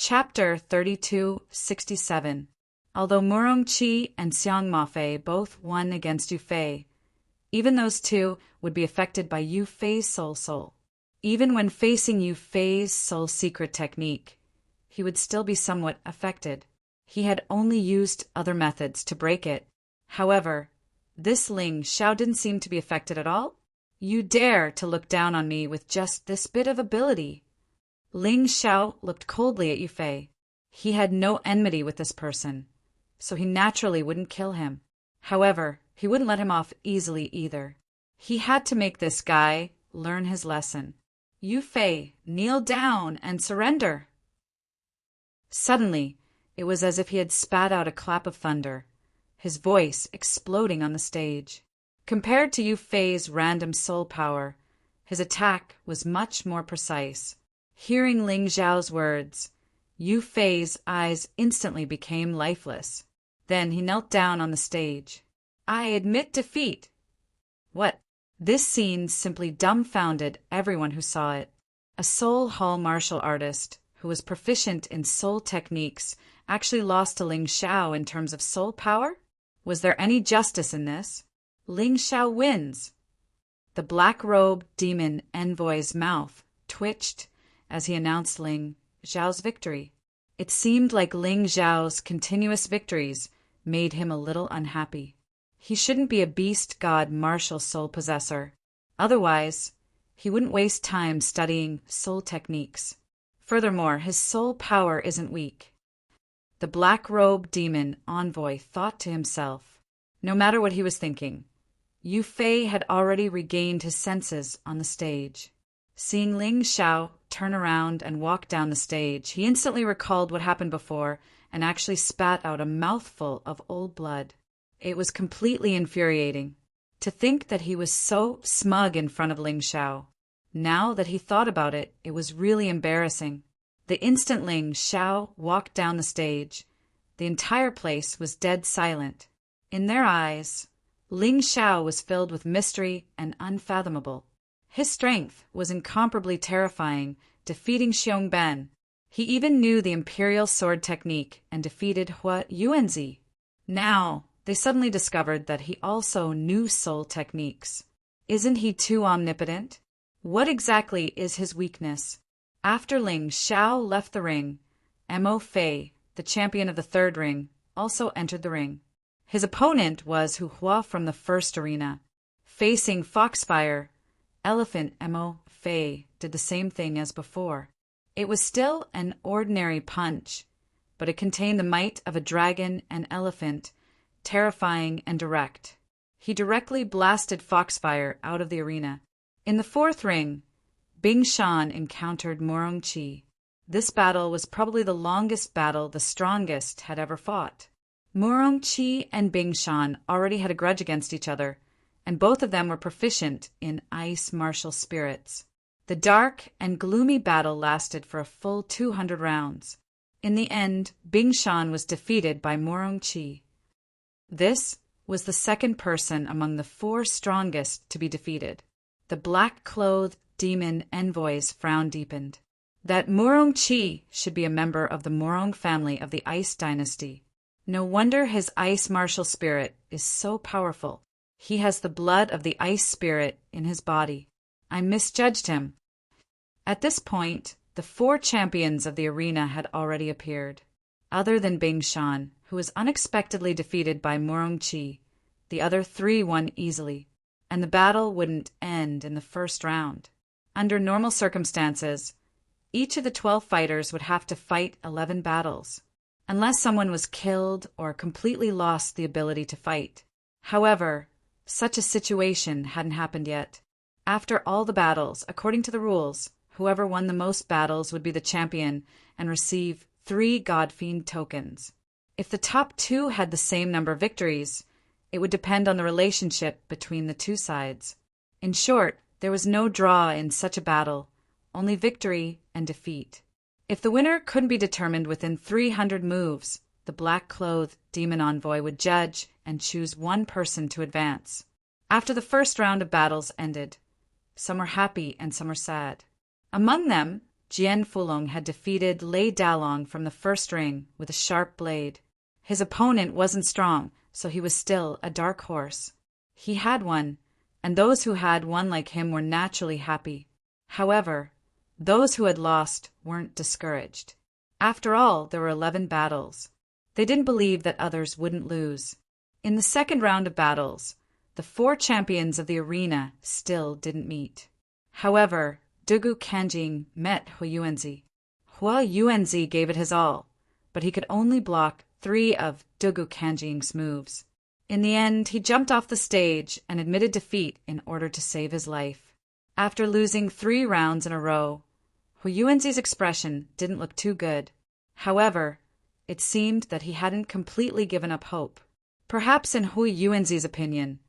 Chapter 3267. Although Murongqi and Xiang Mafei both won against Yu Fei, even those two would be affected by Yu Fei's soul. Even when facing Yu Fei's soul secret technique, he would still be somewhat affected. He had only used other methods to break it. However, this Ling Xiao didn't seem to be affected at all. You dare to look down on me with just this bit of ability? Ling Xiao looked coldly at Yu Fei. He had no enmity with this person, so he naturally wouldn't kill him. However, he wouldn't let him off easily either. He had to make this guy learn his lesson. Yu Fei, kneel down and surrender. Suddenly, it was as if he had spat out a clap of thunder, his voice exploding on the stage. Compared to Yu Fei's random soul power, his attack was much more precise. Hearing Ling Xiao's words, Yu Fei's eyes instantly became lifeless. Then he knelt down on the stage. I admit defeat. What? This scene simply dumbfounded everyone who saw it. A Soul Hall martial artist, who was proficient in soul techniques, actually lost to Ling Xiao in terms of soul power? Was there any justice in this? Ling Xiao wins. The black-robed demon envoy's mouth twitched as he announced Ling Xiao's victory. It seemed like Ling Xiao's continuous victories made him a little unhappy. He shouldn't be a beast god martial soul possessor. Otherwise, he wouldn't waste time studying soul techniques. Furthermore, his soul power isn't weak. The black-robed demon envoy thought to himself. No matter what he was thinking, Yu Fei had already regained his senses on the stage. Seeing Ling Xiao turn around and walk down the stage, he instantly recalled what happened before and actually spat out a mouthful of old blood. It was completely infuriating. To think that he was so smug in front of Ling Xiao. Now that he thought about it, it was really embarrassing. The instant Ling Xiao walked down the stage, the entire place was dead silent. In their eyes, Ling Xiao was filled with mystery and unfathomable. His strength was incomparably terrifying, defeating Xiongben. He even knew the imperial sword technique and defeated Hua Yuanzi. Now, they suddenly discovered that he also knew soul techniques. Isn't he too omnipotent? What exactly is his weakness? After Ling Xiao left the ring, Mo Fei, the champion of the third ring, also entered the ring. His opponent was Hu Hua from the first arena. Facing Foxfire, Elephant Mo Fei did the same thing as before. It was still an ordinary punch, but it contained the might of a dragon and elephant, terrifying and direct. He directly blasted Foxfire out of the arena. In the fourth ring, Bing Shan encountered Murongqi. This battle was probably the longest battle the strongest had ever fought. Murongqi and Bing Shan already had a grudge against each other, and both of them were proficient in ice martial spirits. The dark and gloomy battle lasted for a full 200 rounds. In the end, Bing Shan was defeated by Murongqi. This was the second person among the 4 strongest to be defeated. The black-clothed demon envoy's frown deepened. That Murongqi should be a member of the Murong family of the Ice Dynasty. No wonder his ice martial spirit is so powerful. He has the blood of the ice spirit in his body. I misjudged him. At this point, the 4 champions of the arena had already appeared. Other than Bing Shan, who was unexpectedly defeated by Murongqi, the other 3 won easily, and the battle wouldn't end in the first round. Under normal circumstances, each of the 12 fighters would have to fight 11 battles, unless someone was killed or completely lost the ability to fight. However, such a situation hadn't happened yet. After all the battles, according to the rules, whoever won the most battles would be the champion and receive 3 Godfiend tokens. If the top 2 had the same number of victories, it would depend on the relationship between the 2 sides. In short, there was no draw in such a battle, only victory and defeat. If the winner couldn't be determined within 300 moves, the black-clothed demon envoy would judge and choose one person to advance. After the first round of battles ended, some were happy and some were sad. Among them, Jian Fulong had defeated Lei Dalong from the first ring with a sharp blade. His opponent wasn't strong, so he was still a dark horse. He had won, and those who had won like him were naturally happy. However, those who had lost weren't discouraged. After all, there were 11 battles. They didn't believe that others wouldn't lose. In the second round of battles, the 4 champions of the arena still didn't meet. However, Dugu Kanjing met Hua Yuanzi. Hua Yuanzi gave it his all, but he could only block 3 of Dugu Kanjing's moves. In the end, he jumped off the stage and admitted defeat in order to save his life. After losing 3 rounds in a row, Hua Yuanzi's expression didn't look too good. However, it seemed that he hadn't completely given up hope. Perhaps in Hua Yuanzi's opinion,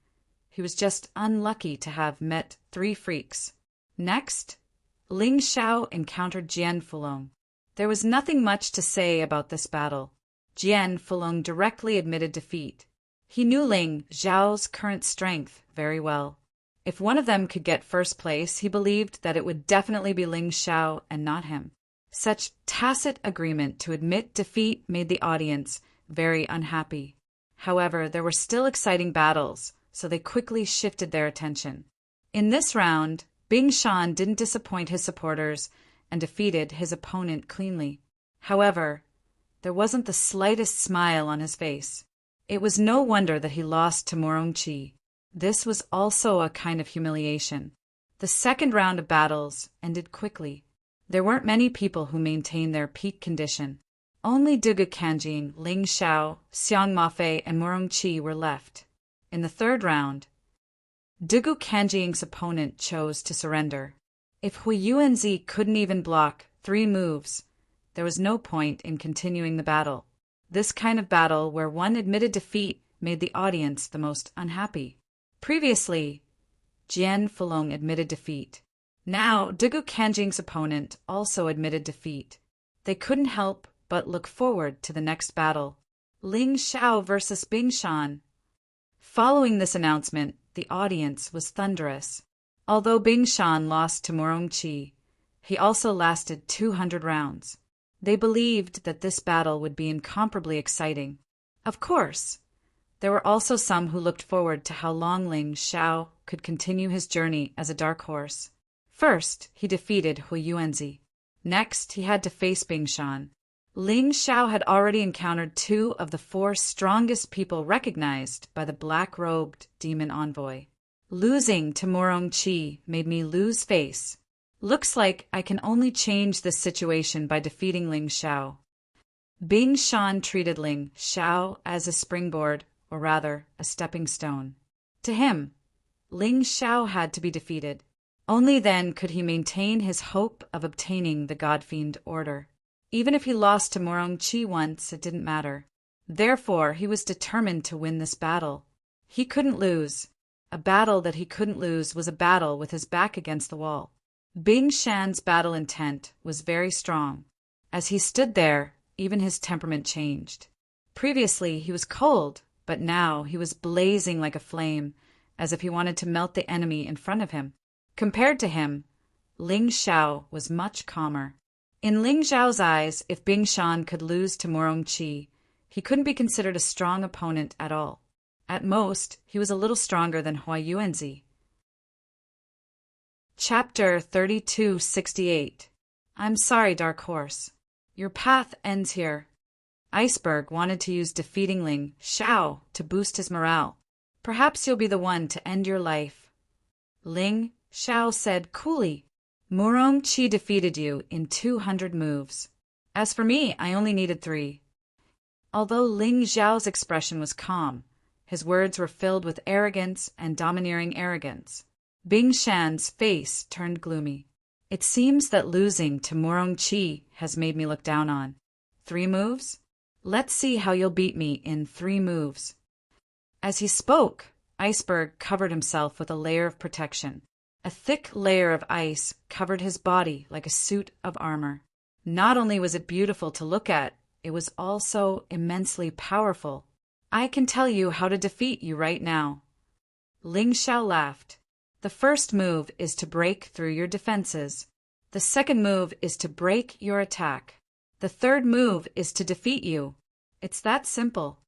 he was just unlucky to have met 3 freaks. Next, Ling Xiao encountered Jian Fulong. There was nothing much to say about this battle. Jian Fulong directly admitted defeat. He knew Ling Xiao's current strength very well. If one of them could get first place, he believed that it would definitely be Ling Xiao and not him. Such tacit agreement to admit defeat made the audience very unhappy. However, there were still exciting battles, so they quickly shifted their attention. In this round, Bing Shan didn't disappoint his supporters and defeated his opponent cleanly. However, there wasn't the slightest smile on his face. It was no wonder that he lost to Morongqi. This was also a kind of humiliation. The second round of battles ended quickly. There weren't many people who maintained their peak condition. Only Dugu Kanjing, Ling Xiao, Xiang Mafei, and Morongqi were left. In the third round, Dugu Kanjing's opponent chose to surrender. If Hua Yuanzi couldn't even block 3 moves, there was no point in continuing the battle. This kind of battle where one admitted defeat made the audience the most unhappy. Previously, Jian Fulong admitted defeat. Now, Dugu Kanjing's opponent also admitted defeat. They couldn't help but look forward to the next battle. Ling Xiao versus Bing Shan. Following this announcement, the audience was thunderous. Although Bing Shan lost to Morongqi, he also lasted 200 rounds. They believed that this battle would be incomparably exciting. Of course, there were also some who looked forward to how long Ling Xiao could continue his journey as a dark horse. First, he defeated Hua Yuanzi. Next, he had to face Bing Shan. Ling Xiao had already encountered 2 of the 4 strongest people recognized by the black-robed demon envoy. Losing to Morongqi made me lose face. Looks like I can only change this situation by defeating Ling Xiao. Bing Shan treated Ling Xiao as a springboard, or rather, a stepping stone. To him, Ling Xiao had to be defeated. Only then could he maintain his hope of obtaining the God-Fiend order. Even if he lost to Morongqi once, it didn't matter. Therefore, he was determined to win this battle. He couldn't lose. A battle that he couldn't lose was a battle with his back against the wall. Bing Shan's battle intent was very strong. As he stood there, even his temperament changed. Previously, he was cold, but now he was blazing like a flame, as if he wanted to melt the enemy in front of him. Compared to him, Ling Xiao was much calmer. In Ling Xiao's eyes, if Bing Shan could lose to Morongqi, he couldn't be considered a strong opponent at all. At most, he was a little stronger than Hua Yuanzi. Chapter 3268. I'm sorry, Dark Horse. Your path ends here. Iceberg wanted to use defeating Ling Xiao to boost his morale. Perhaps you'll be the one to end your life. Ling Xiao said coolly, Morongqi defeated you in 200 moves. As for me, I only needed 3. Although Ling Xiao's expression was calm, his words were filled with arrogance and domineering arrogance. Bing Shan's face turned gloomy. It seems that losing to Morongqi has made me look down on. 3 moves? Let's see how you'll beat me in 3 moves. As he spoke, Iceberg covered himself with a layer of protection. A thick layer of ice covered his body like a suit of armor. Not only was it beautiful to look at, it was also immensely powerful. I can tell you how to defeat you right now. Ling Xiao laughed. The first move is to break through your defenses. The second move is to break your attack. The third move is to defeat you. It's that simple.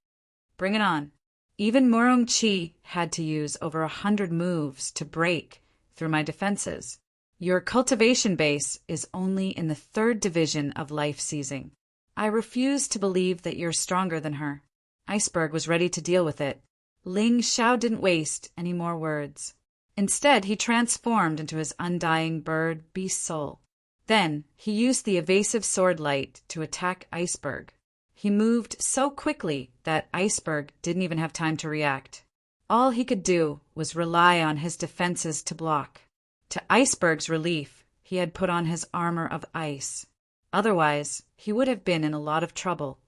Bring it on. Even Murong-Chi had to use over 100 moves to break through my defenses. Your cultivation base is only in the 3rd division of life seizing. I refuse to believe that you're stronger than her. Iceberg was ready to deal with it. Ling Xiao didn't waste any more words. Instead, he transformed into his undying bird beast soul. Then, he used the evasive sword light to attack Iceberg. He moved so quickly that Iceberg didn't even have time to react. All he could do was rely on his defenses to block. To Iceberg's relief, he had put on his armor of ice. Otherwise, he would have been in a lot of trouble.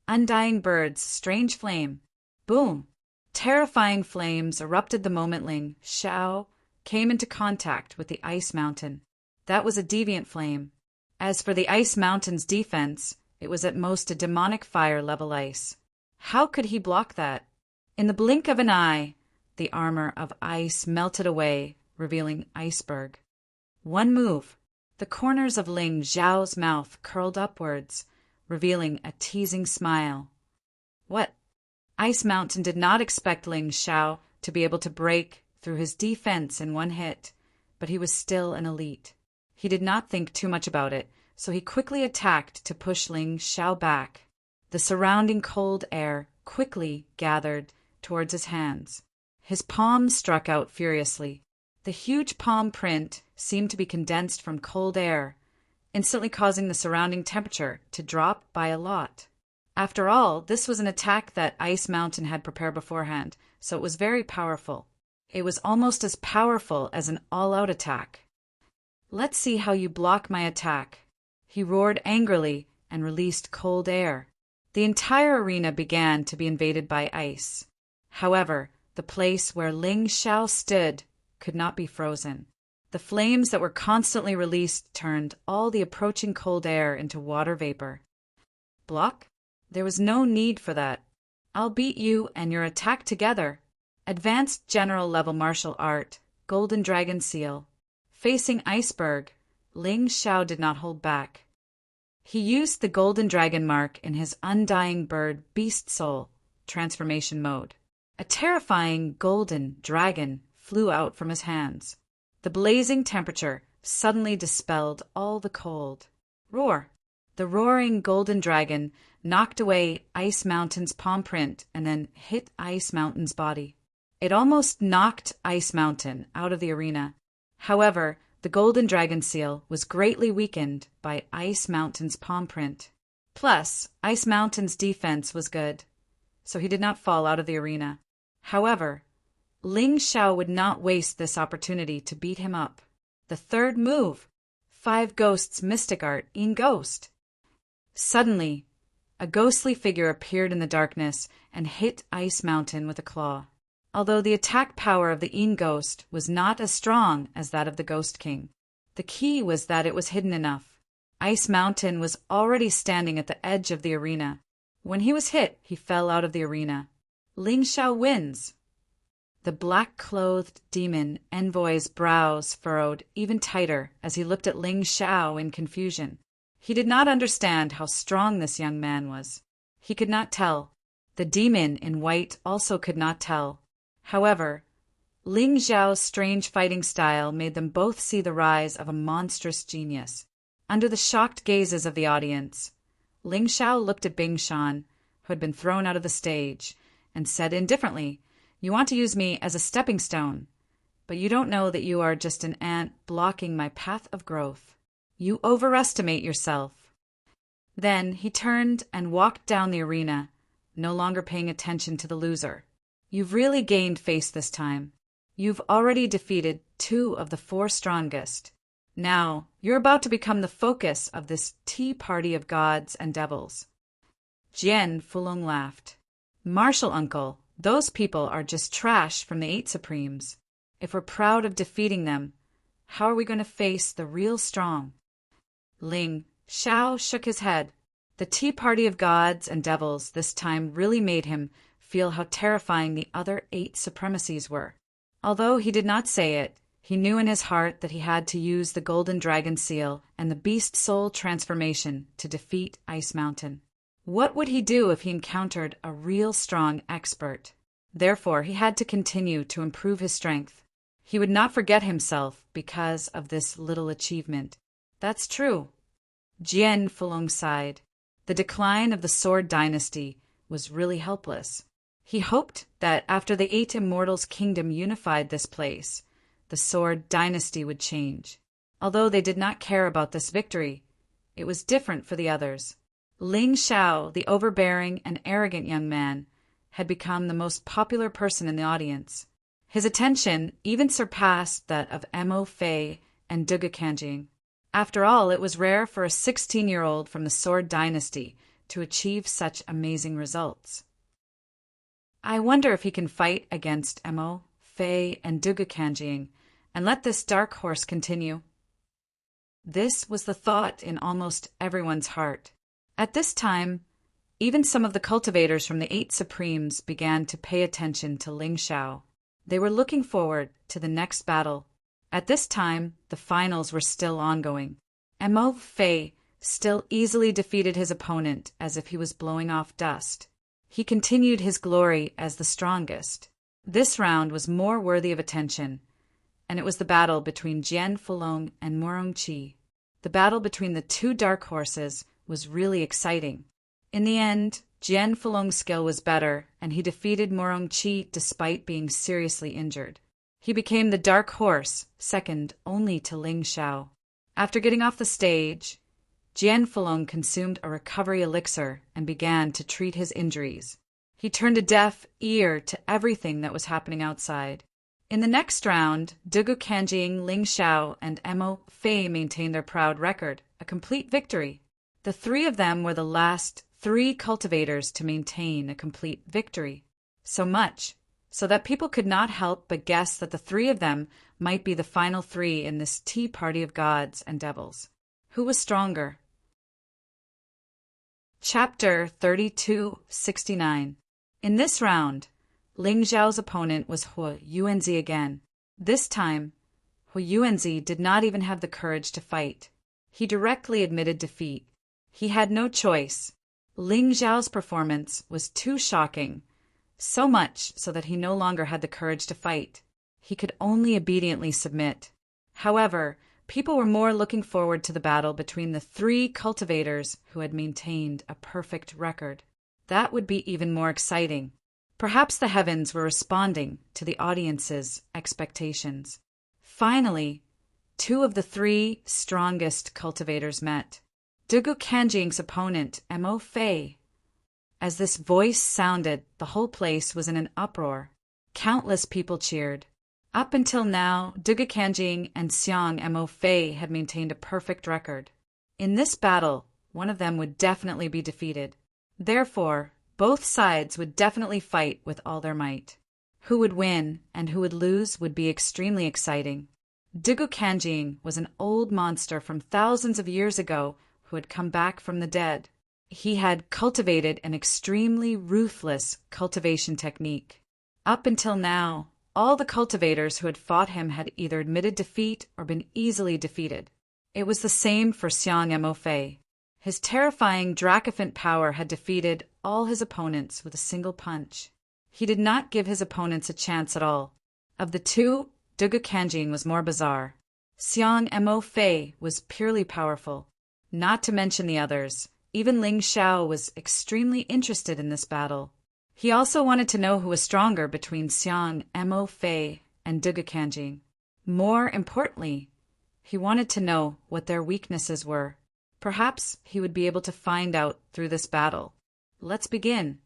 Undying Bird's strange flame. Boom! Terrifying flames erupted the moment Ling Xiao came into contact with the ice mountain. That was a deviant flame. As for the ice mountain's defense, it was at most a demonic fire level ice. How could he block that? In the blink of an eye, the armor of ice melted away, revealing Iceberg. One move. The corners of Ling Xiao's mouth curled upwards, revealing a teasing smile. What? Ice Mountain did not expect Ling Xiao to be able to break through his defense in one hit, but he was still an elite. He did not think too much about it, so he quickly attacked to push Ling Xiao back. The surrounding cold air quickly gathered towards his hands. His palms struck out furiously. The huge palm print seemed to be condensed from cold air, instantly causing the surrounding temperature to drop by a lot. After all, this was an attack that Ice Mountain had prepared beforehand, so it was very powerful. It was almost as powerful as an all-out attack. Let's see how you block my attack. He roared angrily and released cold air. The entire arena began to be invaded by ice. However, the place where Ling Xiao stood could not be frozen. The flames that were constantly released turned all the approaching cold air into water vapor. Block? There was no need for that. I'll beat you and your attack together. Advanced General Level Martial Art, Golden Dragon Seal. Facing Iceberg, Ling Xiao did not hold back. He used the Golden Dragon mark in his Undying Bird Beast Soul transformation mode. A terrifying golden dragon flew out from his hands. The blazing temperature suddenly dispelled all the cold. Roar! The roaring golden dragon knocked away Ice Mountain's palm print and then hit Ice Mountain's body. It almost knocked Ice Mountain out of the arena. However, the Golden Dragon Seal was greatly weakened by Ice Mountain's palm print. Plus, Ice Mountain's defense was good, so he did not fall out of the arena. However, Ling Xiao would not waste this opportunity to beat him up. The third move, 5 Ghosts Mystic Art in Ghost. Suddenly, a ghostly figure appeared in the darkness and hit Ice Mountain with a claw. Although the attack power of the Een Ghost was not as strong as that of the Ghost King, the key was that it was hidden enough. Ice Mountain was already standing at the edge of the arena. When he was hit, he fell out of the arena. Ling Xiao wins. The black-clothed demon envoy's brows furrowed even tighter as he looked at Ling Xiao in confusion. He did not understand how strong this young man was. He could not tell. The demon in white also could not tell. However, Ling Xiao's strange fighting style made them both see the rise of a monstrous genius. Under the shocked gazes of the audience, Ling Xiao looked at Bing Shan, who had been thrown out of the stage, and said indifferently, "You want to use me as a stepping stone, but you don't know that you are just an ant blocking my path of growth. You overestimate yourself." Then he turned and walked down the arena, no longer paying attention to the loser. "You've really gained face this time. You've already defeated 2 of the 4 strongest. Now, you're about to become the focus of this tea party of gods and devils." Jian Fulong laughed. "Martial uncle, those people are just trash from the 8 Supremes. If we're proud of defeating them, how are we going to face the real strong?" Ling Xiao shook his head. The tea party of gods and devils this time really made him feel how terrifying the other 8 supremacies were. Although he did not say it, He knew in his heart that he had to use the Golden Dragon Seal and the Beast Soul transformation to defeat Ice Mountain. What would he do if he encountered a real strong expert? Therefore, he had to continue to improve his strength. He would not forget himself because of this little achievement. That's true. Jian Fulong sighed. The decline of the Sword Dynasty was really helpless. He hoped that after the 8 Immortals' kingdom unified this place, the Sword Dynasty would change. Although they did not care about this victory, it was different for the others. Ling Xiao, the overbearing and arrogant young man, had become the most popular person in the audience. His attention even surpassed that of Mo Fei and Dugu Kanjing. After all, it was rare for a 16-year-old from the Sword Dynasty to achieve such amazing results. I wonder if he can fight against Mo Fei and Dugu Kanjing and let this dark horse continue. This was the thought in almost everyone's heart. At this time, even some of the cultivators from the 8 Supremes began to pay attention to Ling Xiao. They were looking forward to the next battle. At this time, the finals were still ongoing. Mo Fei still easily defeated his opponent as if he was blowing off dust. He continued his glory as the strongest. This round was more worthy of attention, and it was the battle between Jian Fulong and Morong Qi. The battle between the 2 dark horses was really exciting. In the end, Jian Fulong's skill was better, and he defeated Morong Qi despite being seriously injured. He became the dark horse, second only to Ling Xiao. After getting off the stage, Jian Fulong consumed a recovery elixir and began to treat his injuries. He turned a deaf ear to everything that was happening outside. In the next round, Dugu Kanjing, Ling Xiao, and Mo Fei maintained their proud record, a complete victory. The 3 of them were the last 3 cultivators to maintain a complete victory. So much so that people could not help but guess that the 3 of them might be the final 3 in this tea party of gods and devils. Who was stronger? Chapter 3269. In this round, Ling Xiao's opponent was Hu Yuanzi again. This time, Hu Yuanzi did not even have the courage to fight. He directly admitted defeat. He had no choice. Ling Xiao's performance was too shocking, so much so that he no longer had the courage to fight. He could only obediently submit. However, people were more looking forward to the battle between the 3 cultivators who had maintained a perfect record. That would be even more exciting. Perhaps the heavens were responding to the audience's expectations. Finally, 2 of the 3 strongest cultivators met. Dugu Kanjing's opponent, Mo Fei. As this voice sounded, the whole place was in an uproar. Countless people cheered. Up until now, Dugu Kanjing and Xiang Mo Fei had maintained a perfect record. In this battle, one of them would definitely be defeated. Therefore, both sides would definitely fight with all their might. Who would win and who would lose would be extremely exciting. Dugu Kanjing was an old monster from thousands of years ago who had come back from the dead. He had cultivated an extremely ruthless cultivation technique. Up until now, all the cultivators who had fought him had either admitted defeat or been easily defeated. It was the same for Xiang Mo Fei. His terrifying Dracophant power had defeated all his opponents with a single punch. He did not give his opponents a chance at all. Of the 2, Dugu Kanjing was more bizarre. Xiang Mo Fei was purely powerful. Not to mention the others, even Ling Xiao was extremely interested in this battle. He also wanted to know who was stronger between Xiang Mo Fei and Dugu Kanjing. More importantly, he wanted to know what their weaknesses were. Perhaps he would be able to find out through this battle. Let's begin.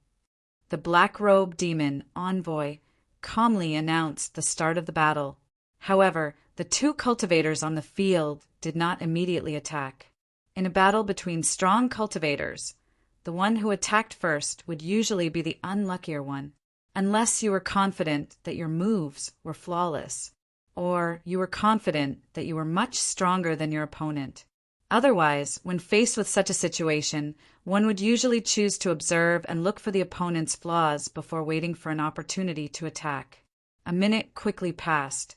The black-robed demon, Envoy, calmly announced the start of the battle. However, the 2 cultivators on the field did not immediately attack. In a battle between strong cultivators, the one who attacked first would usually be the unluckier one, unless you were confident that your moves were flawless, or you were confident that you were much stronger than your opponent. Otherwise, when faced with such a situation, one would usually choose to observe and look for the opponent's flaws before waiting for an opportunity to attack. A minute quickly passed.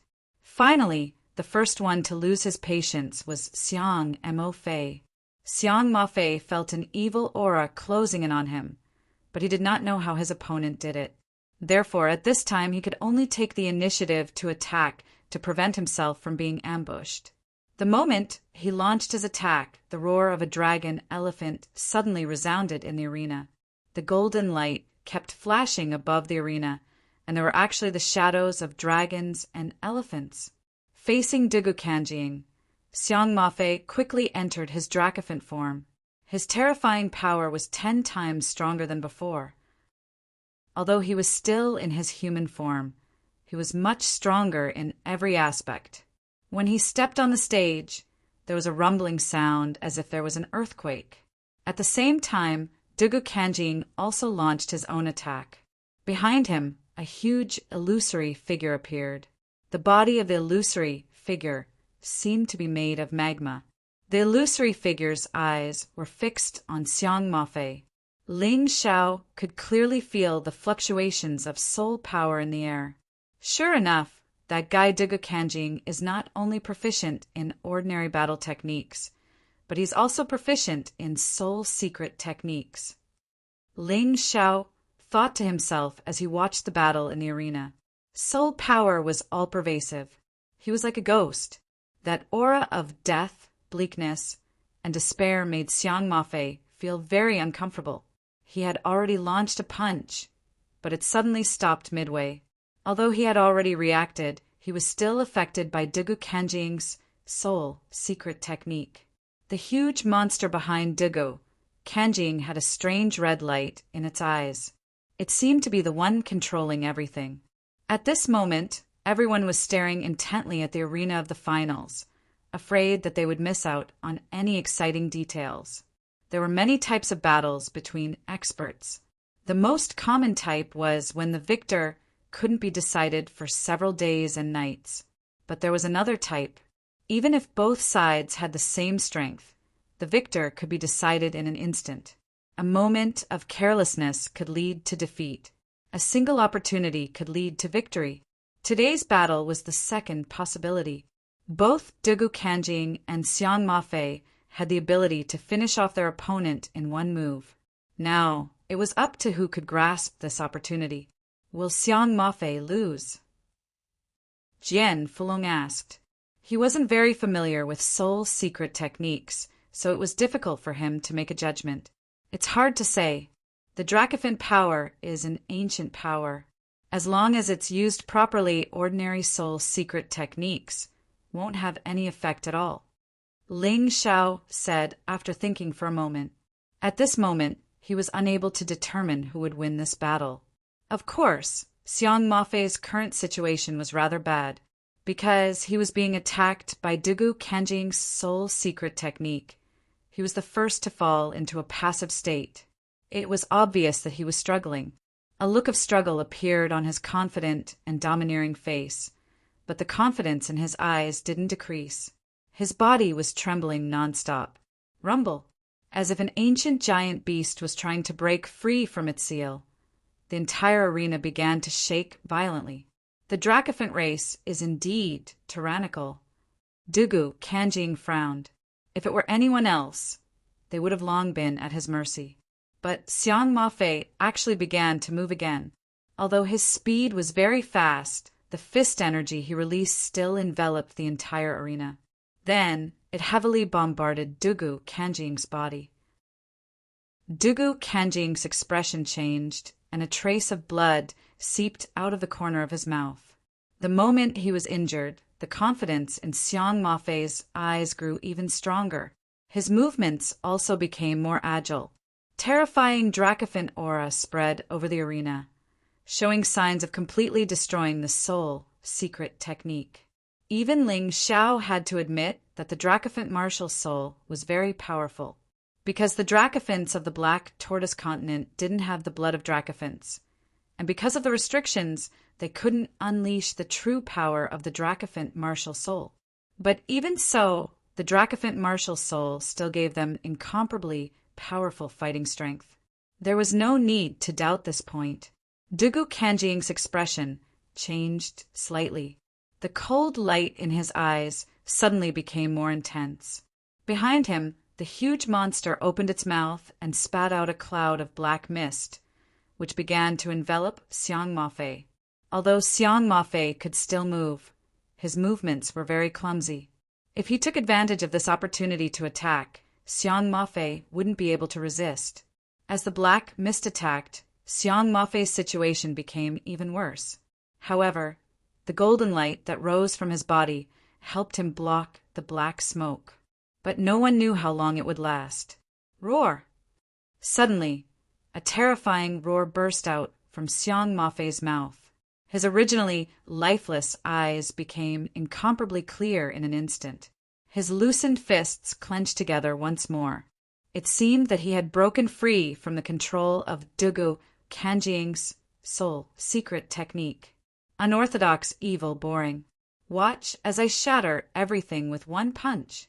Finally, the first one to lose his patience was Xiang Mo Fei. Xiang Ma Fei felt an evil aura closing in on him, but he did not know how his opponent did it. Therefore, at this time he could only take the initiative to attack to prevent himself from being ambushed. The moment he launched his attack, the roar of a dragon elephant suddenly resounded in the arena. The golden light kept flashing above the arena, and there were actually the shadows of dragons and elephants. Facing Dugu Kanjing, Xiang Mafei quickly entered his Dracophant form. His terrifying power was 10 times stronger than before. Although he was still in his human form, he was much stronger in every aspect. When he stepped on the stage, there was a rumbling sound as if there was an earthquake. At the same time, Dugu Kanjing also launched his own attack. Behind him, a huge illusory figure appeared. The body of the illusory figure seemed to be made of magma. The illusory figure's eyes were fixed on Xiang Mafei. Ling Xiao could clearly feel the fluctuations of soul power in the air. Sure enough, that guy Dugu Kanjing is not only proficient in ordinary battle techniques, but he's also proficient in soul secret techniques. Ling Xiao thought to himself as he watched the battle in the arena. Soul power was all-pervasive. He was like a ghost. That aura of death, bleakness, and despair made Xiang Mafei feel very uncomfortable. He had already launched a punch, but it suddenly stopped midway. Although he had already reacted, he was still affected by Dugu Kanjing's soul secret technique. The huge monster behind Dugu Kanjing had a strange red light in its eyes. It seemed to be the one controlling everything. At this moment, everyone was staring intently at the arena of the finals, afraid that they would miss out on any exciting details. There were many types of battles between experts. The most common type was when the victor couldn't be decided for several days and nights. But there was another type. Even if both sides had the same strength, the victor could be decided in an instant. A moment of carelessness could lead to defeat. A single opportunity could lead to victory. Today's battle was the second possibility. Both Dugu Kanjing and Xiang Mafei had the ability to finish off their opponent in one move. Now, it was up to who could grasp this opportunity. Will Xiang Mafei lose? Jian Fulong asked. He wasn't very familiar with soul secret techniques, so it was difficult for him to make a judgment. It's hard to say. The Dracophant power is an ancient power. As long as it's used properly, ordinary soul secret techniques won't have any effect at all. Ling Xiao said after thinking for a moment. At this moment, he was unable to determine who would win this battle. Of course, Xiang Mafei's current situation was rather bad, because he was being attacked by Dugu Kanjing's soul secret technique. He was the first to fall into a passive state. It was obvious that he was struggling. A look of struggle appeared on his confident and domineering face, but the confidence in his eyes didn't decrease. His body was trembling nonstop. Rumble, as if an ancient giant beast was trying to break free from its seal. The entire arena began to shake violently. The Dracophant race is indeed tyrannical. Dugu Kanjing frowned. If it were anyone else, they would have long been at his mercy. But Xiang Mafei actually began to move again. Although his speed was very fast, the fist energy he released still enveloped the entire arena. Then it heavily bombarded Dugu Kanjing's body. Dugu Kanjing's expression changed, and a trace of blood seeped out of the corner of his mouth. The moment he was injured, the confidence in Xiang Mafei's eyes grew even stronger. His movements also became more agile. Terrifying Dracophant aura spread over the arena, showing signs of completely destroying the soul secret technique. Even Ling Xiao had to admit that the Dracophant martial soul was very powerful. Because the Dracophants of the Black Tortoise continent didn't have the blood of Dracophants, and because of the restrictions, they couldn't unleash the true power of the Dracophant martial soul. But even so, the Dracophant martial soul still gave them incomparably powerful fighting strength. There was no need to doubt this point. Dugu Kanjing's expression changed slightly. The cold light in his eyes suddenly became more intense. Behind him, the huge monster opened its mouth and spat out a cloud of black mist, which began to envelop Xiang Mafei. Although Xiang Mafei could still move, his movements were very clumsy. If he took advantage of this opportunity to attack, Xiang Mafei wouldn't be able to resist. As the black mist attacked, Xiang Mafei's situation became even worse. However, the golden light that rose from his body helped him block the black smoke. But no one knew how long it would last. Roar! Suddenly, a terrifying roar burst out from Xiang Mafei's mouth. His originally lifeless eyes became incomparably clear in an instant. His loosened fists clenched together once more. It seemed that he had broken free from the control of Dugu Kanjing's soul secret technique. Unorthodox, evil, boring. Watch as I shatter everything with one punch.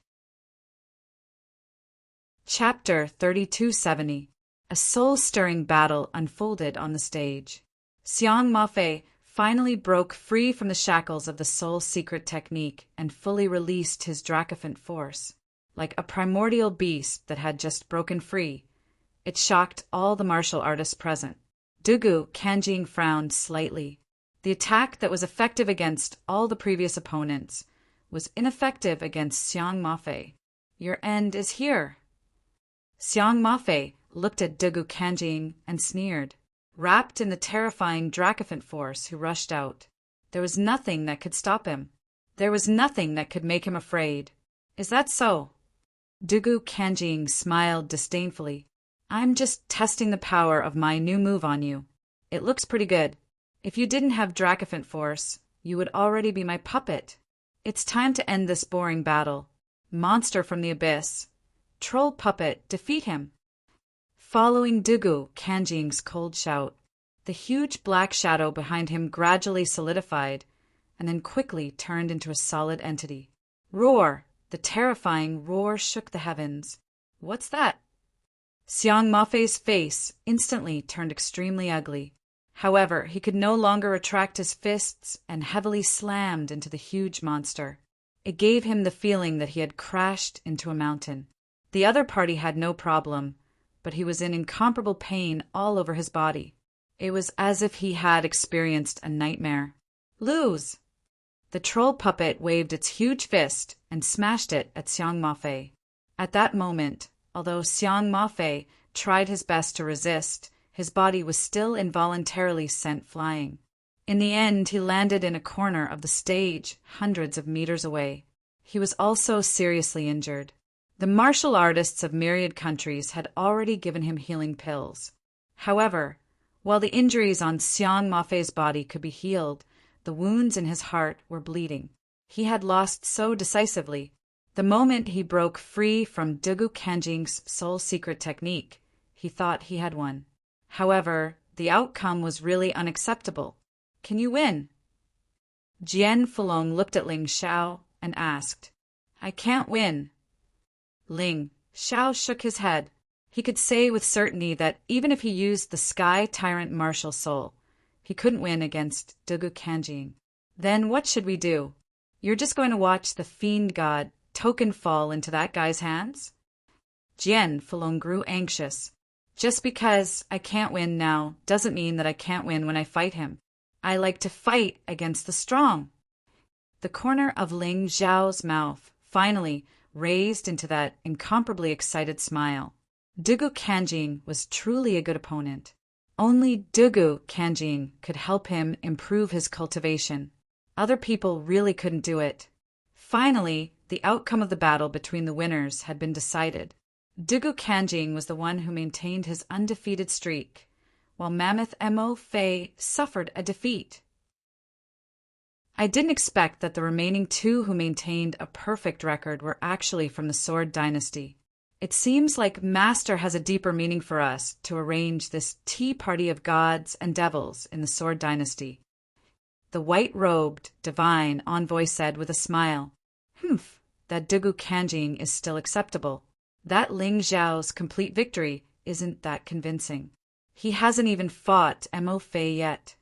Chapter 3270. A soul-stirring battle unfolded on the stage. Xiang Mafei finally broke free from the shackles of the soul secret technique and fully released his dracophant force. Like a primordial beast that had just broken free, it shocked all the martial artists present. Dugu Kanjing frowned slightly. The attack that was effective against all the previous opponents was ineffective against Xiang Mafei. Your end is here. Xiang Mafei looked at Dugu Kanjing and sneered. Wrapped in the terrifying dracophant force who rushed out, there was nothing that could stop him. There was nothing that could make him afraid. Is that so? Dugu Kanjing smiled disdainfully. I'm just testing the power of my new move on you. It looks pretty good. If you didn't have dracophant force, you would already be my puppet. It's time to end this boring battle. Monster from the abyss. Troll puppet, defeat him. Following Dugu Kanjing's cold shout, the huge black shadow behind him gradually solidified and then quickly turned into a solid entity. Roar! The terrifying roar shook the heavens. What's that? Xiang Mafei's face instantly turned extremely ugly. However, he could no longer retract his fists and heavily slammed into the huge monster. It gave him the feeling that he had crashed into a mountain. The other party had no problem, but he was in incomparable pain all over his body. It was as if he had experienced a nightmare. Lose! The troll puppet waved its huge fist and smashed it at Xiang Mafei. At that moment, although Xiang Mafei tried his best to resist, his body was still involuntarily sent flying. In the end, he landed in a corner of the stage, hundreds of meters away. He was also seriously injured. The martial artists of myriad countries had already given him healing pills. However, while the injuries on Xiang Mafei's body could be healed, the wounds in his heart were bleeding. He had lost so decisively. The moment he broke free from Dugu Kanjing's soul secret technique, he thought he had won. However, the outcome was really unacceptable. Can you win? Jian Fulong looked at Ling Xiao and asked, I can't win. Ling Xiao shook his head. He could say with certainty that even if he used the Sky Tyrant martial soul, he couldn't win against Dugu Kanjing. Then what should we do? You're just going to watch the fiend god token fall into that guy's hands? Jian Fulong grew anxious. Just because I can't win now doesn't mean that I can't win when I fight him. I like to fight against the strong. The corner of Ling Xiao's mouth finally raised into that incomparably excited smile. Dugu Kanjing was truly a good opponent. Only Dugu Kanjing could help him improve his cultivation. Other people really couldn't do it. Finally, the outcome of the battle between the winners had been decided. Dugu Kanjing was the one who maintained his undefeated streak, while Mammoth Mo Fei suffered a defeat. I didn't expect that the remaining two who maintained a perfect record were actually from the Sword Dynasty. It seems like Master has a deeper meaning for us to arrange this tea party of gods and devils in the Sword Dynasty. The white-robed, divine envoy said with a smile, Humph, that Dugu Kanjing is still acceptable. That Ling Xiao's complete victory isn't that convincing. He hasn't even fought Mo Fei yet.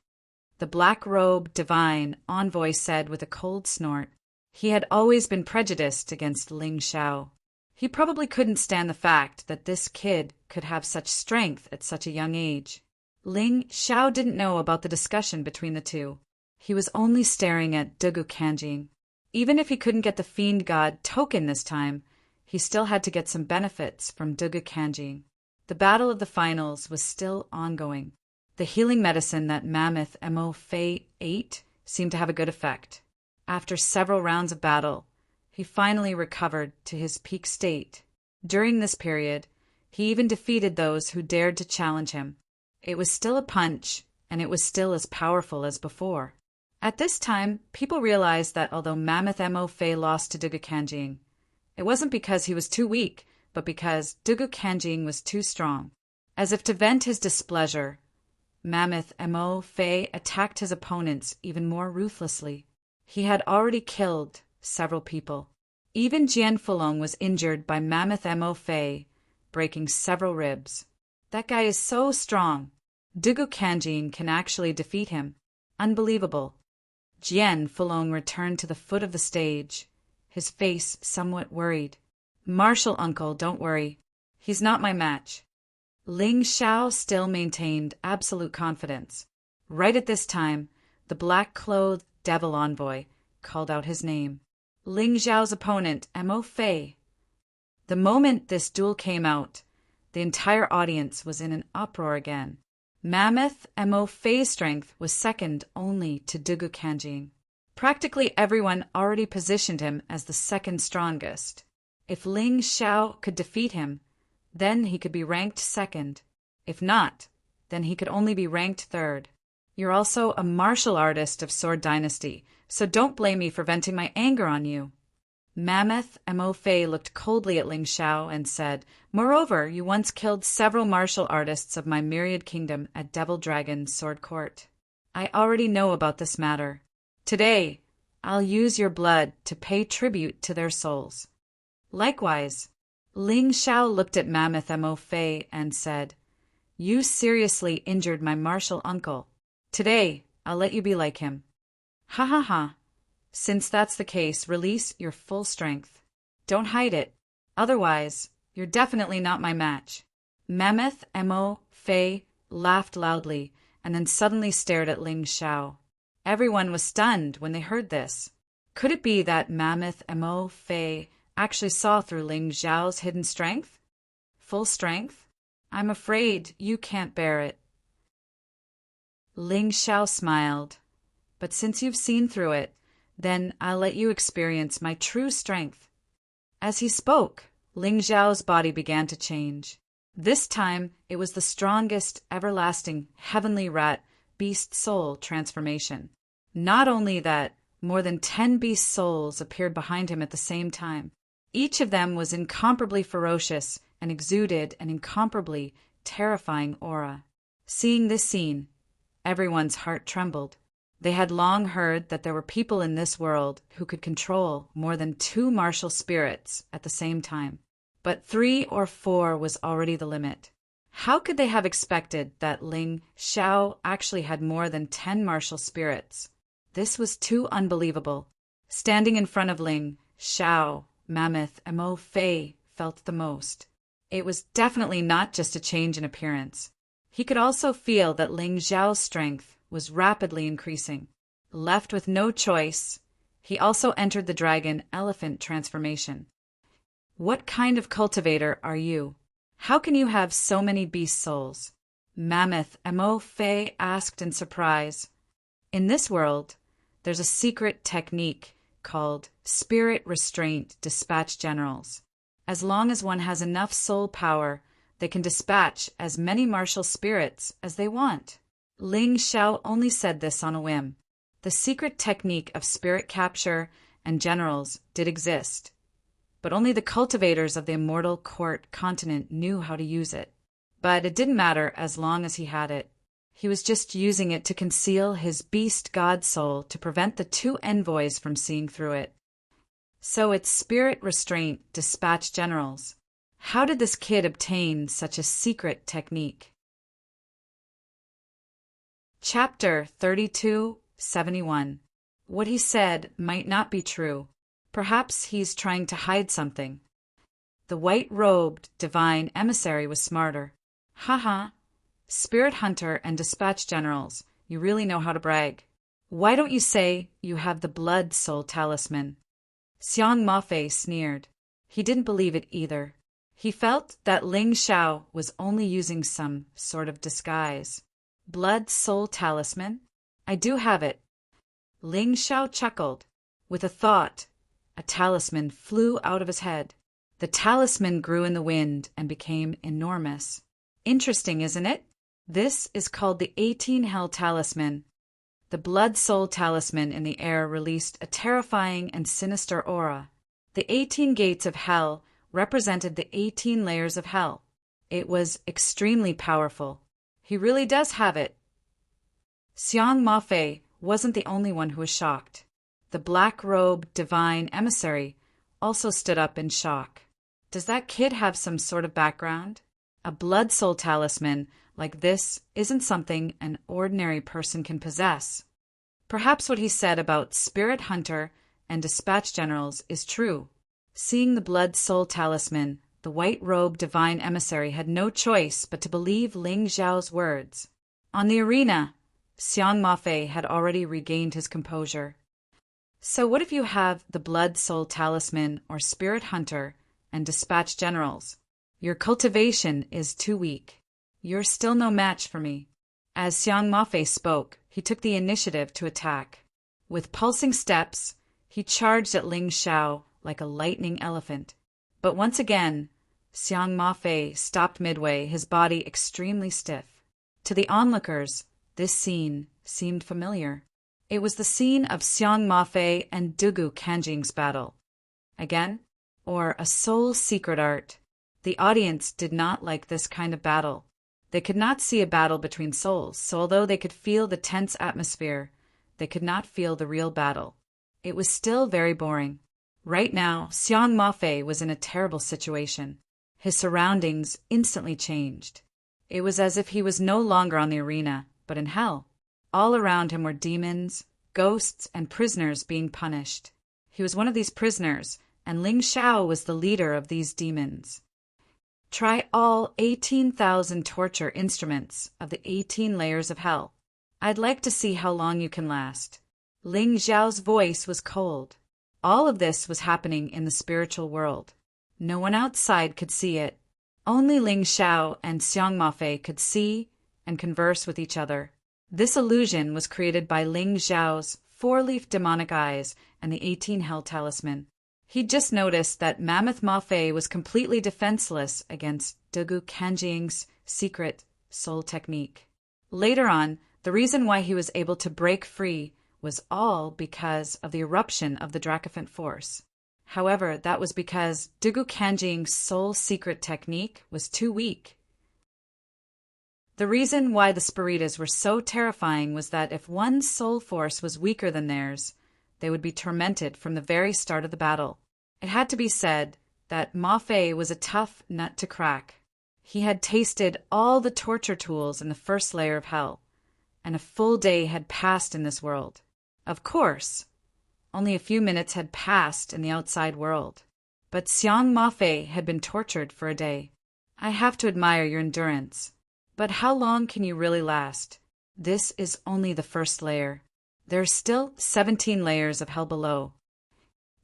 the black-robed divine envoy said with a cold snort. He had always been prejudiced against Ling Xiao. He probably couldn't stand the fact that this kid could have such strength at such a young age. Ling Xiao didn't know about the discussion between the two. He was only staring at Dugu Kanjing. Even if he couldn't get the fiend god token this time, he still had to get some benefits from Dugu Kanjing. The battle of the finals was still ongoing. The healing medicine that Mammoth Mo Fei ate seemed to have a good effect. After several rounds of battle, he finally recovered to his peak state. During this period, he even defeated those who dared to challenge him. It was still a punch, and it was still as powerful as before. At this time, people realized that although Mammoth Mo Fei lost to Dugu Kanjing, it wasn't because he was too weak, but because Dugu Kanjing was too strong. As if to vent his displeasure, Mammoth Mo Fei attacked his opponents even more ruthlessly. He had already killed several people. Even Jian Fulong was injured by Mammoth Mo Fei, breaking several ribs. That guy is so strong. Dugu Kanjing can actually defeat him. Unbelievable. Jian Fulong returned to the foot of the stage, his face somewhat worried. Martial uncle, don't worry. He's not my match. Ling Xiao still maintained absolute confidence. Right at this time, the black-clothed devil envoy called out his name. Ling Xiao's opponent, Mo Fei. The moment this duel came out, the entire audience was in an uproar again. Mammoth Mo Fei's strength was second only to Dugu Kanjing. Practically everyone already positioned him as the second strongest. If Ling Xiao could defeat him, then he could be ranked second. If not, then he could only be ranked third. You're also a martial artist of Sword Dynasty, so don't blame me for venting my anger on you. Mammoth Mo Fei looked coldly at Ling Xiao and said, Moreover, you once killed several martial artists of my myriad kingdom at Devil Dragon Sword Court. I already know about this matter. Today, I'll use your blood to pay tribute to their souls. Likewise, Ling Xiao looked at Mammoth Mo Fei and said, You seriously injured my martial uncle. Today, I'll let you be like him. Ha ha ha. Since that's the case, release your full strength. Don't hide it. Otherwise, you're definitely not my match. Mammoth Mo Fei laughed loudly and then suddenly stared at Ling Xiao. Everyone was stunned when they heard this. Could it be that Mammoth Mo Fei actually saw through Ling Xiao's hidden strength? Full strength? I'm afraid you can't bear it. Ling Xiao smiled. But since you've seen through it, then I'll let you experience my true strength. As he spoke, Ling Xiao's body began to change. This time, it was the strongest, everlasting, heavenly rat beast soul transformation. Not only that, more than 10 beast souls appeared behind him at the same time. Each of them was incomparably ferocious and exuded an incomparably terrifying aura. Seeing this scene, everyone's heart trembled. They had long heard that there were people in this world who could control more than 2 martial spirits at the same time. But 3 or 4 was already the limit. How could they have expected that Ling Xiao actually had more than 10 martial spirits? This was too unbelievable. Standing in front of Ling Xiao, Mammoth Mo Fei felt the most. It was definitely not just a change in appearance. He could also feel that Ling Xiao's strength was rapidly increasing. Left with no choice, he also entered the dragon elephant transformation. What kind of cultivator are you? How can you have so many beast souls? Mammoth Mo Fei asked in surprise. In this world, there's a secret technique called Spirit Restraint Dispatch Generals. As long as one has enough soul power, they can dispatch as many martial spirits as they want. Ling Xiao only said this on a whim. The secret technique of spirit capture and generals did exist, but only the cultivators of the immortal court continent knew how to use it. But it didn't matter as long as he had it. He was just using it to conceal his beast god soul to prevent the 2 envoys from seeing through it. So it's spirit restraint dispatch generals. How did this kid obtain such a secret technique? Chapter 3271. What he said might not be true. Perhaps he's trying to hide something. The white-robed divine emissary was smarter. Haha. Spirit hunter and dispatch generals, you really know how to brag. Why don't you say you have the blood soul talisman? Xiang Mafei sneered. He didn't believe it either. He felt that Ling Xiao was only using some sort of disguise. Blood soul talisman? I do have it. Ling Xiao chuckled. With a thought, a talisman flew out of his head. The talisman grew in the wind and became enormous. Interesting, isn't it? This is called the 18 Hell Talisman. The blood soul talisman in the air released a terrifying and sinister aura. The 18 gates of hell represented the 18 layers of hell. It was extremely powerful. He really does have it. Xiang Mafei wasn't the only one who was shocked. The black-robed divine emissary also stood up in shock. Does that kid have some sort of background? A blood soul talisman like this isn't something an ordinary person can possess. Perhaps what he said about spirit hunter and dispatch generals is true. Seeing the blood soul talisman, the white-robed divine emissary had no choice but to believe Ling Xiao's words. On the arena, Xiang Mafei had already regained his composure. So what if you have the blood soul talisman or spirit hunter and dispatch generals? Your cultivation is too weak. You're still no match for me. As Xiang Mafei spoke, he took the initiative to attack. With pulsing steps, he charged at Ling Xiao like a lightning elephant. But once again, Xiang Mafei stopped midway, his body extremely stiff. To the onlookers, this scene seemed familiar. It was the scene of Xiang Mafei and Dugu Kanjing's battle. Again? Or a soul secret art. The audience did not like this kind of battle. They could not see a battle between souls, so although they could feel the tense atmosphere, they could not feel the real battle. It was still very boring. Right now, Xiang Mafei was in a terrible situation. His surroundings instantly changed. It was as if he was no longer on the arena, but in hell. All around him were demons, ghosts, and prisoners being punished. He was one of these prisoners, and Ling Xiao was the leader of these demons. Try all 18,000 torture instruments of the 18 layers of hell. I'd like to see how long you can last. Ling Xiao's voice was cold. All of this was happening in the spiritual world. No one outside could see it. Only Ling Xiao and Xiang Mafei could see and converse with each other. This illusion was created by Ling Xiao's 4-leaf demonic eyes and the 18 Hell Talisman. He'd just noticed that Mammoth Mafei was completely defenseless against Dugu Kanjing's secret soul technique. Later on, the reason why he was able to break free was all because of the eruption of the Dracophant force. However, that was because Dugu Kanjing's soul secret technique was too weak. The reason why the Spiritas were so terrifying was that if one soul force was weaker than theirs, they would be tormented from the very start of the battle. It had to be said that Mafei was a tough nut to crack. He had tasted all the torture tools in the first layer of hell, and a full day had passed in this world. Of course, only a few minutes had passed in the outside world. But Xiang Mafei had been tortured for a day. I have to admire your endurance. But how long can you really last? This is only the first layer. There are still 17 layers of hell below.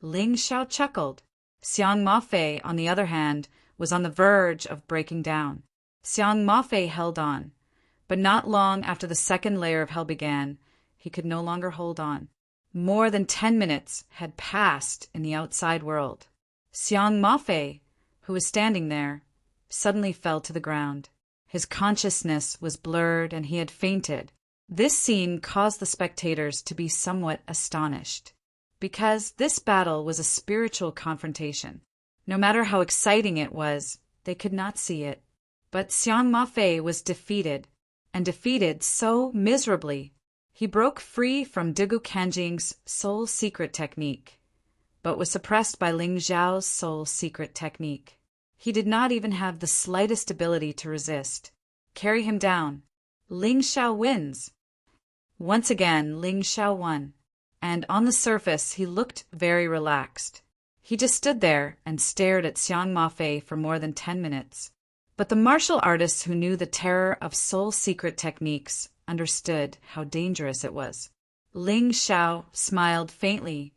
Ling Xiao chuckled. Xiang Mafei, on the other hand, was on the verge of breaking down. Xiang Mafei held on, but not long after the second layer of hell began, he could no longer hold on. More than 10 minutes had passed in the outside world. Xiang Mafei, who was standing there, suddenly fell to the ground. His consciousness was blurred and he had fainted. This scene caused the spectators to be somewhat astonished, because this battle was a spiritual confrontation. No matter how exciting it was, they could not see it. But Xiang Mafei was defeated, and defeated so miserably. He broke free from Dugu Kanjing's soul secret technique, but was suppressed by Ling Xiao's soul secret technique. He did not even have the slightest ability to resist. Carry him down. Ling Xiao wins. Once again, Ling Xiao won, and on the surface he looked very relaxed. He just stood there and stared at Xiang Mafei for more than 10 minutes. But the martial artists who knew the terror of soul secret techniques understood how dangerous it was. Ling Xiao smiled faintly,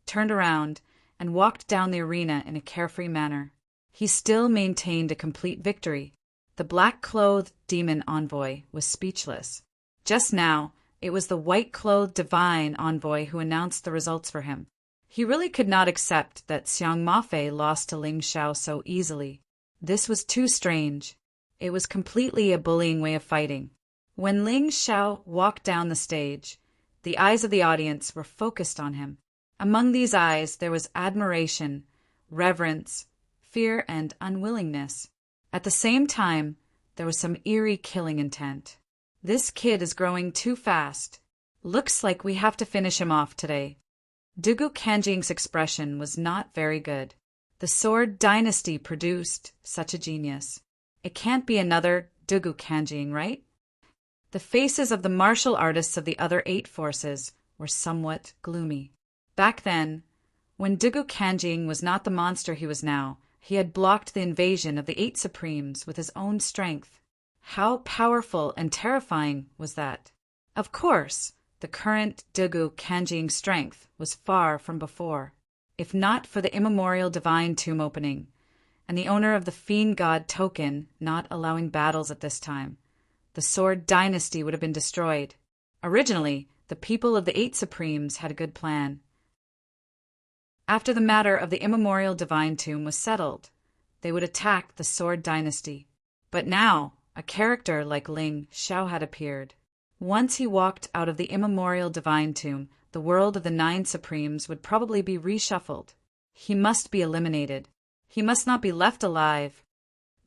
turned around, and walked down the arena in a carefree manner. He still maintained a complete victory. The black-clothed demon envoy was speechless. Just now, it was the white-clothed divine envoy who announced the results for him. He really could not accept that Xiang Mafei lost to Ling Xiao so easily. This was too strange. It was completely a bullying way of fighting. When Ling Xiao walked down the stage, the eyes of the audience were focused on him. Among these eyes there was admiration, reverence, fear, and unwillingness. At the same time, there was some eerie killing intent. This kid is growing too fast. Looks like we have to finish him off today. Dugu Kanjing's expression was not very good. The Sword Dynasty produced such a genius. It can't be another Dugu Kanjing, right? The faces of the martial artists of the other 8 forces were somewhat gloomy. Back then, when Dugu Kanjing was not the monster he was now, he had blocked the invasion of the 8 Supremes with his own strength. How powerful and terrifying was that? Of course, the current Dugu Kanjing strength was far from before. If not for the immemorial divine tomb opening, and the owner of the Fiend God token not allowing battles at this time, the Sword Dynasty would have been destroyed. Originally, the people of the 8 Supremes had a good plan. After the matter of the immemorial divine tomb was settled, they would attack the Sword Dynasty. But now, a character like Ling Xiao had appeared. Once he walked out of the immemorial divine tomb, the world of the 9 Supremes would probably be reshuffled. He must be eliminated. He must not be left alive.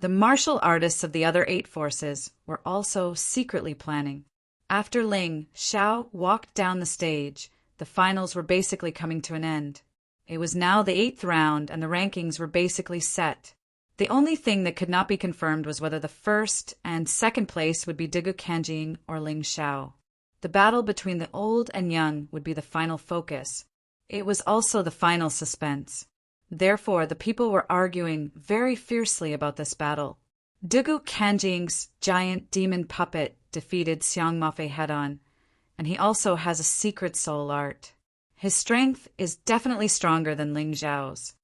The martial artists of the other 8 forces were also secretly planning. After Ling Xiao walked down the stage, the finals were basically coming to an end. It was now the 8th round, and the rankings were basically set. The only thing that could not be confirmed was whether the first and second place would be Dugu Kanjing or Ling Xiao. The battle between the old and young would be the final focus. It was also the final suspense. Therefore, the people were arguing very fiercely about this battle. Dugu Kanjing's giant demon puppet defeated Xiang Mafei head-on, and he also has a secret soul art. His strength is definitely stronger than Ling Xiao's.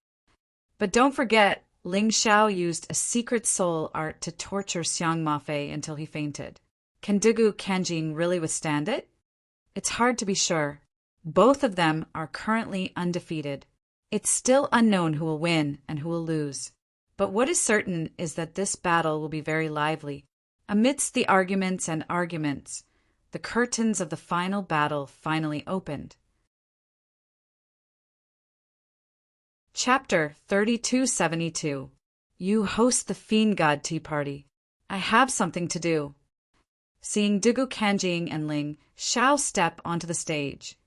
But don't forget, Ling Xiao used a secret soul art to torture Xiang Mafei until he fainted. Can Dugu Kanjing really withstand it? It's hard to be sure. Both of them are currently undefeated. It's still unknown who will win and who will lose. But what is certain is that this battle will be very lively. Amidst the arguments, the curtains of the final battle finally opened. Chapter 3272. You host the Fiend God Tea Party. I have something to do. Seeing Dugu Kanjing and Ling Xiao step onto the stage,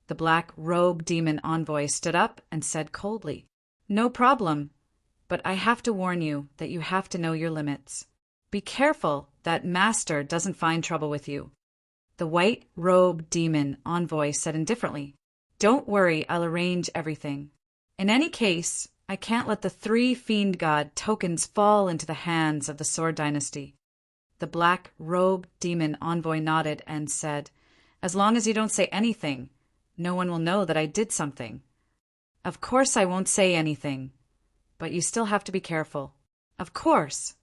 the black-robed demon envoy stood up and said coldly, "No problem, but I have to warn you that you have to know your limits. Be careful that Master doesn't find trouble with you." The white-robed demon envoy said indifferently, "Don't worry, I'll arrange everything. In any case, I can't let the 3 Fiend God tokens fall into the hands of the Sword Dynasty." The black-robed demon envoy nodded and said, "As long as you don't say anything, no one will know that I did something." "Of course I won't say anything, but you still have to be careful." "Of course."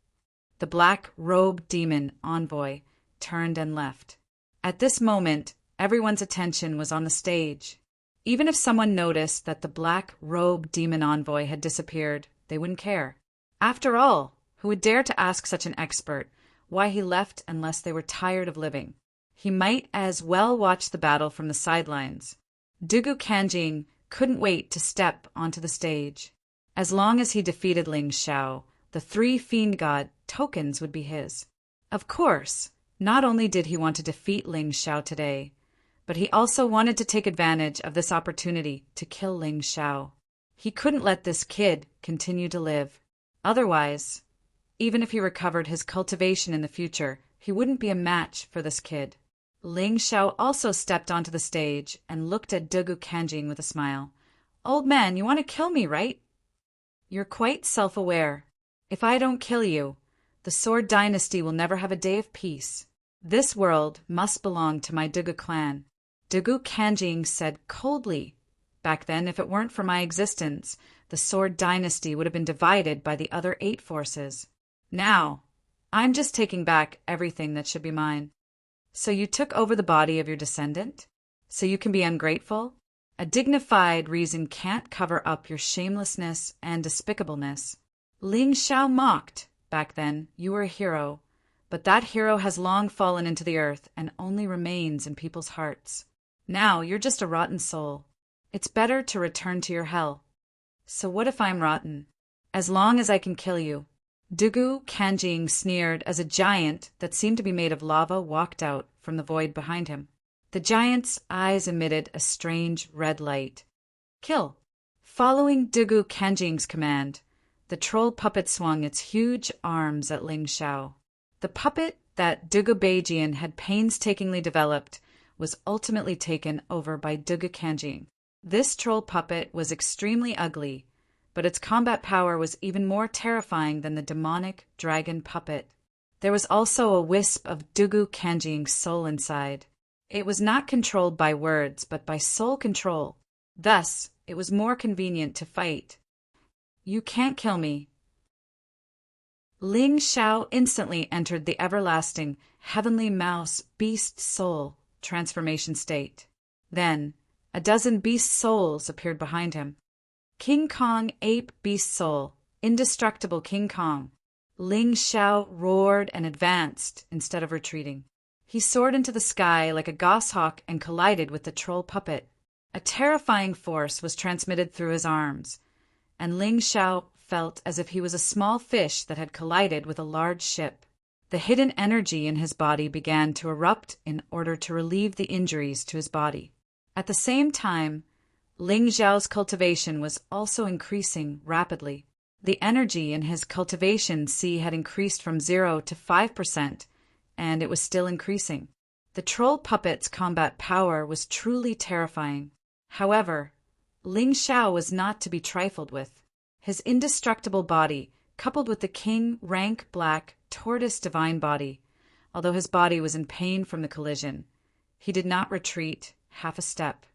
The black-robed demon envoy turned and left. At this moment, everyone's attention was on the stage. Even if someone noticed that the black-robed demon envoy had disappeared, they wouldn't care. After all, who would dare to ask such an expert why he left unless they were tired of living? He might as well watch the battle from the sidelines. Dugu Kanjing couldn't wait to step onto the stage. As long as he defeated Ling Xiao, the 3 Fiend God tokens would be his. Of course, not only did he want to defeat Ling Xiao today, but he also wanted to take advantage of this opportunity to kill Ling Xiao. He couldn't let this kid continue to live. Otherwise, even if he recovered his cultivation in the future, he wouldn't be a match for this kid. Ling Xiao also stepped onto the stage and looked at Dugu Kanjing with a smile. "Old man, you want to kill me, right? You're quite self-aware. If I don't kill you, the Sword Dynasty will never have a day of peace. This world must belong to my Dugu clan." Dugu Kanjing said coldly, "Back then, if it weren't for my existence, the Sword Dynasty would have been divided by the other 8 forces. Now, I'm just taking back everything that should be mine." "So you took over the body of your descendant? So you can be ungrateful? A dignified reason can't cover up your shamelessness and despicableness." Ling Xiao mocked. "Back then, you were a hero, but that hero has long fallen into the earth and only remains in people's hearts. Now you're just a rotten soul. It's better to return to your hell." "So what if I'm rotten? As long as I can kill you." Dugu Kanjing sneered as a giant that seemed to be made of lava walked out from the void behind him. The giant's eyes emitted a strange red light. "Kill." Following Dugu Kanjing's command, the troll puppet swung its huge arms at Ling Xiao. The puppet that Dugu Beijian had painstakingly developed was ultimately taken over by Dugu Kanjing. This troll puppet was extremely ugly, but its combat power was even more terrifying than the demonic dragon puppet. There was also a wisp of Dugu Kanjing's soul inside. It was not controlled by words, but by soul control. Thus, it was more convenient to fight. "You can't kill me." Ling Xiao instantly entered the everlasting heavenly mouse beast soul transformation state. Then, a dozen beast souls appeared behind him. King Kong Ape Beast Soul, Indestructible King Kong. Ling Xiao roared and advanced instead of retreating. He soared into the sky like a goshawk and collided with the troll puppet. A terrifying force was transmitted through his arms, and Ling Xiao felt as if he was a small fish that had collided with a large ship. The hidden energy in his body began to erupt in order to relieve the injuries to his body. At the same time, Ling Xiao's cultivation was also increasing rapidly. The energy in his cultivation sea had increased from 0 to 5%, and it was still increasing. The troll puppet's combat power was truly terrifying. However, Ling Xiao was not to be trifled with. His indestructible body, coupled with the king rank black tortoise divine body, although his body was in pain from the collision, he did not retreat half a step.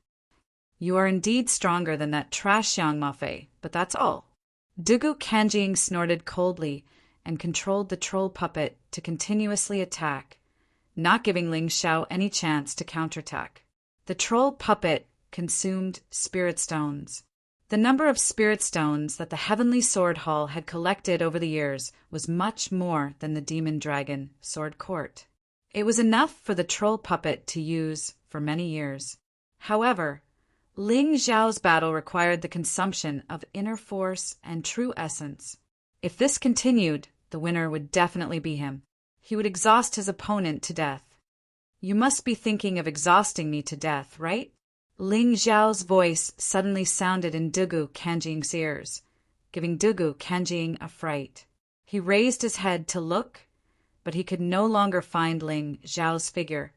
"You are indeed stronger than that trash Yang Mafei, but that's all." Dugu Kanjing snorted coldly and controlled the troll puppet to continuously attack, not giving Ling Xiao any chance to counterattack. The troll puppet consumed spirit stones. The number of spirit stones that the Heavenly Sword Hall had collected over the years was much more than the Demon Dragon Sword Court. It was enough for the troll puppet to use for many years. However, Ling Xiao's battle required the consumption of inner force and true essence. If this continued, the winner would definitely be him. He would exhaust his opponent to death. "You must be thinking of exhausting me to death, right?" Ling Xiao's voice suddenly sounded in Dugu Kanjing's ears, giving Dugu Kanjing a fright. He raised his head to look, but he could no longer find Ling Xiao's figure.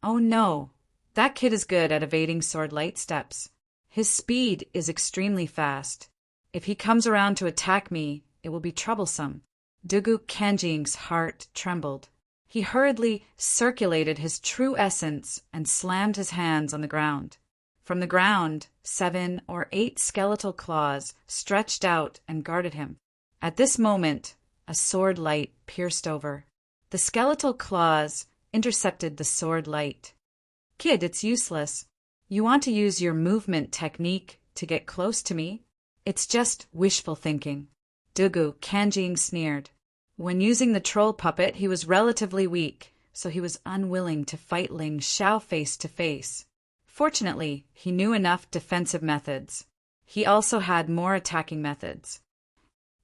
"Oh no! That kid is good at evading sword light steps. His speed is extremely fast. If he comes around to attack me, it will be troublesome." Dugu Kanjing's heart trembled. He hurriedly circulated his true essence and slammed his hands on the ground. From the ground, 7 or 8 skeletal claws stretched out and guarded him. At this moment, a sword light pierced over. The skeletal claws intercepted the sword light. "Kid, it's useless. You want to use your movement technique to get close to me? It's just wishful thinking." Dugu Kanjing sneered. When using the troll puppet, he was relatively weak, so he was unwilling to fight Ling Xiao face to face. Fortunately, he knew enough defensive methods. He also had more attacking methods.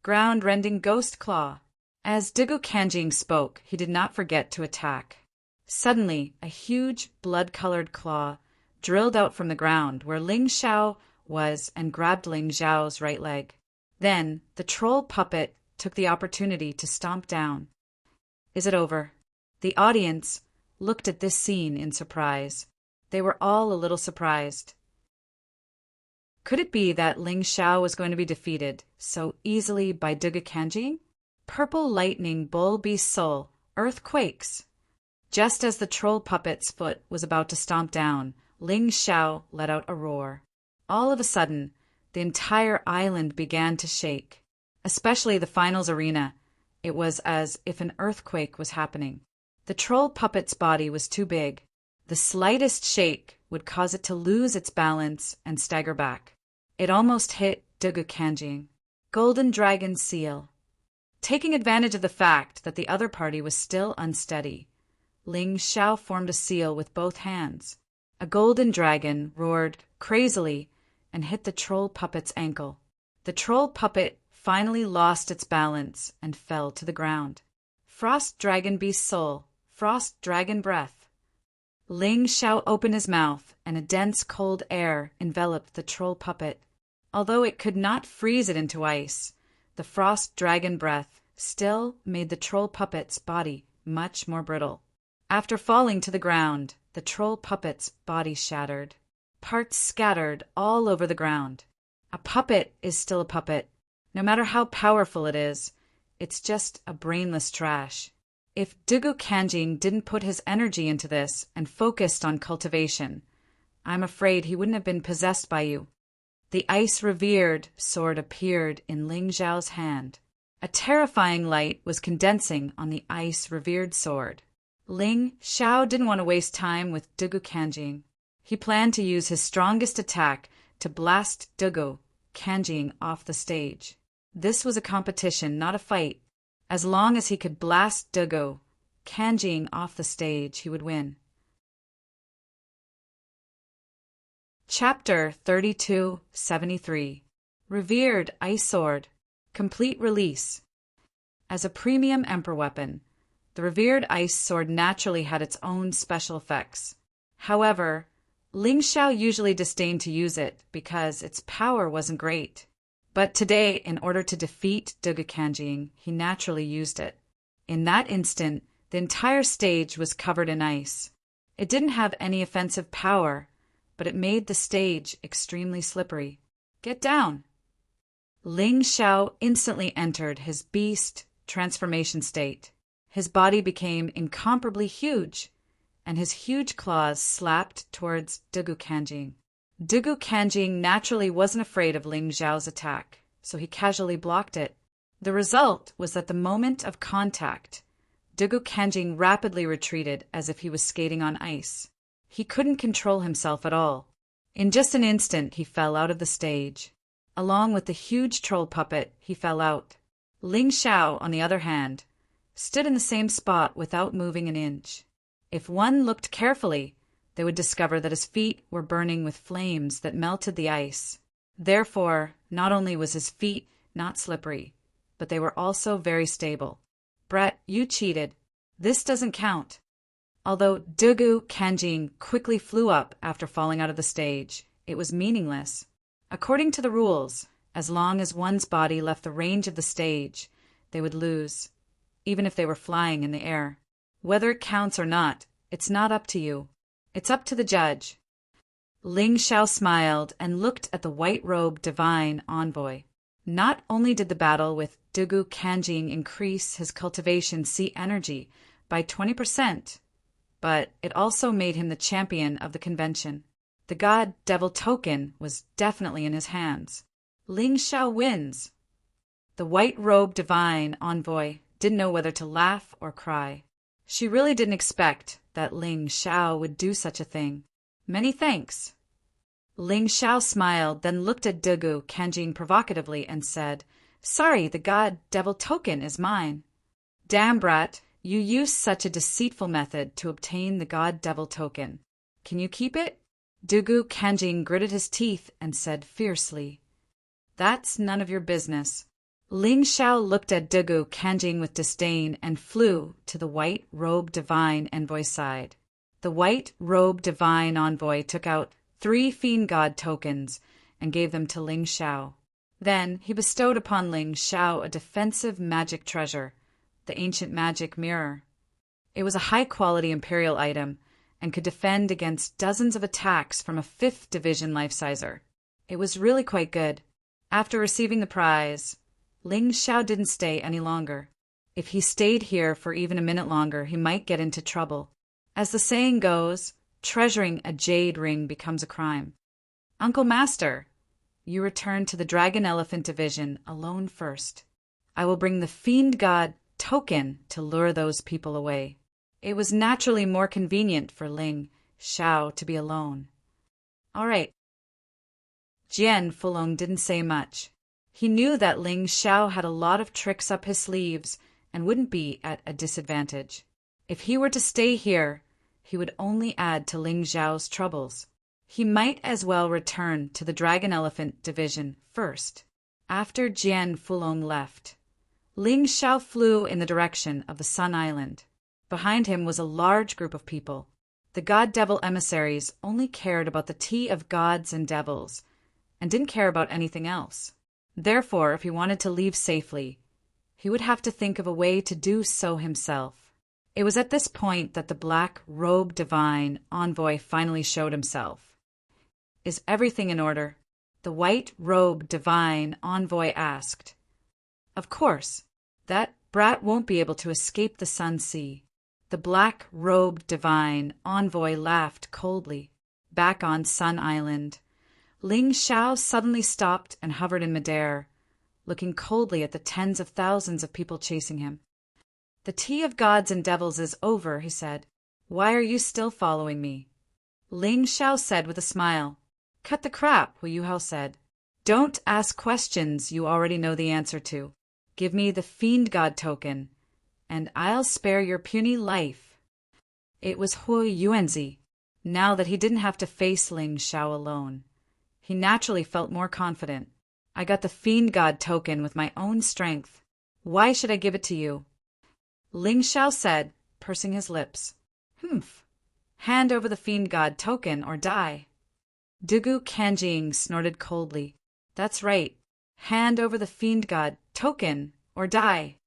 Ground-rending Ghost Claw. As Dugu Kanjing spoke, he did not forget to attack. Suddenly, a huge blood-colored claw drilled out from the ground where Ling Xiao was and grabbed Ling Xiao's right leg. Then, the troll puppet took the opportunity to stomp down. "Is it over?" The audience, looked at this scene in surprise. They were all a little surprised. Could it be that Ling Xiao was going to be defeated so easily by Dugu Kanjing? Purple lightning bull beast soul, earthquakes. Just as the troll puppet's foot was about to stomp down, Ling Xiao let out a roar. All of a sudden, the entire island began to shake, especially the finals arena. It was as if an earthquake was happening. The troll puppet's body was too big. The slightest shake would cause it to lose its balance and stagger back. It almost hit Dugu Kanjing. Golden Dragon Seal. Taking advantage of the fact that the other party was still unsteady, Ling Xiao formed a seal with both hands. A golden dragon roared crazily and hit the troll puppet's ankle. The troll puppet finally lost its balance and fell to the ground. Frost Dragon Beast Soul, Frost Dragon Breath. Ling Xiao opened his mouth, and a dense cold air enveloped the troll puppet. Although it could not freeze it into ice, the Frost Dragon Breath still made the troll puppet's body much more brittle. After falling to the ground, the troll puppet's body shattered. Parts scattered all over the ground. A puppet is still a puppet. No matter how powerful it is, it's just a brainless trash. If Dugu Kanjing didn't put his energy into this and focused on cultivation, I'm afraid he wouldn't have been possessed by you. The ice-revered sword appeared in Ling Xiao's hand. A terrifying light was condensing on the ice-revered sword. Ling Xiao didn't want to waste time with Dugu Kanjing. He planned to use his strongest attack to blast Dugu Kanjing off the stage. This was a competition, not a fight. As long as he could blast Dugu Kanjing off the stage, he would win. Chapter 3273. Revered Ice Sword. Complete Release. As a premium emperor weapon, the revered ice sword naturally had its own special effects. However, Ling Xiao usually disdained to use it because its power wasn't great. But today, in order to defeat Dugu Kanjing, he naturally used it. In that instant, the entire stage was covered in ice. It didn't have any offensive power, but it made the stage extremely slippery. Get down! Ling Xiao instantly entered his beast transformation state. His body became incomparably huge, and his huge claws slapped towards Dugu Kanjing. Dugu Kanjing naturally wasn't afraid of Ling Xiao's attack, so he casually blocked it. The result was that the moment of contact, Dugu Kanjing rapidly retreated as if he was skating on ice. He couldn't control himself at all. In just an instant, he fell out of the stage. Along with the huge troll puppet, he fell out. Ling Xiao, on the other hand, stood in the same spot without moving an inch. If one looked carefully, they would discover that his feet were burning with flames that melted the ice. Therefore, not only was his feet not slippery, but they were also very stable. Brett, you cheated. This doesn't count. Although Dugu Kanjing quickly flew up after falling out of the stage, it was meaningless. According to the rules, as long as one's body left the range of the stage, they would lose, even if they were flying in the air. Whether it counts or not, it's not up to you. It's up to the judge. Ling Xiao smiled and looked at the white-robed divine envoy. Not only did the battle with Dugu Kanjing increase his cultivation C energy by 20%, but it also made him the champion of the convention. The god devil token was definitely in his hands. Ling Xiao wins. The white-robed divine envoy didn't know whether to laugh or cry. She really didn't expect that Ling Xiao would do such a thing. Many thanks. Ling Xiao smiled, then looked at Dugu Kanjing provocatively and said, Sorry, the god devil token is mine. Damn, brat, you used such a deceitful method to obtain the god devil token. Can you keep it? Dugu Kanjing gritted his teeth and said fiercely, That's none of your business. Ling Xiao looked at Dugu Kanjing with disdain and flew to the white-robed divine envoy's side. The white-robed divine envoy took out 3 fiend god tokens and gave them to Ling Xiao. Then he bestowed upon Ling Xiao a defensive magic treasure, the ancient magic mirror. It was a high-quality Imperial item and could defend against dozens of attacks from a 5th Division life-sizer. It was really quite good. After receiving the prize, Ling Xiao didn't stay any longer. If he stayed here for even a minute longer, he might get into trouble. As the saying goes, treasuring a jade ring becomes a crime. Uncle Master, you return to the Dragon Elephant Division alone first. I will bring the Fiend God token to lure those people away. It was naturally more convenient for Ling Xiao to be alone. All right. Jian Fulong didn't say much. He knew that Ling Xiao had a lot of tricks up his sleeves and wouldn't be at a disadvantage. If he were to stay here, he would only add to Ling Xiao's troubles. He might as well return to the Dragon Elephant Division first. After Jian Fulong left, Ling Xiao flew in the direction of the Sun Island. Behind him was a large group of people. The god-devil emissaries only cared about the tea of gods and devils, and didn't care about anything else. Therefore, if he wanted to leave safely, he would have to think of a way to do so himself. It was at this point that the black-robed divine envoy finally showed himself. "Is everything in order?" the white-robed divine envoy asked. "Of course. That brat won't be able to escape the Sun Sea." The black-robed divine envoy laughed coldly. Back on Sun Island, Ling Xiao suddenly stopped and hovered in midair, looking coldly at the tens of thousands of people chasing him. "The tea of gods and devils is over," he said. "Why are you still following me?" Ling Xiao said with a smile. "Cut the crap," Hu Yuhao said. "Don't ask questions you already know the answer to. Give me the Fiend God token, and I'll spare your puny life." It was Hu Yuanzi, now that he didn't have to face Ling Xiao alone. He naturally felt more confident. "I got the Fiend God token with my own strength. Why should I give it to you?" Ling Xiao said, pursing his lips. "Humph. Hand over the Fiend God token or die." Dugu Kanjing snorted coldly. "That's right. Hand over the Fiend God token or die."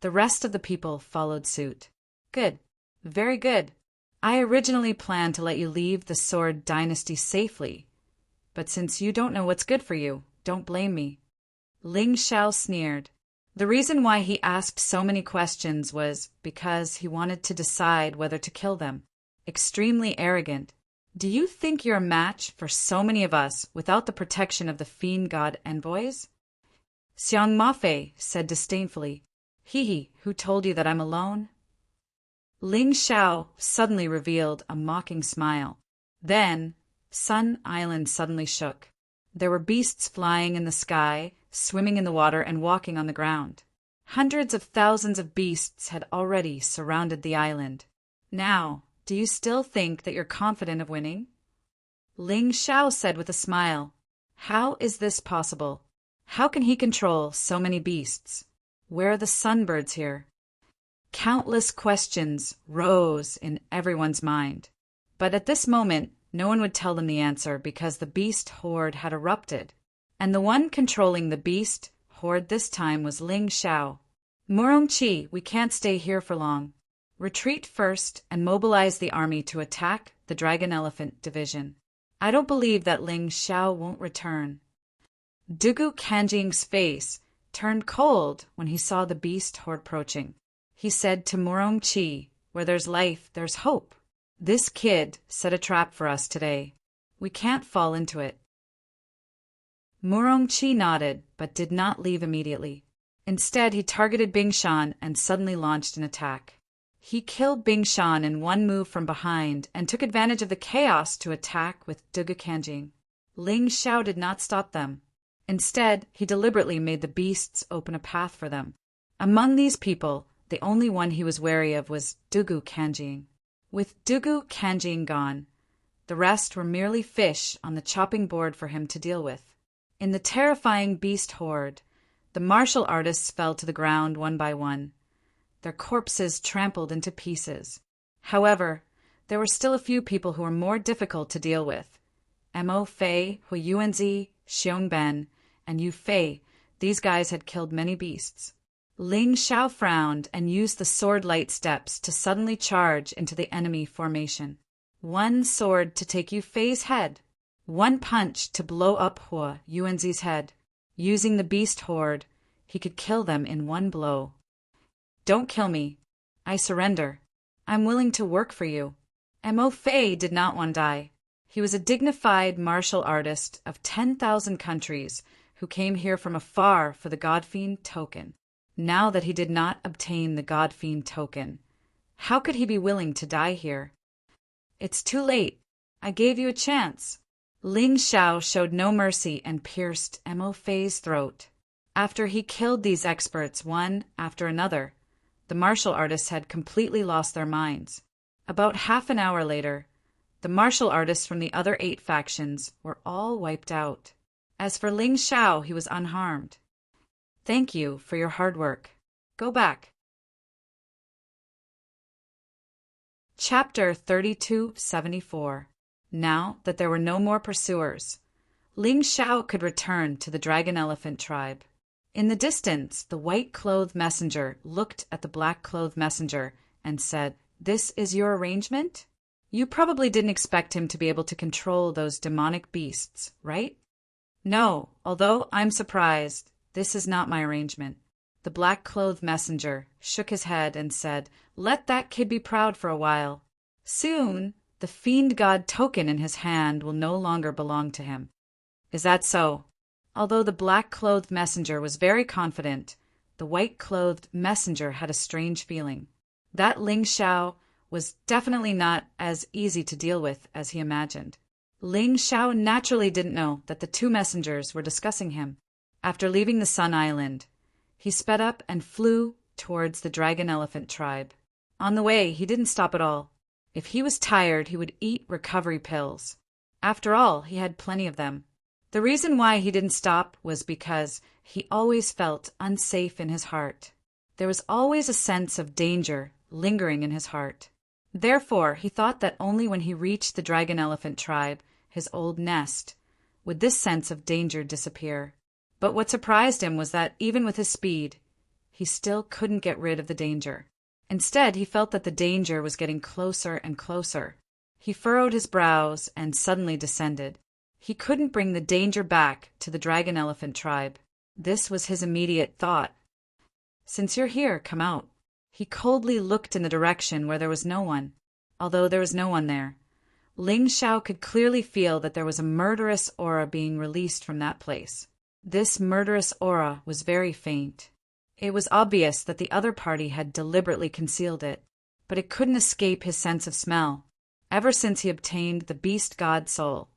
The rest of the people followed suit. "Good. Very good. I originally planned to let you leave the Sword Dynasty safely, but since you don't know what's good for you, don't blame me." Ling Xiao sneered. The reason why he asked so many questions was because he wanted to decide whether to kill them. Extremely arrogant. "Do you think you're a match for so many of us without the protection of the Fiend God envoys?" Xiang Mafei said disdainfully. "Hee, who told you that I'm alone?" Ling Xiao suddenly revealed a mocking smile. Then, Sun Island suddenly shook. There were beasts flying in the sky, swimming in the water, and walking on the ground. Hundreds of thousands of beasts had already surrounded the island. "Now, do you still think that you're confident of winning?" Ling Xiao said with a smile. "How is this possible? How can he control so many beasts? Where are the sunbirds here?" Countless questions rose in everyone's mind. But at this moment, no one would tell them the answer because the beast horde had erupted. And the one controlling the beast horde this time was Ling Xiao. "Murongqi, we can't stay here for long. Retreat first and mobilize the army to attack the Dragon Elephant Division. I don't believe that Ling Xiao won't return." Dugu Kanjing's face turned cold when he saw the beast horde approaching. He said to Murongqi, "Where there's life, there's hope. This kid set a trap for us today. We can't fall into it." Murongqi nodded, but did not leave immediately. Instead, he targeted Bingshan and suddenly launched an attack. He killed Bingshan in one move from behind and took advantage of the chaos to attack with Dugu Kanjing. Ling Xiao did not stop them. Instead, he deliberately made the beasts open a path for them. Among these people, the only one he was wary of was Dugu Kanjing. With Dugu Kanjing gone, the rest were merely fish on the chopping board for him to deal with. In the terrifying beast horde, the martial artists fell to the ground one by one, their corpses trampled into pieces. However, there were still a few people who were more difficult to deal with. Mo Fei, Hu Yuanzi, Xiong Ben, and Yu Fei. These guys had killed many beasts. Ling Xiao frowned and used the sword-light steps to suddenly charge into the enemy formation. One sword to take Yu Fei's head. One punch to blow up Hua Yuanzi's head. Using the beast horde, he could kill them in one blow. Don't kill me. I surrender. I'm willing to work for you. Mo Fei did not want to die. He was a dignified martial artist of 10,000 countries who came here from afar for the Godfiend token. Now that he did not obtain the Godfiend token, how could he be willing to die here? It's too late. I gave you a chance. Ling Xiao showed no mercy and pierced Mo Fei's throat. After he killed these experts one after another, the martial artists had completely lost their minds. About half an hour later, the martial artists from the other 8 factions were all wiped out. As for Ling Xiao, he was unharmed. Thank you for your hard work. Go back. Chapter 3274. Now that there were no more pursuers, Ling Xiao could return to the Dragon Elephant tribe. In the distance, the white-clothed messenger looked at the black-clothed messenger and said, "This is your arrangement? You probably didn't expect him to be able to control those demonic beasts, right?" "No, although I'm surprised. This is not my arrangement." The black-clothed messenger shook his head and said, "Let that kid be proud for a while. Soon, the fiend god token in his hand will no longer belong to him." "Is that so?" Although the black-clothed messenger was very confident, the white-clothed messenger had a strange feeling. That Ling Xiao was definitely not as easy to deal with as he imagined. Ling Xiao naturally didn't know that the 2 messengers were discussing him. After leaving the Sun Island, he sped up and flew towards the Dragon Elephant tribe. On the way, he didn't stop at all. If he was tired, he would eat recovery pills. After all, he had plenty of them. The reason why he didn't stop was because he always felt unsafe in his heart. There was always a sense of danger lingering in his heart. Therefore, he thought that only when he reached the Dragon Elephant tribe, his old nest, would this sense of danger disappear. But what surprised him was that even with his speed, he still couldn't get rid of the danger. Instead, he felt that the danger was getting closer and closer. He furrowed his brows and suddenly descended. He couldn't bring the danger back to the Dragon Elephant tribe. This was his immediate thought. "Since you're here, come out." He coldly looked in the direction where there was no one. Although there was no one there, Ling Xiao could clearly feel that there was a murderous aura being released from that place. This murderous aura was very faint. It was obvious that the other party had deliberately concealed it, but it couldn't escape his sense of smell. Ever since he obtained the beast god soul,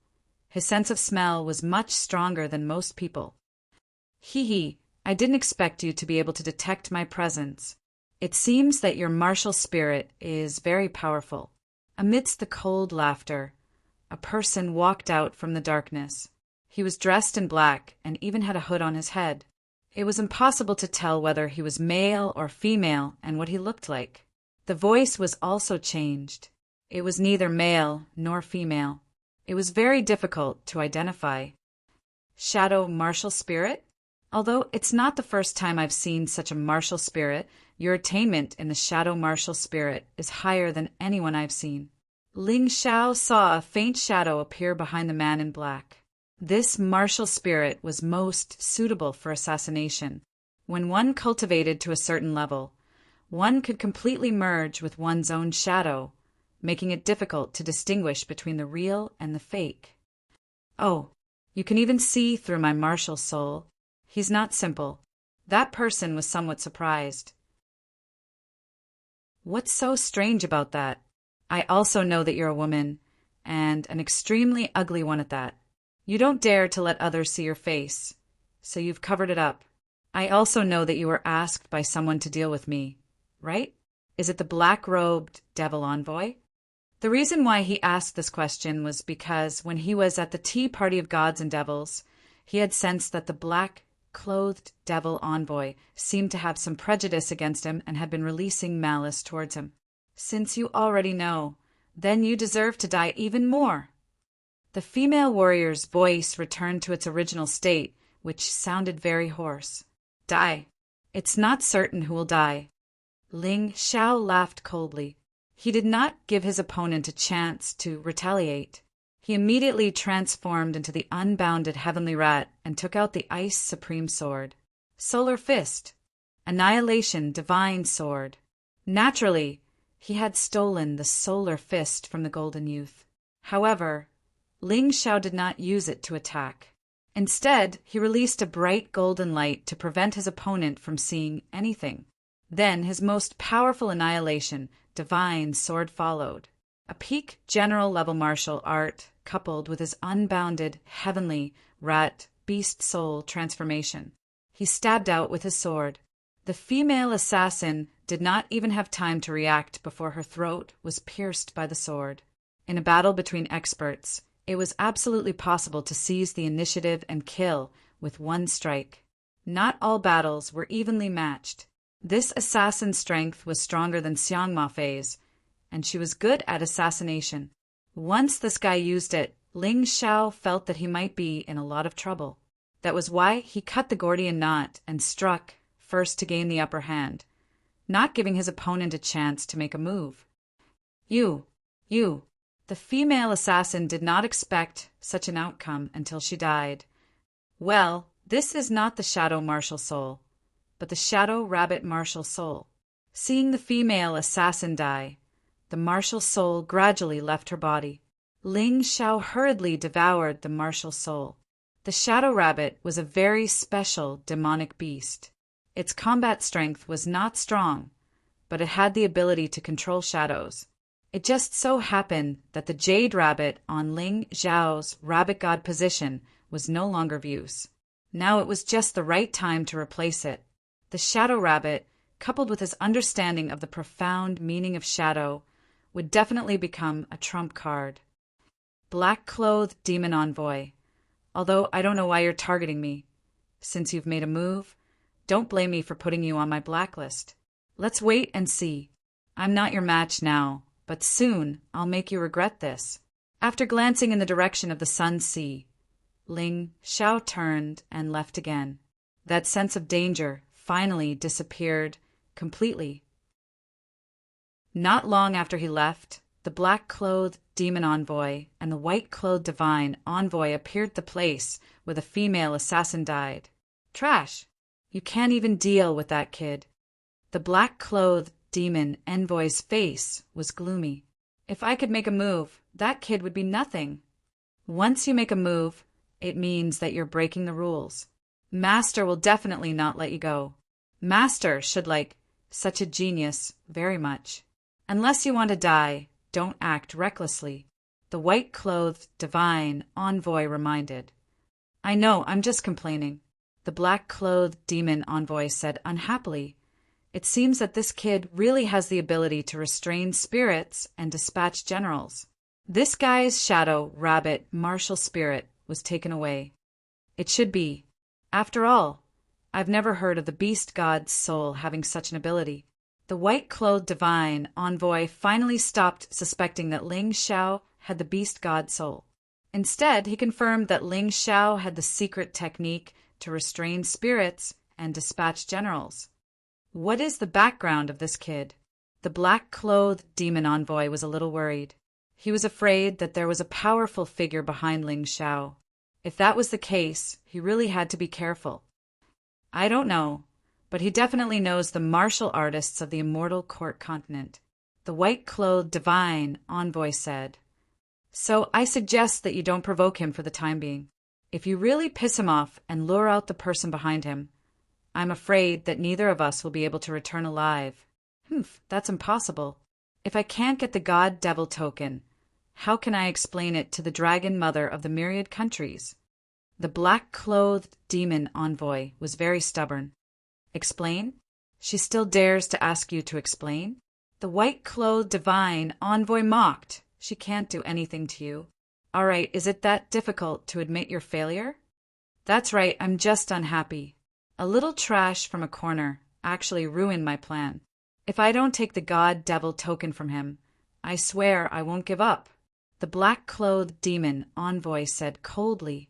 his sense of smell was much stronger than most people. "Hee, I didn't expect you to be able to detect my presence. It seems that your martial spirit is very powerful." Amidst the cold laughter, a person walked out from the darkness. He was dressed in black and even had a hood on his head. It was impossible to tell whether he was male or female and what he looked like. The voice was also changed. It was neither male nor female. It was very difficult to identify. "Shadow martial spirit? Although it's not the first time I've seen such a martial spirit, your attainment in the shadow martial spirit is higher than anyone I've seen." Ling Xiao saw a faint shadow appear behind the man in black. This martial spirit was most suitable for assassination. When one cultivated to a certain level, one could completely merge with one's own shadow, making it difficult to distinguish between the real and the fake. "Oh, you can even see through my martial soul. He's not simple." That person was somewhat surprised. "What's so strange about that? I also know that you're a woman, and an extremely ugly one at that. You don't dare to let others see your face, so you've covered it up. I also know that you were asked by someone to deal with me, right? Is it the black-robed devil envoy?" The reason why he asked this question was because when he was at the tea party of gods and devils, he had sensed that the black-clothed devil envoy seemed to have some prejudice against him and had been releasing malice towards him. "Since you already know, then you deserve to die even more." The female warrior's voice returned to its original state, which sounded very hoarse. "Die. It's not certain who will die. Ling Xiao laughed coldly. He did not give his opponent a chance to retaliate. He immediately transformed into the unbounded heavenly rat and took out the Ice Supreme Sword. Solar Fist. Annihilation Divine Sword. Naturally, he had stolen the Solar Fist from the Golden Youth. However, Ling Xiao did not use it to attack. Instead, he released a bright golden light to prevent his opponent from seeing anything. Then his most powerful annihilation, Divine Sword, followed. A peak general-level martial art coupled with his unbounded, heavenly, rat, beast soul transformation. He stabbed out with his sword. The female assassin did not even have time to react before her throat was pierced by the sword. In a battle between experts, it was absolutely possible to seize the initiative and kill with one strike. Not all battles were evenly matched. This assassin's strength was stronger than Xiang Mafei's, and she was good at assassination. Once this guy used it, Ling Xiao felt that he might be in a lot of trouble. That was why he cut the Gordian knot and struck first to gain the upper hand, not giving his opponent a chance to make a move. You. The female assassin did not expect such an outcome until she died. Well, this is not the Shadow Martial Soul, but the Shadow Rabbit Martial Soul. Seeing the female assassin die, the martial soul gradually left her body. Ling Xiao hurriedly devoured the martial soul. The Shadow Rabbit was a very special demonic beast. Its combat strength was not strong, but it had the ability to control shadows. It just so happened that the Jade Rabbit on Ling Xiao's Rabbit God position was no longer of use. Now it was just the right time to replace it. The Shadow Rabbit, coupled with his understanding of the profound meaning of shadow, would definitely become a trump card. Black-clothed demon envoy. Although I don't know why you're targeting me. Since you've made a move, don't blame me for putting you on my blacklist. Let's wait and see. I'm not your match now, but soon I'll make you regret this. After glancing in the direction of the Sun Sea, Ling Xiao turned and left again. That sense of danger finally disappeared completely. Not long after he left, the black-clothed demon envoy and the white-clothed divine envoy appeared at the place where the female assassin died. Trash! You can't even deal with that kid. The black-clothed demon envoy's face was gloomy. If I could make a move, that kid would be nothing. Once you make a move, it means that you're breaking the rules. Master will definitely not let you go. Master should like such a genius very much. Unless you want to die, don't act recklessly, the white-clothed divine envoy reminded. I know, I'm just complaining, the black-clothed demon envoy said unhappily. It seems that this kid really has the ability to restrain spirits and dispatch generals. This guy's shadow rabbit martial spirit was taken away. It should be. After all, I've never heard of the beast god's soul having such an ability. The white-clothed divine envoy finally stopped suspecting that Ling Xiao had the beast god soul. Instead, he confirmed that Ling Xiao had the secret technique to restrain spirits and dispatch generals. What is the background of this kid? The black-clothed demon envoy was a little worried. He was afraid that there was a powerful figure behind Ling Xiao. If that was the case, he really had to be careful. I don't know, but he definitely knows the martial artists of the immortal court continent, the white-clothed divine envoy said. So I suggest that you don't provoke him for the time being. If you really piss him off and lure out the person behind him, I'm afraid that neither of us will be able to return alive. That's impossible. If I can't get the god-devil token, how can I explain it to the dragon mother of the myriad countries? The black-clothed demon envoy was very stubborn. Explain? She still dares to ask you to explain? The white-clothed divine envoy mocked. She can't do anything to you. All right, is it that difficult to admit your failure? That's right, I'm just unhappy. A little trash from a corner actually ruined my plan. If I don't take the god-devil token from him, I swear I won't give up. The black-clothed demon envoy said coldly.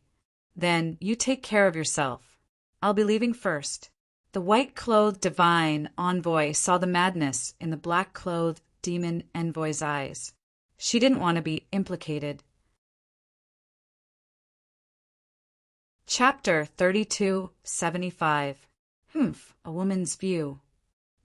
Then you take care of yourself. I'll be leaving first. The The white-clothed divine envoy saw the madness in the black-clothed demon envoy's eyes. She didn't want to be implicated. Chapter 3275. A woman's view.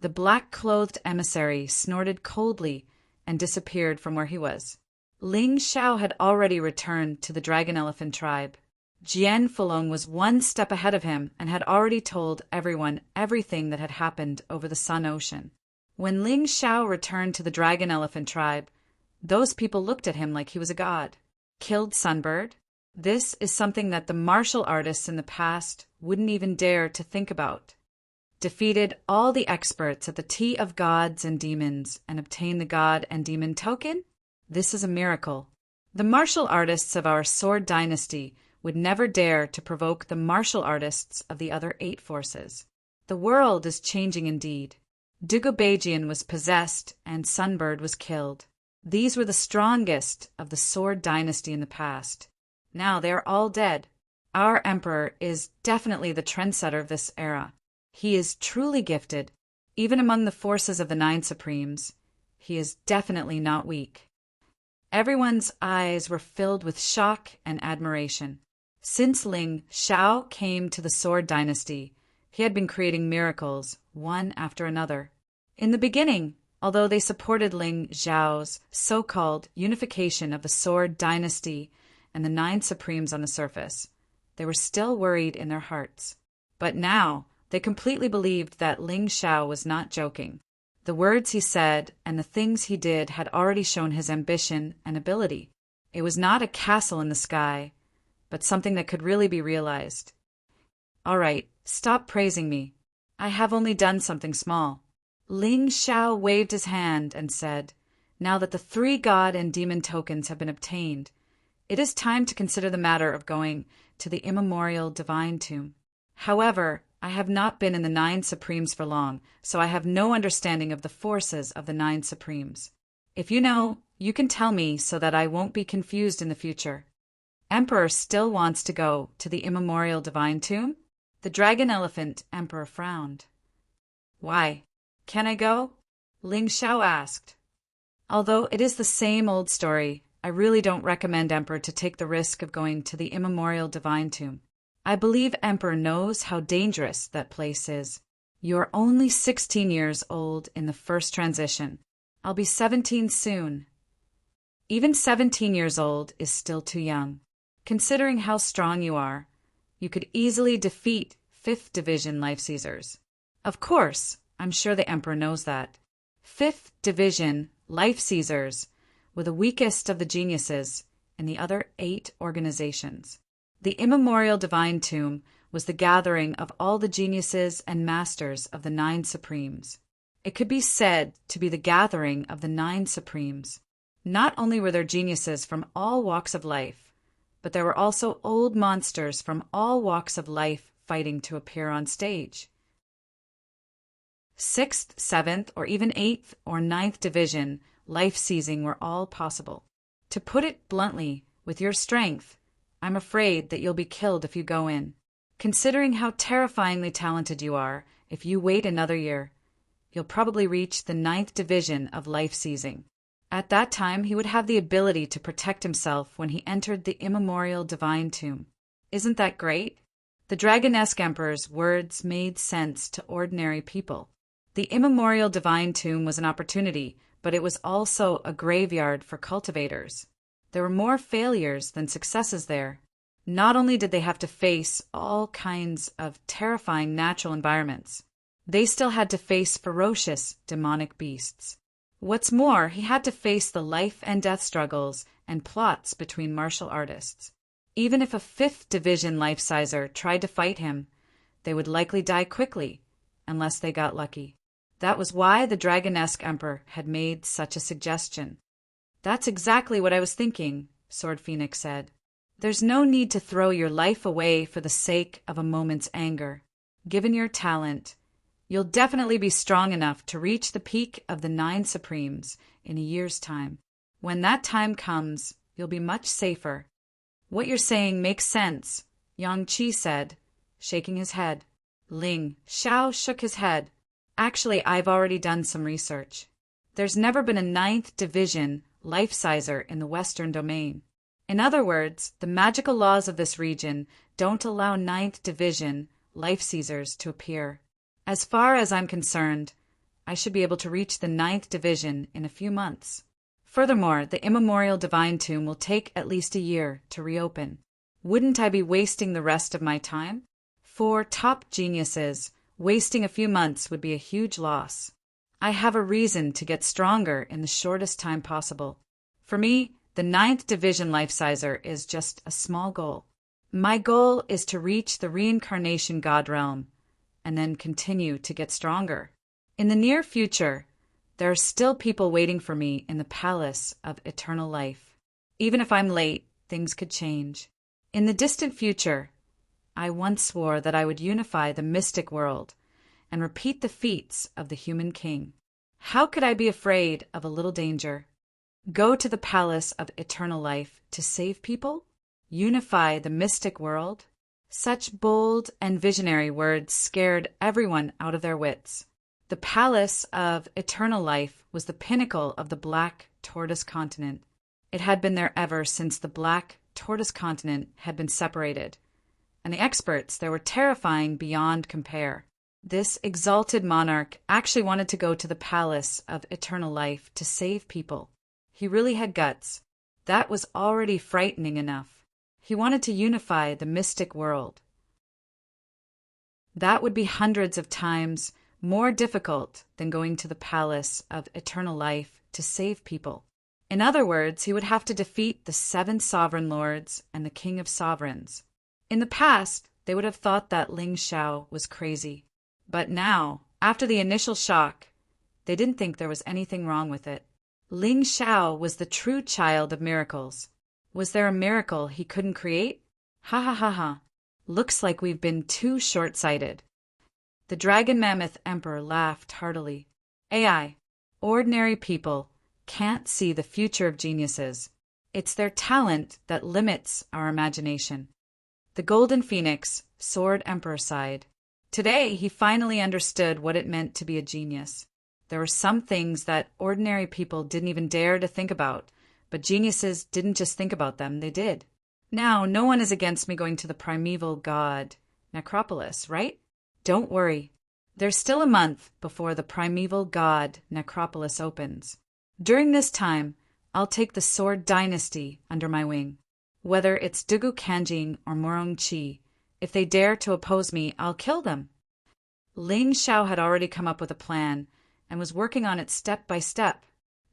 The black-clothed emissary snorted coldly and disappeared from where he was. Ling Xiao had already returned to the dragon elephant tribe. Jian Fulong was one step ahead of him and had already told everyone everything that had happened over the Sun Ocean. When Ling Xiao returned to the dragon elephant tribe, those people looked at him like he was a god. Killed Sunbird? This is something that the martial artists in the past wouldn't even dare to think about. Defeated all the experts at the Tea of Gods and Demons and obtained the God and Demon token? This is a miracle. The martial artists of our Sword Dynasty would never dare to provoke the martial artists of the other 8 forces. The world is changing indeed. Dugobajian was possessed and Sunbird was killed. These were the strongest of the Sword Dynasty in the past. Now they are all dead. Our emperor is definitely the trendsetter of this era. He is truly gifted. Even among the forces of the 9 Supremes, he is definitely not weak. Everyone's eyes were filled with shock and admiration. Since Ling Xiao came to the Sword Dynasty, he had been creating miracles, one after another. In the beginning, although they supported Ling Xiao's so-called unification of the Sword Dynasty and the 9 Supremes on the surface, they were still worried in their hearts. But now, they completely believed that Ling Xiao was not joking. The words he said and the things he did had already shown his ambition and ability. It was not a castle in the sky, but something that could really be realized. All right, stop praising me. I have only done something small. Ling Xiao waved his hand and said, now that the 3 God and Demon tokens have been obtained, it is time to consider the matter of going to the immemorial divine tomb. However, I have not been in the 9 Supremes for long, so I have no understanding of the forces of the 9 Supremes. If you know, you can tell me so that I won't be confused in the future. Emperor still wants to go to the immemorial divine tomb? The dragon elephant emperor frowned. Why? Can I go? Ling Xiao asked. Although it is the same old story, I really don't recommend Emperor to take the risk of going to the immemorial divine tomb. I believe Emperor knows how dangerous that place is. You're only 16 years old in the first transition. I'll be 17 soon. Even 17 years old is still too young. Considering how strong you are, you could easily defeat 5th Division Life Seizers. Of course, I'm sure the Emperor knows that. 5th Division Life Seizers were the weakest of the geniuses in the other 8 organizations. The immemorial divine tomb was the gathering of all the geniuses and masters of the 9 Supremes. It could be said to be the gathering of the 9 Supremes. Not only were there geniuses from all walks of life, but there were also old monsters from all walks of life fighting to appear on stage. 6th, 7th, or even 8th or 9th Division life-seizing were all possible. To put it bluntly, with your strength, I'm afraid that you'll be killed if you go in. Considering how terrifyingly talented you are, if you wait another year, you'll probably reach the 9th Division of life-seizing. At that time, he would have the ability to protect himself when he entered the immemorial divine tomb. Isn't that great? The Dragonesque Emperor's words made sense to ordinary people. The immemorial divine tomb was an opportunity, but it was also a graveyard for cultivators. There were more failures than successes there. Not only did they have to face all kinds of terrifying natural environments, they still had to face ferocious demonic beasts. What's more, he had to face the life and death struggles and plots between martial artists. Even if a 5th Division life-sizer tried to fight him, they would likely die quickly, unless they got lucky. That was why the Dragonesque Emperor had made such a suggestion. That's exactly what I was thinking, Sword Phoenix said. There's no need to throw your life away for the sake of a moment's anger. Given your talent, you'll definitely be strong enough to reach the peak of the 9 Supremes in a year's time. When that time comes, you'll be much safer. What you're saying makes sense, Yang Qi said, shaking his head. Ling Xiao shook his head. Actually, I've already done some research. There's never been a 9th division life-sizer in the Western domain. In other words, the magical laws of this region don't allow 9th division life-seizers to appear. As far as I'm concerned, I should be able to reach the 9th division in a few months. Furthermore, the immemorial divine tomb will take at least a year to reopen. Wouldn't I be wasting the rest of my time? For top geniuses, wasting a few months would be a huge loss. I have a reason to get stronger in the shortest time possible. For me, the 9th division life-sizer is just a small goal. My goal is to reach the reincarnation god realm, and then continue to get stronger. In the near future, there are still people waiting for me in the palace of eternal life. Even if I'm late, things could change. In the distant future, I once swore that I would unify the mystic world and repeat the feats of the human king. How could I be afraid of a little danger? Go to the palace of eternal life to save people? Unify the mystic world? Such bold and visionary words scared everyone out of their wits. The palace of eternal life was the pinnacle of the Black Tortoise continent. It had been there ever since the Black Tortoise continent had been separated, and the experts there were terrifying beyond compare. This exalted monarch actually wanted to go to the palace of eternal life to save people. He really had guts. That was already frightening enough. He wanted to unify the mystic world. That would be hundreds of times more difficult than going to the palace of eternal life to save people. In other words, he would have to defeat the 7 sovereign lords and the king of sovereigns. In the past, they would have thought that Ling Xiao was crazy. But now, after the initial shock, they didn't think there was anything wrong with it. Ling Xiao was the true child of miracles. Was there a miracle he couldn't create? Ha ha ha ha. Looks like we've been too short-sighted. The Dragon Mammoth Emperor laughed heartily. AI, ordinary people, can't see the future of geniuses. It's their talent that limits our imagination. The Golden Phoenix, Sword Emperor, sighed. Today, he finally understood what it meant to be a genius. There were some things that ordinary people didn't even dare to think about, but geniuses didn't just think about them, they did. Now, no one is against me going to the primeval god Necropolis, right? Don't worry. There's still a month before the primeval god Necropolis opens. During this time, I'll take the Sword Dynasty under my wing. Whether it's Dugu Kanjing or Morong Chi, if they dare to oppose me, I'll kill them. Ling Xiao had already come up with a plan and was working on it step by step.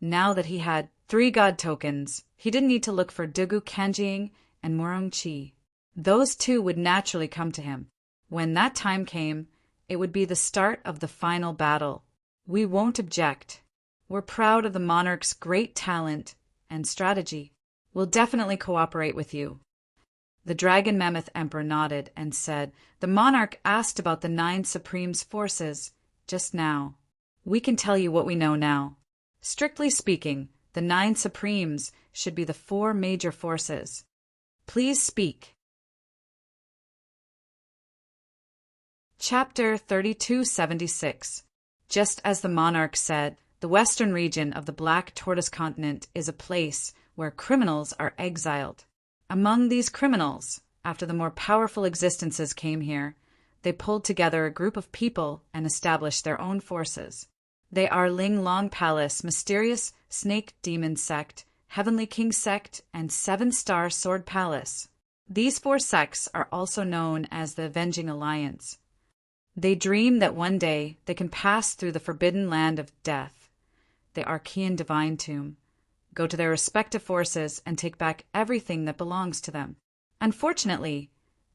Now that he had 3 god tokens, he didn't need to look for Dugu Kanjing and Morong Chi. Those 2 would naturally come to him. When that time came, it would be the start of the final battle. We won't object. We're proud of the monarch's great talent and strategy. We'll definitely cooperate with you. The Dragon Mammoth Emperor nodded and said, The monarch asked about the 9 Supreme's forces just now. We can tell you what we know now. Strictly speaking, the 9 Supremes should be the 4 major forces. Please speak. Chapter 3276. Just as the monarch said, the western region of the Black Tortoise continent is a place where criminals are exiled. Among these criminals, after the more powerful existences came here, they pulled together a group of people and established their own forces. They are Ling Long Palace, Mysterious Snake Demon Sect, Heavenly King Sect, and 7-Star Sword Palace. These 4 sects are also known as the Avenging Alliance. They dream that one day they can pass through the forbidden land of death, the Archean Divine Tomb, go to their respective forces and take back everything that belongs to them. Unfortunately,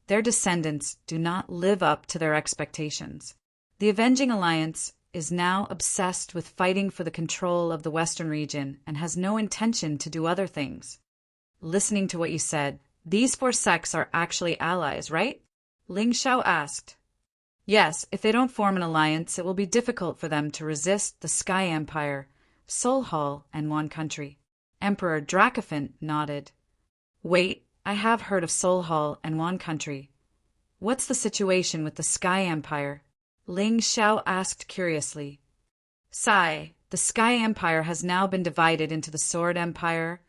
their descendants do not live up to their expectations. The Avenging Alliance is now obsessed with fighting for the control of the Western region and has no intention to do other things. Listening to what you said, these 4 sects are actually allies, right? Ling Xiao asked. Yes, if they don't form an alliance, it will be difficult for them to resist the Sky Empire, Soul Hall, and Wan Country. Emperor Dracophant nodded. Wait, I have heard of Soul Hall and Wan Country. What's the situation with the Sky Empire? Ling Xiao asked curiously. Sigh, the Sky Empire has now been divided into the Sword Empire,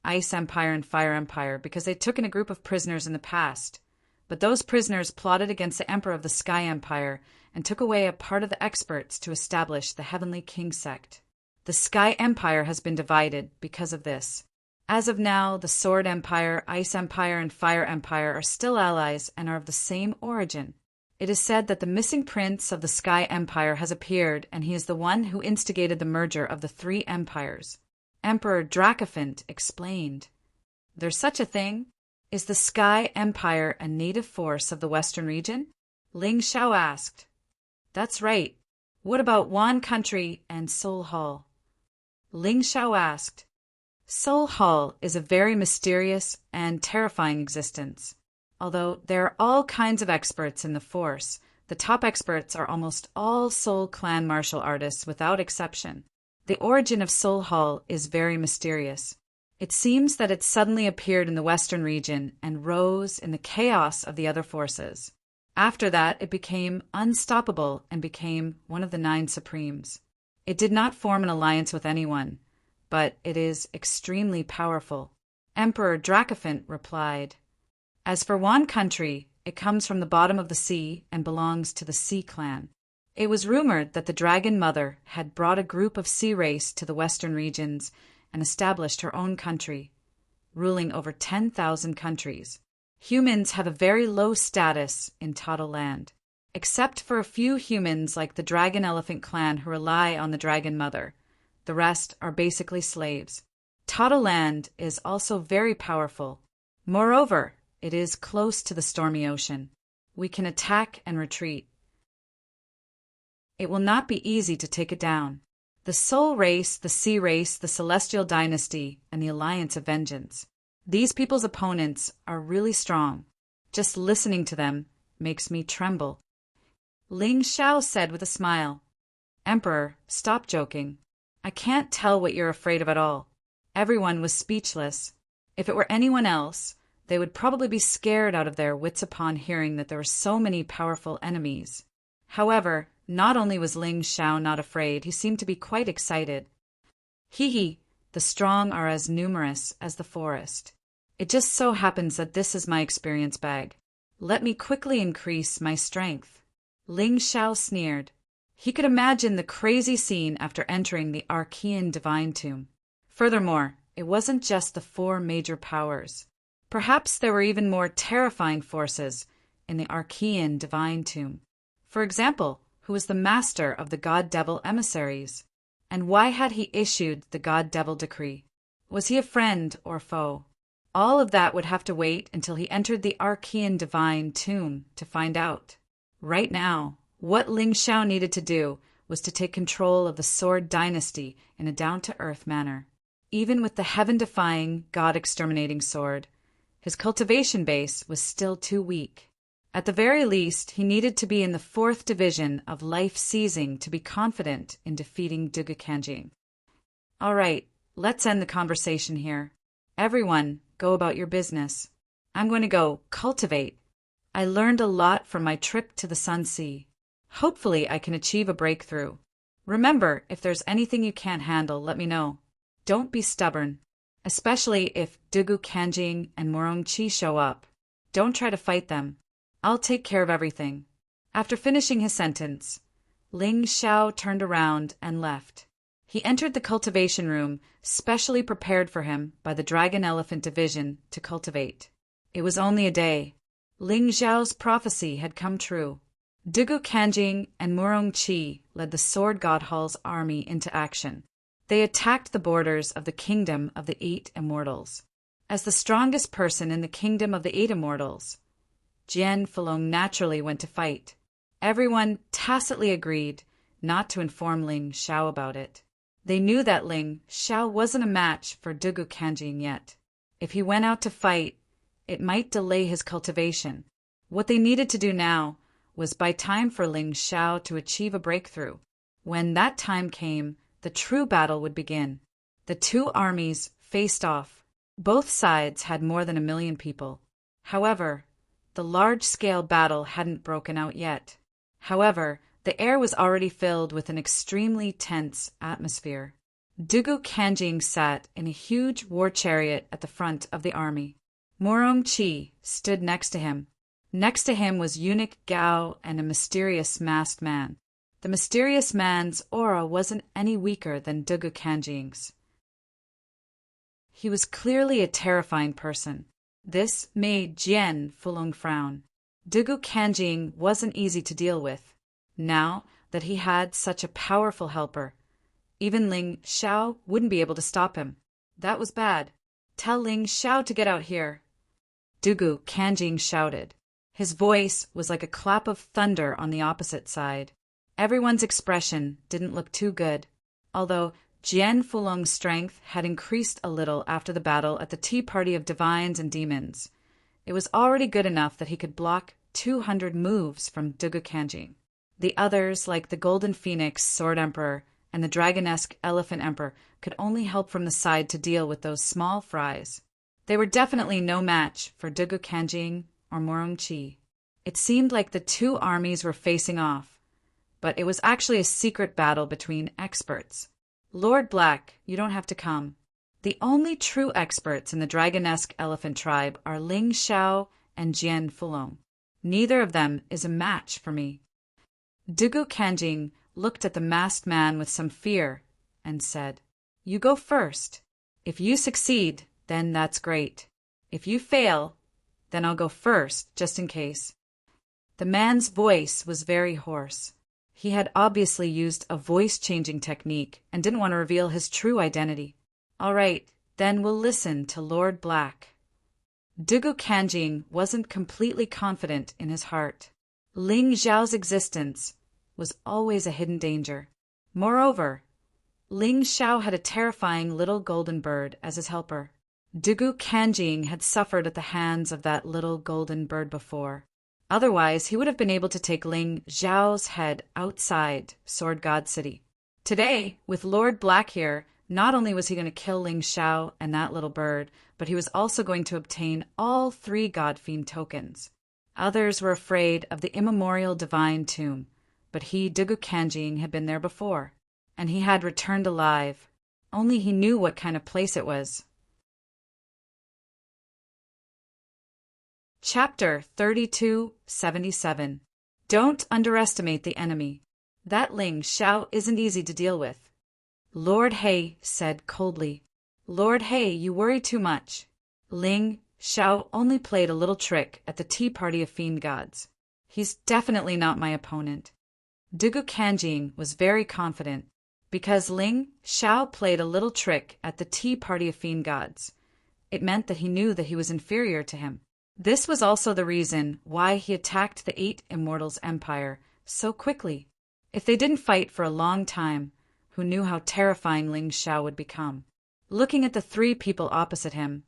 Ice Empire, and Fire Empire because they took in a group of prisoners in the past. But those prisoners plotted against the Emperor of the Sky Empire and took away a part of the experts to establish the Heavenly King sect. The Sky Empire has been divided because of this. As of now, the Sword Empire, Ice Empire, and Fire Empire are still allies and are of the same origin. It is said that the missing prince of the Sky Empire has appeared, and he is the one who instigated the merger of the three empires. Emperor Dracophant explained. There's such a thing? Is the Sky Empire a native force of the Western region? Ling Xiao asked. That's right. What about Wan Country and Seoul Hall? Ling Xiao asked. Seoul Hall is a very mysterious and terrifying existence. Although there are all kinds of experts in the force, the top experts are almost all Seoul clan martial artists without exception. The origin of Seoul Hall is very mysterious. It seems that it suddenly appeared in the Western region and rose in the chaos of the other forces. After that, it became unstoppable and became one of the 9 Supremes. It did not form an alliance with anyone, but it is extremely powerful. Emperor Dracophant replied. As for Wan Country, it comes from the bottom of the sea and belongs to the Sea Clan. It was rumored that the Dragon Mother had brought a group of sea race to the western regions and established her own country, ruling over 10,000 countries. Humans have a very low status in Tado Land, except for a few humans like the Dragon Elephant clan who rely on the Dragon Mother. The rest are basically slaves. Tado Land is also very powerful. Moreover, it is close to the stormy ocean. We can attack and retreat. It will not be easy to take it down. The Soul Race, the Sea Race, the Celestial Dynasty, and the Alliance of Vengeance. These people's opponents are really strong. Just listening to them makes me tremble. Ling Xiao said with a smile. Emperor, stop joking. I can't tell what you're afraid of at all. Everyone was speechless. If it were anyone else, they would probably be scared out of their wits upon hearing that there were so many powerful enemies. However, not only was Ling Xiao not afraid, he seemed to be quite excited. Hee, the strong are as numerous as the forest. It just so happens that this is my experience bag. Let me quickly increase my strength. Ling Xiao sneered. He could imagine the crazy scene after entering the Archean Divine Tomb. Furthermore, it wasn't just the 4 major powers. Perhaps there were even more terrifying forces in the Archean Divine Tomb. For example, who was the master of the God-Devil emissaries? And why had he issued the God-Devil decree? Was he a friend or foe? All of that would have to wait until he entered the Archean Divine Tomb to find out. Right now, what Ling Xiao needed to do was to take control of the Sword Dynasty in a down-to-earth manner. Even with the heaven-defying, God-exterminating sword, his cultivation base was still too weak. At the very least, he needed to be in the 4th division of life-seizing to be confident in defeating Dugu Kanjing. All right, let's end the conversation here. Everyone, go about your business. I'm going to go cultivate. I learned a lot from my trip to the Sun Sea. Hopefully I can achieve a breakthrough. Remember, if there's anything you can't handle, let me know. Don't be stubborn, especially if Dugu Kanjing and Morong Chi show up. Don't try to fight them. I'll take care of everything. After finishing his sentence, Ling Xiao turned around and left. He entered the cultivation room, specially prepared for him by the Dragon Elephant Division to cultivate. It was only a day. Ling Xiao's prophecy had come true. Dugu Kanjing and Morong Chi led the Sword God Hall's army into action. They attacked the borders of the Kingdom of the 8 Immortals. As the strongest person in the Kingdom of the 8 Immortals, Jian Fulong naturally went to fight. Everyone tacitly agreed not to inform Ling Xiao about it. They knew that Ling Xiao wasn't a match for Dugu Kanjing yet. If he went out to fight, it might delay his cultivation. What they needed to do now was buy time for Ling Xiao to achieve a breakthrough. When that time came, the true battle would begin. The 2 armies faced off. Both sides had more than 1 million people. However, the large-scale battle hadn't broken out yet. However, the air was already filled with an extremely tense atmosphere. Dugu Kanjing sat in a huge war chariot at the front of the army. Morong Chi stood next to him. Next to him was eunuch Gao and a mysterious masked man. The mysterious man's aura wasn't any weaker than Dugu Kanjing's. He was clearly a terrifying person. This made Jian Fulong frown. Dugu Kanjing wasn't easy to deal with. Now that he had such a powerful helper, even Ling Xiao wouldn't be able to stop him. That was bad. Tell Ling Xiao to get out here, Dugu Kanjing shouted. His voice was like a clap of thunder on the opposite side. Everyone's expression didn't look too good, although Jian Fulong's strength had increased a little after the battle at the Tea Party of Divines and Demons. It was already good enough that he could block 200 moves from Dugu Kanjing. The others, like the Golden Phoenix Sword Emperor and the Dragonesque Elephant Emperor, could only help from the side to deal with those small fries. They were definitely no match for Dugu Kanjing or Morong Chi. It seemed like the two armies were facing off, but it was actually a secret battle between experts. Lord Black, you don't have to come. The only true experts in the Dragonesque Elephant tribe are Ling Xiao and Jian Fulong. Neither of them is a match for me. Dugu Kanjing looked at the masked man with some fear and said, "You go first. If you succeed, then that's great. If you fail, then I'll go first, just in case." The man's voice was very hoarse. He had obviously used a voice-changing technique and didn't want to reveal his true identity. "All right, then we'll listen to Lord Black." Dugu Kanjing wasn't completely confident in his heart. Ling Xiao's existence was always a hidden danger. Moreover, Ling Xiao had a terrifying little golden bird as his helper. Dugu Kanjing had suffered at the hands of that little golden bird before. Otherwise, he would have been able to take Ling Xiao's head outside Sword God City. Today, with Lord Black here, not only was he going to kill Ling Xiao and that little bird, but he was also going to obtain all 3 God Fiend tokens. Others were afraid of the immemorial divine tomb, but he, Dugu Kanjing, had been there before, and he had returned alive. Only he knew what kind of place it was. Chapter 3277. Don't underestimate the enemy. That Ling Xiao isn't easy to deal with. Lord He said coldly. "Lord He, you worry too much. Ling Xiao only played a little trick at the Tea Party of Fiend Gods. He's definitely not my opponent." Dugu Kanjing was very confident. Because Ling Xiao played a little trick at the Tea Party of Fiend Gods, it meant that he knew that he was inferior to him. This was also the reason why he attacked the 8 Immortals' Empire so quickly. If they didn't fight for a long time, who knew how terrifying Ling Xiao would become? Looking at the 3 people opposite him,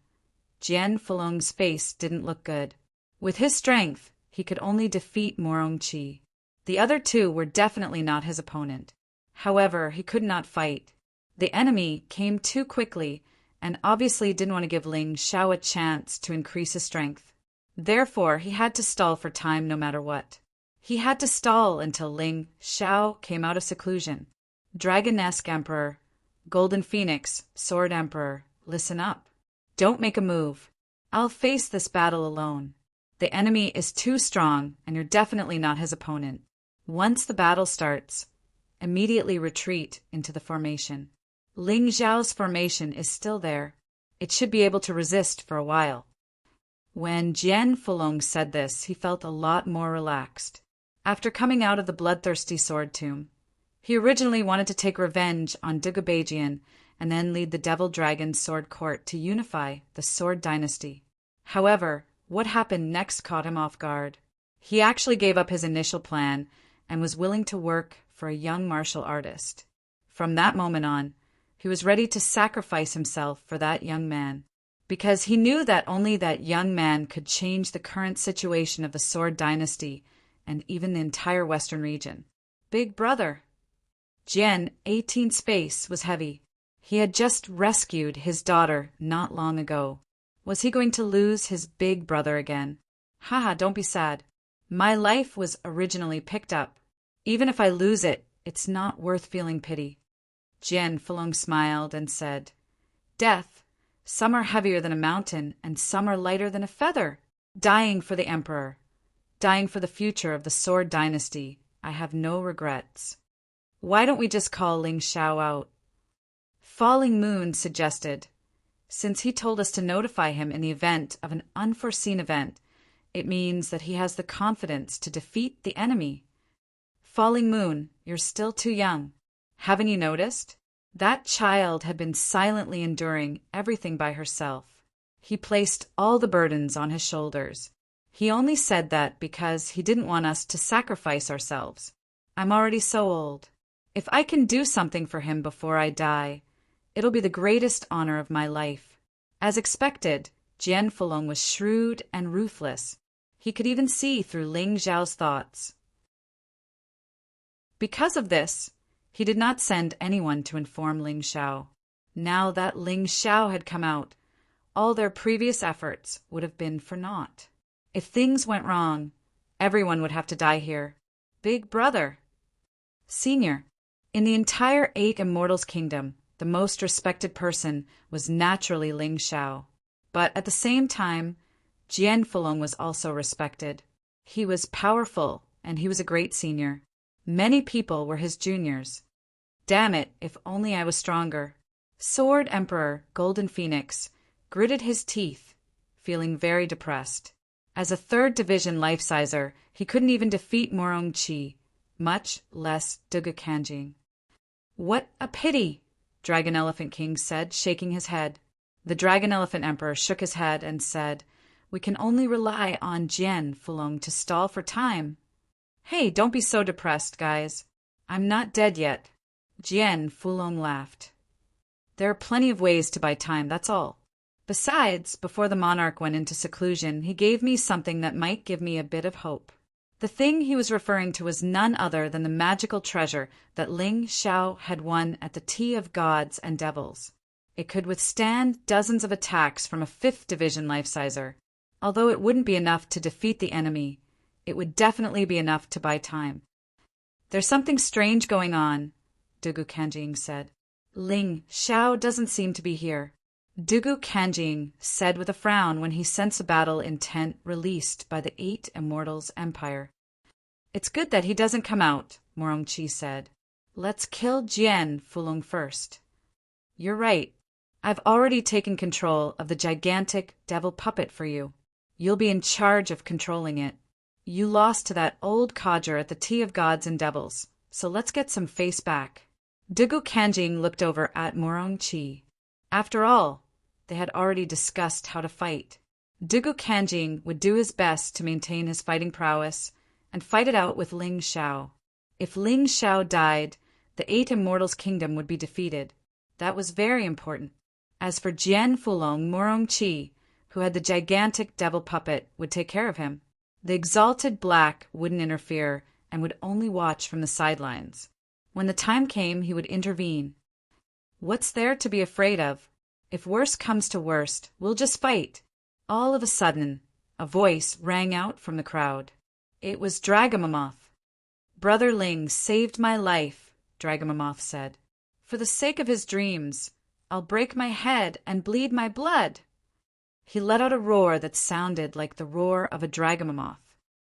Jian Fulong's face didn't look good. With his strength, he could only defeat Morong Chi. The other 2 were definitely not his opponent. However, he could not fight. The enemy came too quickly and obviously didn't want to give Ling Xiao a chance to increase his strength. Therefore, he had to stall for time no matter what. He had to stall until Ling Xiao came out of seclusion. Dragonesque Emperor, Golden Phoenix, Sword Emperor, listen up. Don't make a move. I'll face this battle alone. The enemy is too strong, and you're definitely not his opponent. Once the battle starts, immediately retreat into the formation. Ling Xiao's formation is still there. It should be able to resist for a while. When Jian Fulong said this, he felt a lot more relaxed. After coming out of the bloodthirsty sword tomb, he originally wanted to take revenge on Dugu Beijian and then lead the Devil Dragon Sword Court to unify the Sword Dynasty. However, what happened next caught him off guard. He actually gave up his initial plan and was willing to work for a young martial artist. From that moment on, he was ready to sacrifice himself for that young man, because he knew that only that young man could change the current situation of the Sword Dynasty and even the entire Western region. Big brother. Jian 18's face was heavy. He had just rescued his daughter not long ago. Was he going to lose his big brother again? Haha, don't be sad. My life was originally picked up. Even if I lose it, it's not worth feeling pity. Jian Fulong smiled and said, Death. Some are heavier than a mountain, and some are lighter than a feather. Dying for the emperor. Dying for the future of the Sword Dynasty. I have no regrets. Why don't we just call Ling Xiao out? Falling Moon suggested. Since he told us to notify him in the event of an unforeseen event, it means that he has the confidence to defeat the enemy. Falling Moon, you're still too young. Haven't you noticed? That child had been silently enduring everything by herself. He placed all the burdens on his shoulders. He only said that because he didn't want us to sacrifice ourselves. I'm already so old. If I can do something for him before I die, it'll be the greatest honor of my life. As expected, Jian Fulong was shrewd and ruthless. He could even see through Ling Xiao's thoughts. Because of this, he did not send anyone to inform Ling Xiao. Now that Ling Xiao had come out, all their previous efforts would have been for naught. If things went wrong, everyone would have to die here. Big brother. Senior. In the entire 8 Immortals Kingdom, the most respected person was naturally Ling Xiao. But at the same time, Jian Fulong was also respected. He was powerful, and he was a great senior. Many people were his juniors. Damn it, if only I was stronger. Sword Emperor Golden Phoenix gritted his teeth, feeling very depressed. As a 3rd Division life-sizer, he couldn't even defeat Morong Qi, much less Dugu Kanjing. What a pity, Dragon Elephant King said, shaking his head. The Dragon Elephant Emperor shook his head and said, We can only rely on Jian Fulong to stall for time. Hey, don't be so depressed, guys. I'm not dead yet. Jian Fulong laughed. There are plenty of ways to buy time, that's all. Besides, before the monarch went into seclusion, he gave me something that might give me a bit of hope. The thing he was referring to was none other than the magical treasure that Ling Xiao had won at the Tea of Gods and Devils. It could withstand dozens of attacks from a 5th Division life-sizer. Although it wouldn't be enough to defeat the enemy, it would definitely be enough to buy time. There's something strange going on, Dugu Kanjing said. Ling Xiao doesn't seem to be here. Dugu Kanjing said with a frown when he sensed a battle intent released by the 8 Immortals Empire. It's good that he doesn't come out, Morong Qi said. Let's kill Jian Fulong first. You're right. I've already taken control of the gigantic devil puppet for you. You'll be in charge of controlling it. You lost to that old codger at the Tea of Gods and Devils, so let's get some face back. Dugu Kanjing looked over at Morong Qi. After all, they had already discussed how to fight. Dugu Kanjing would do his best to maintain his fighting prowess and fight it out with Ling Xiao. If Ling Xiao died, the 8 Immortals Kingdom would be defeated. That was very important. As for Jian Fulong, Morong Qi, who had the gigantic devil puppet, would take care of him. The exalted black wouldn't interfere and would only watch from the sidelines. When the time came, he would intervene. What's there to be afraid of? If worst comes to worst, we'll just fight. All of a sudden, a voice rang out from the crowd. It was Dragamomoth. Brother Ling saved my life, Dragamomoth said. For the sake of his dreams, I'll break my head and bleed my blood. He let out a roar that sounded like the roar of a Dragamomoth.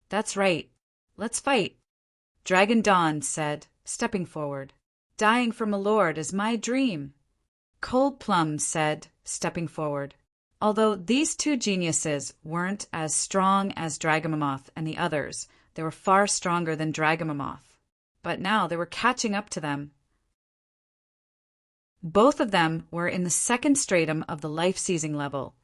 That's right. Let's fight. Dragon Dawn said, stepping forward. Dying for my lord is my dream. Cold Plum said, stepping forward. Although these 2 geniuses weren't as strong as Dragamomoth and the others, they were far stronger than Dragamomoth. But now they were catching up to them. Both of them were in the 2nd stratum of the life-seizing level,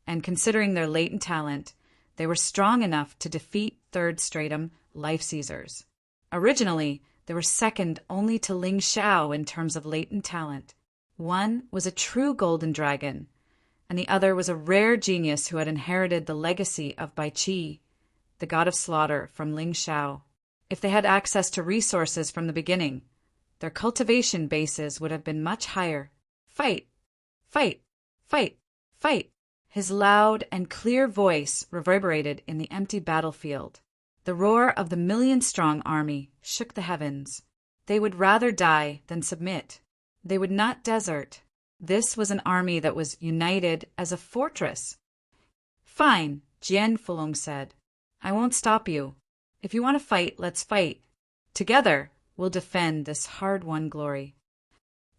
and considering their latent talent, they were strong enough to defeat 3rd stratum life-seizers. Originally, they were second only to Ling Xiao in terms of latent talent. One was a true golden dragon, and the other was a rare genius who had inherited the legacy of Bai Qi, the god of slaughter, from Ling Xiao. If they had access to resources from the beginning, their cultivation bases would have been much higher. Fight! Fight! Fight! Fight! His loud and clear voice reverberated in the empty battlefield. The roar of the million-strong army shook the heavens. They would rather die than submit. They would not desert. This was an army that was united as a fortress. "Fine," Jian Fulong said. "I won't stop you. If you want to fight, let's fight. Together, we'll defend this hard-won glory."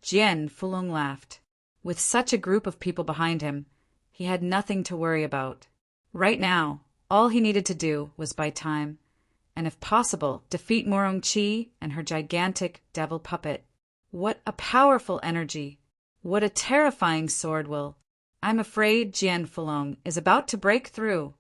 Jian Fulong laughed. With such a group of people behind him, he had nothing to worry about. Right now, all he needed to do was buy time, and if possible, defeat Morongchi and her gigantic devil puppet. What a powerful energy! What a terrifying sword will! I'm afraid Jian Fulong is about to break through.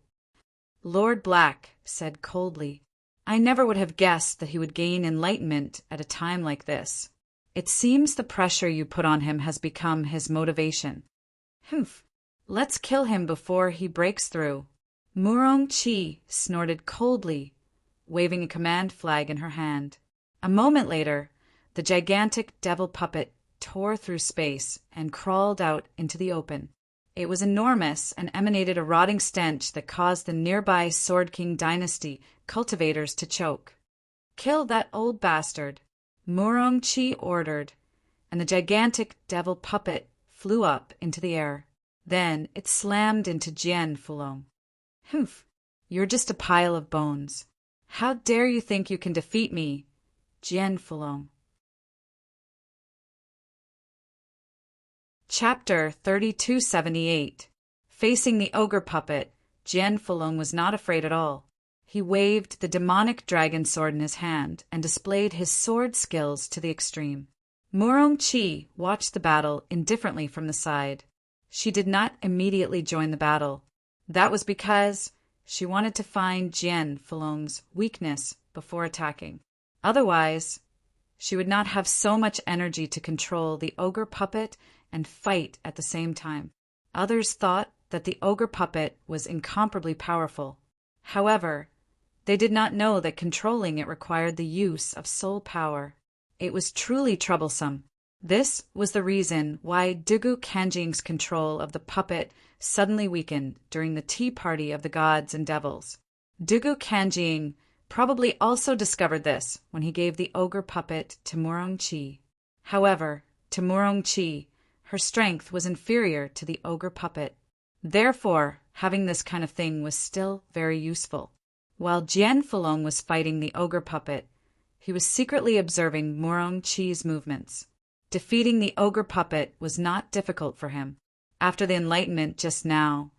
Lord Black said coldly, "I never would have guessed that he would gain enlightenment at a time like this. It seems the pressure you put on him has become his motivation. Humph! Let's kill him before he breaks through." Morongchi snorted coldly, waving a command flag in her hand. A moment later, the gigantic devil puppet tore through space and crawled out into the open. It was enormous and emanated a rotting stench that caused the nearby Sword King dynasty cultivators to choke. "Kill that old bastard," Morongchi ordered, and the gigantic devil puppet flew up into the air. Then it slammed into Jian Fulong. "Humph! You're just a pile of bones. How dare you think you can defeat me, Jian Fulong?" Chapter 3278. Facing the ogre puppet, Jian Fulong was not afraid at all. He waved the demonic dragon sword in his hand and displayed his sword skills to the extreme. Morongchi watched the battle indifferently from the side. She did not immediately join the battle. That was because she wanted to find Jian Fulong's weakness before attacking. Otherwise, she would not have so much energy to control the ogre puppet and fight at the same time. Others thought that the ogre puppet was incomparably powerful. However, they did not know that controlling it required the use of soul power. It was truly troublesome. This was the reason why Dugu Kanjing's control of the puppet suddenly weakened during the tea party of the gods and devils. Dugu Kanjing probably also discovered this when he gave the ogre puppet to Morongchi. However, to Morongchi, her strength was inferior to the ogre puppet. Therefore, having this kind of thing was still very useful. While Jian Fulong was fighting the ogre puppet, he was secretly observing Morongchi's movements. Defeating the ogre puppet was not difficult for him. After the enlightenment just now,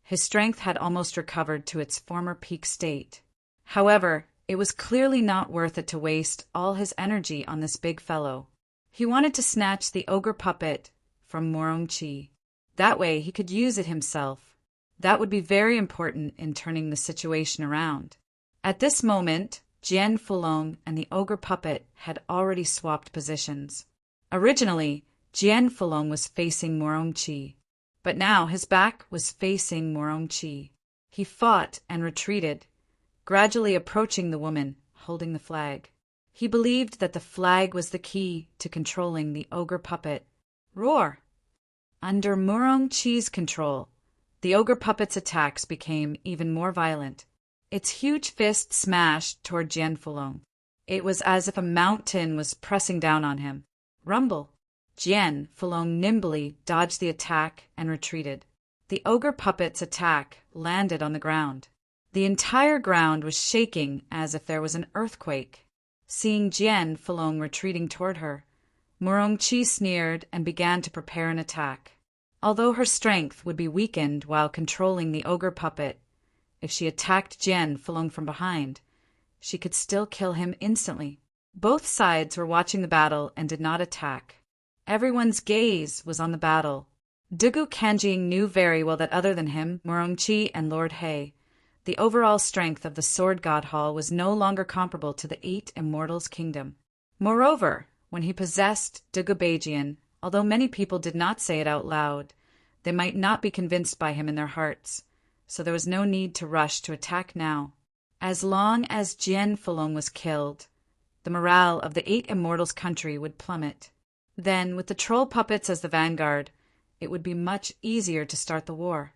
his strength had almost recovered to its former peak state. However, it was clearly not worth it to waste all his energy on this big fellow. He wanted to snatch the ogre puppet from Morongchi. That way he could use it himself. That would be very important in turning the situation around. At this moment, Jian Fulong and the ogre puppet had already swapped positions. Originally, Jian Fulong was facing Morongchi, but now his back was facing Morongchi. He fought and retreated, gradually approaching the woman holding the flag. He believed that the flag was the key to controlling the ogre puppet. Roar! Under Morongchi's control, the ogre puppet's attacks became even more violent. Its huge fist smashed toward Jian Fulong. It was as if a mountain was pressing down on him. Rumble! Jian Fulong nimbly dodged the attack and retreated. The ogre puppet's attack landed on the ground. The entire ground was shaking as if there was an earthquake. Seeing Jian Fulong retreating toward her, Morongchi sneered and began to prepare an attack. Although her strength would be weakened while controlling the ogre puppet, if she attacked Jian Fulong from behind, she could still kill him instantly. Both sides were watching the battle and did not attack. Everyone's gaze was on the battle. Dugu Kanjing knew very well that other than him, Morongchi and Lord He, the overall strength of the Sword God Hall was no longer comparable to the 8 Immortals' kingdom. Moreover, when he possessed Dugu Beijian, although many people did not say it out loud, they might not be convinced by him in their hearts, so there was no need to rush to attack now. As long as Jian Fulong was killed, the morale of the 8 Immortals' country would plummet. Then, with the troll puppets as the vanguard, it would be much easier to start the war.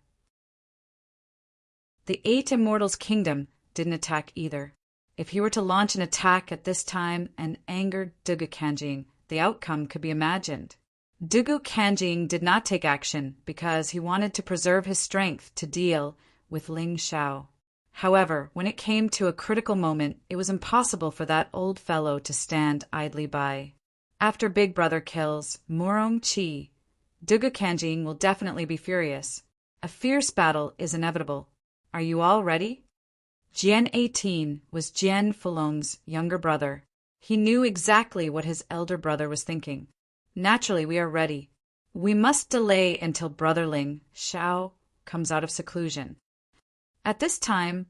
The 8 Immortals' kingdom didn't attack either. If he were to launch an attack at this time and angered Dugu Kanjing, the outcome could be imagined. Dugu Kanjing did not take action because he wanted to preserve his strength to deal with Ling Xiao. However, when it came to a critical moment, it was impossible for that old fellow to stand idly by. After Big Brother kills Murong Qi, Dugu Kanjing will definitely be furious. A fierce battle is inevitable. Are you all ready? Jian 18 was Jian Fulong's younger brother. He knew exactly what his elder brother was thinking. Naturally, we are ready. We must delay until Brother Ling Xiao comes out of seclusion. At this time,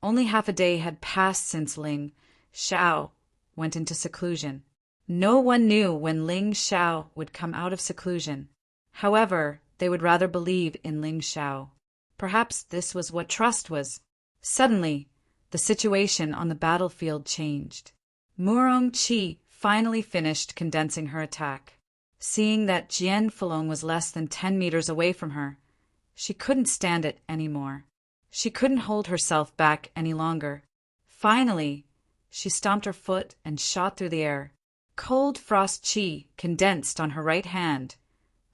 only half a day had passed since Ling Xiao went into seclusion. No one knew when Ling Xiao would come out of seclusion. However, they would rather believe in Ling Xiao. Perhaps this was what trust was. Suddenly, the situation on the battlefield changed. Murong Qi finally finished condensing her attack. Seeing that Jian Fulong was less than 10 meters away from her, she couldn't stand it anymore. She couldn't hold herself back any longer. Finally, she stomped her foot and shot through the air. Cold frost qi condensed on her right hand,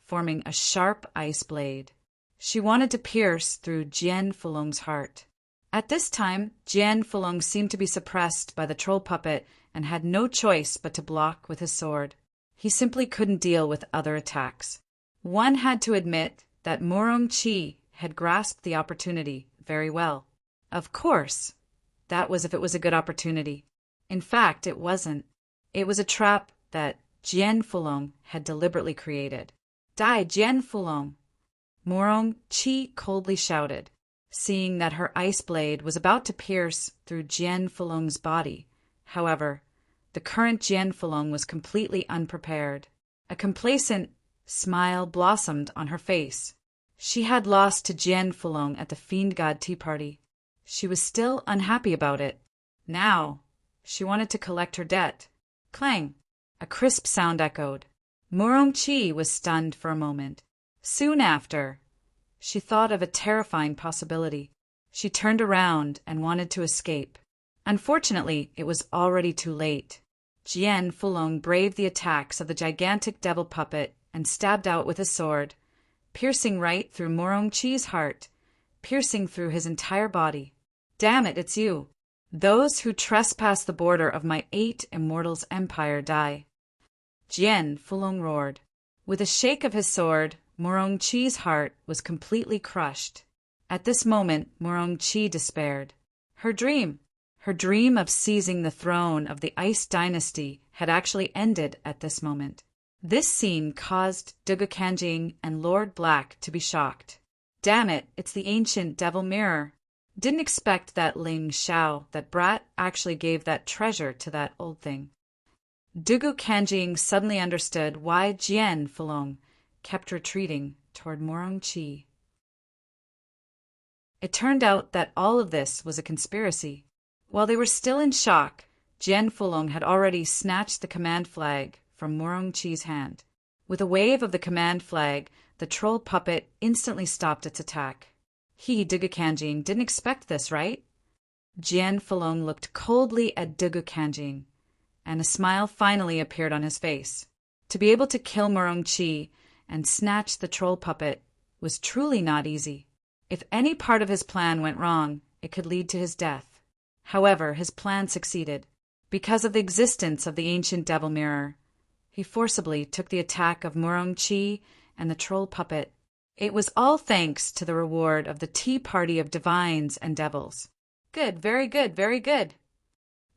forming a sharp ice blade. She wanted to pierce through Jian Fulong's heart. At this time, Jian Fulong seemed to be suppressed by the troll puppet and had no choice but to block with his sword. He simply couldn't deal with other attacks. One had to admit that Murong Qi had grasped the opportunity very well. Of course, that was if it was a good opportunity. In fact, it wasn't. It was a trap that Jian Fulong had deliberately created. Die, Jian Fulong! Murong Qi coldly shouted, seeing that her ice blade was about to pierce through Jian Fulong's body. However, the current Jian Fulong was completely unprepared. A complacent smile blossomed on her face. She had lost to Jian Fulong at the Fiend God Tea Party. She was still unhappy about it. Now, she wanted to collect her debt. Clang! A crisp sound echoed. Murong Qi was stunned for a moment. Soon after, she thought of a terrifying possibility. She turned around and wanted to escape. Unfortunately, it was already too late. Jian Fulong braved the attacks of the gigantic devil puppet and stabbed out with his sword, piercing right through Murong Qi's heart, piercing through his entire body. Damn it, it's you! Those who trespass the border of my 8 Immortals' empire die. Jian Fulong roared. With a shake of his sword, Murong Qi's heart was completely crushed. At this moment, Murong Qi despaired. Her dream of seizing the throne of the Ice Dynasty had actually ended at this moment. This scene caused Dugu Kanjing and Lord Black to be shocked. Damn it, it's the ancient devil mirror. Didn't expect that Ling Xiao, that brat, actually gave that treasure to that old thing. Dugu Kanjing suddenly understood why Jian Fulong kept retreating toward Murong Qi. It turned out that all of this was a conspiracy. While they were still in shock, Jian Fulong had already snatched the command flag from Murong Qi's hand. With a wave of the command flag, the troll puppet instantly stopped its attack. He, Dugu Kanjing, didn't expect this, right? Jian Fulong looked coldly at Dugu Kanjing, and a smile finally appeared on his face. To be able to kill Murong Qi and snatch the troll puppet was truly not easy. If any part of his plan went wrong, it could lead to his death. However, his plan succeeded. Because of the existence of the ancient devil mirror, he forcibly took the attack of Murong Qi and the troll puppet. It was all thanks to the reward of the tea party of divines and devils. Good, very good, very good.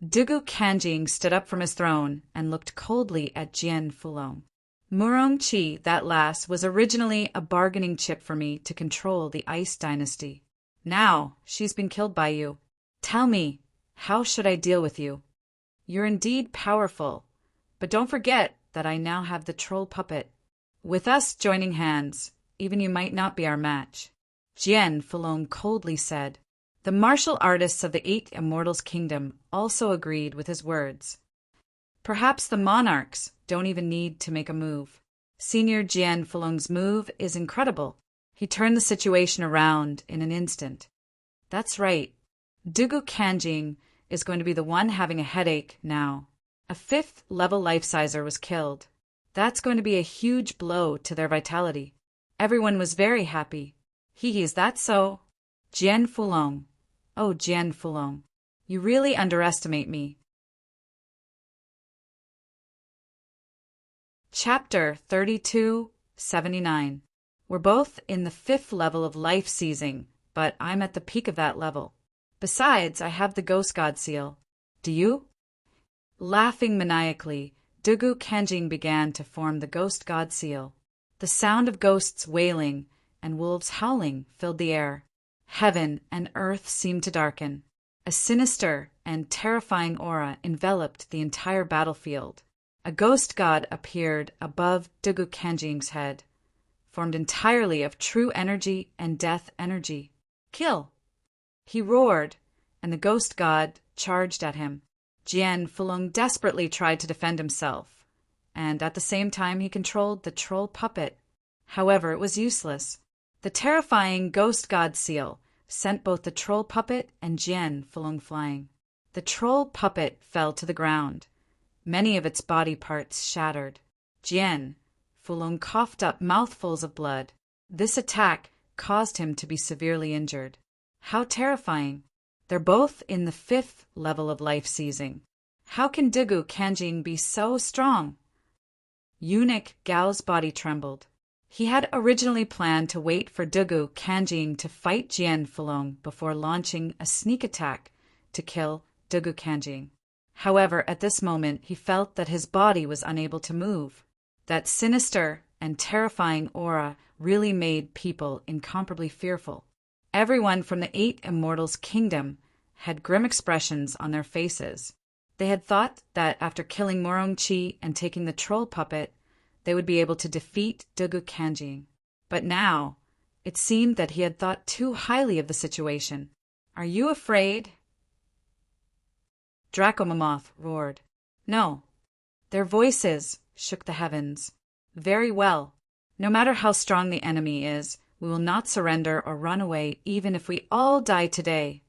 Dugu Kanjing stood up from his throne and looked coldly at Jian Fulong. Murong Qi, that lass, was originally a bargaining chip for me to control the Ice Dynasty. Now, she's been killed by you. Tell me, how should I deal with you? You're indeed powerful, but don't forget that I now have the troll puppet. With us joining hands, even you might not be our match. Jian Fulong coldly said. The martial artists of the 8 Immortals' kingdom also agreed with his words. Perhaps the monarchs don't even need to make a move. Senior Jian Fulong's move is incredible. He turned the situation around in an instant. That's right. Dugu Kanjing is going to be the one having a headache now. A 5th level life-sizer was killed. That's going to be a huge blow to their vitality. Everyone was very happy. Is that so? Jian Fulong. Oh, Jian Fulong. You really underestimate me. Chapter 3279. We're both in the 5th level of life seizing, but I'm at the peak of that level. Besides, I have the Ghost God seal. Do you? Laughing maniacally, Dugu Kanjing began to form the Ghost God seal. The sound of ghosts wailing and wolves howling filled the air. Heaven and earth seemed to darken. A sinister and terrifying aura enveloped the entire battlefield. A ghost god appeared above Dugu Kanjing's head, formed entirely of true energy and death energy. Kill! He roared, and the ghost god charged at him. Jian Fulong desperately tried to defend himself, and at the same time he controlled the troll puppet. However, it was useless. The terrifying ghost god seal sent both the troll puppet and Jian Fulong flying. The troll puppet fell to the ground. Many of its body parts shattered. Jian Fulong coughed up mouthfuls of blood. This attack caused him to be severely injured. How terrifying! They're both in the 5th level of life seizing. How can Dugu Kanjing be so strong? Eunuch Gao's body trembled. He had originally planned to wait for Dugu Kanjing to fight Jian Fulong before launching a sneak attack to kill Dugu Kanjing. However, at this moment, he felt that his body was unable to move. That sinister and terrifying aura really made people incomparably fearful. Everyone from the 8 Immortals' kingdom had grim expressions on their faces. They had thought that after killing Morong Chi and taking the troll puppet, they would be able to defeat Dugu Kanjing. But now, it seemed that he had thought too highly of the situation. Are you afraid? Draco Mammoth roared. No. Their voices shook the heavens. Very well. No matter how strong the enemy is, we will not surrender or run away even if we all die today.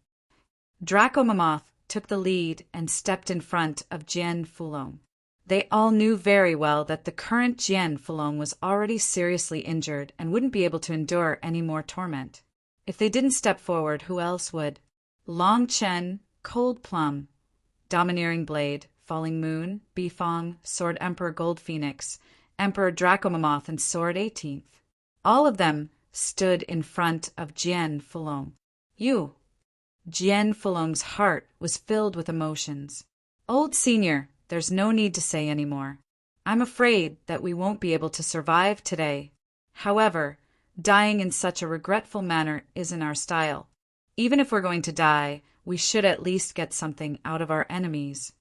Draco Mammoth took the lead and stepped in front of Jian Fulong. They all knew very well that the current Jian Fulong was already seriously injured and wouldn't be able to endure any more torment. If they didn't step forward, who else would? Long Chen, Cold Plum, Domineering Blade, Falling Moon, Bifong, Sword Emperor Gold Phoenix, Emperor Draco Mammoth, and Sword 18th. All of them stood in front of Jian Fulong. Jian Fulong's heart was filled with emotions. Old Senior, there's no need to say any more. I'm afraid that we won't be able to survive today. However, dying in such a regretful manner isn't our style. Even if we're going to die, we should at least get something out of our enemies.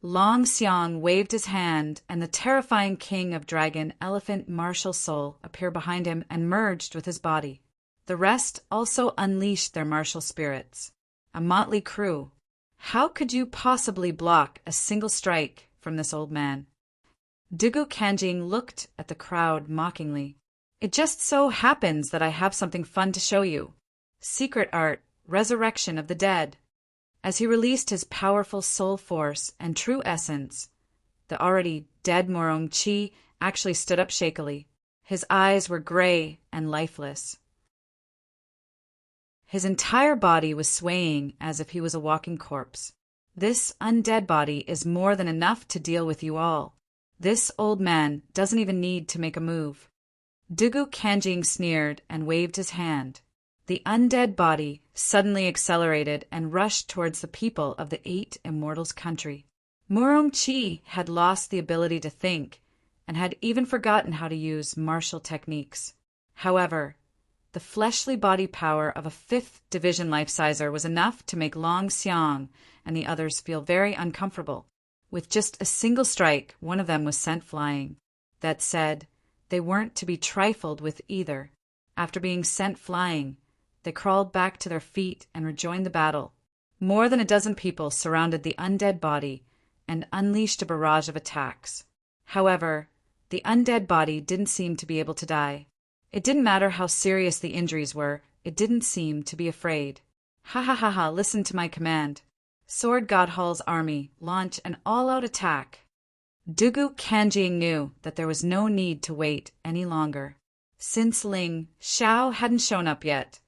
Long Xiang waved his hand, and the terrifying king of dragon elephant martial soul appeared behind him and merged with his body. The rest also unleashed their martial spirits. A motley crew. How could you possibly block a single strike from this old man? Dugu Kanjing looked at the crowd mockingly. It just so happens that I have something fun to show you. Secret art, resurrection of the dead. As he released his powerful soul force and true essence, the already dead Morong Chi actually stood up shakily. His eyes were gray and lifeless. His entire body was swaying as if he was a walking corpse. This undead body is more than enough to deal with you all. This old man doesn't even need to make a move. Dugu Kanjing sneered and waved his hand. The undead body suddenly accelerated and rushed towards the people of the 8 Immortals' country. Morong Chi had lost the ability to think and had even forgotten how to use martial techniques. However, the fleshly body power of a 5th division life-sizer was enough to make Long Xiang and the others feel very uncomfortable. With just a single strike, one of them was sent flying. That said, they weren't to be trifled with either. After being sent flying, they crawled back to their feet and rejoined the battle. More than a dozen people surrounded the undead body and unleashed a barrage of attacks. However, the undead body didn't seem to be able to die. It didn't matter how serious the injuries were, it didn't seem to be afraid. Ha ha ha ha, listen to my command. Sword God Hall's army, launch an all-out attack. Dugu Kanjing knew that there was no need to wait any longer. Since Ling Xiao hadn't shown up yet,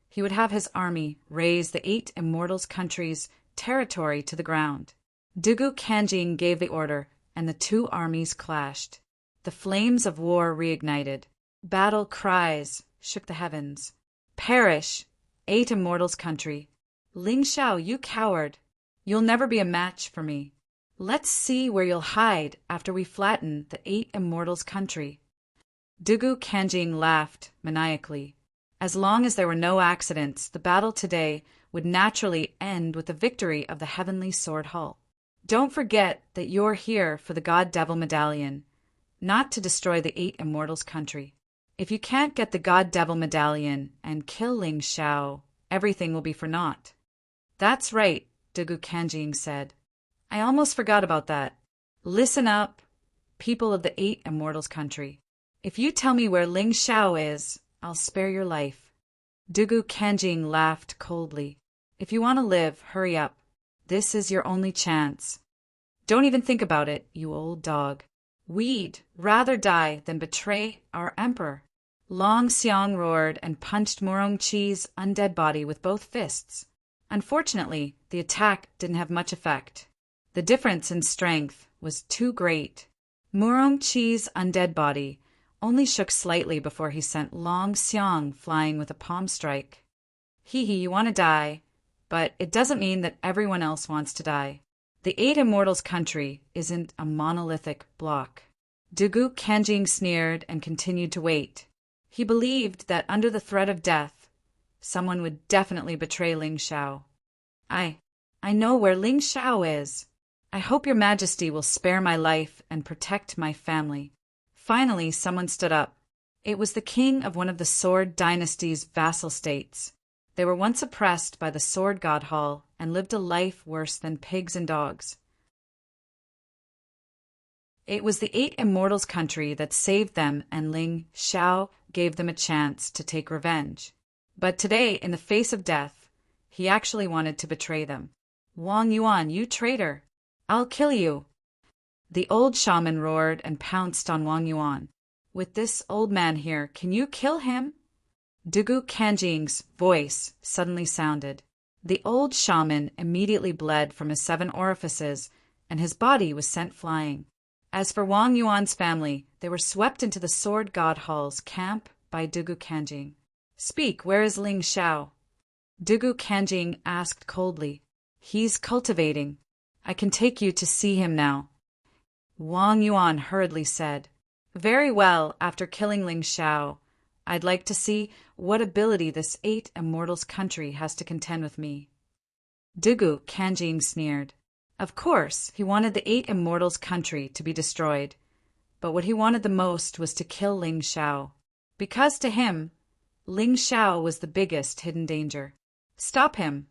he would have his army raze the 8 Immortals' country's territory to the ground. Dugu Kanjing gave the order, and the two armies clashed. The flames of war reignited. Battle cries shook the heavens. Perish, 8 Immortals' country. Ling Xiao, you coward. You'll never be a match for me. Let's see where you'll hide after we flatten the 8 Immortals' country. Dugu Kanjing laughed maniacally. As long as there were no accidents, the battle today would naturally end with the victory of the Heavenly Sword Hall. Don't forget that you're here for the God Devil Medallion, not to destroy the 8 Immortals' country. If you can't get the God Devil Medallion and kill Ling Xiao, everything will be for naught. That's right, Dugu Kanjing said. I almost forgot about that. Listen up, people of the 8 Immortals' country. If you tell me where Ling Xiao is, I'll spare your life. Dugu Kanjing laughed coldly. If you want to live, hurry up. This is your only chance. Don't even think about it, you old dog. We'd rather die than betray our emperor. Long Xiang roared and punched Murongqi's undead body with both fists. Unfortunately, the attack didn't have much effect. The difference in strength was too great. Murongqi's undead body only shook slightly before he sent Long Xiang flying with a palm strike. Hee, you want to die, but it doesn't mean that everyone else wants to die. The 8 Immortals' country isn't a monolithic block. Dugu Kanjing sneered and continued to wait. He believed that under the threat of death, someone would definitely betray Ling Xiao. I know where Ling Xiao is. I hope your majesty will spare my life and protect my family. Finally, someone stood up. It was the king of one of the Sword Dynasty's vassal states. They were once oppressed by the Sword God Hall and lived a life worse than pigs and dogs. It was the 8 Immortals' country that saved them, and Ling Xiao gave them a chance to take revenge. But today, in the face of death, he actually wanted to betray them. Wang Yuan, you traitor! I'll kill you! The old shaman roared and pounced on Wang Yuan. With this old man here, can you kill him? Dugu Kanjing's voice suddenly sounded. The old shaman immediately bled from his 7 orifices, and his body was sent flying. As for Wang Yuan's family, they were swept into the Sword God Hall's camp by Dugu Kanjing. Speak, where is Ling Xiao? Dugu Kanjing asked coldly. He's cultivating. I can take you to see him now. Wang Yuan hurriedly said. Very well, after killing Ling Xiao, I'd like to see what ability this 8 Immortals' country has to contend with me. Dugu Kanjing sneered. Of course, he wanted the 8 Immortals' country to be destroyed, but what he wanted the most was to kill Ling Xiao, because to him, Ling Xiao was the biggest hidden danger. Stop him!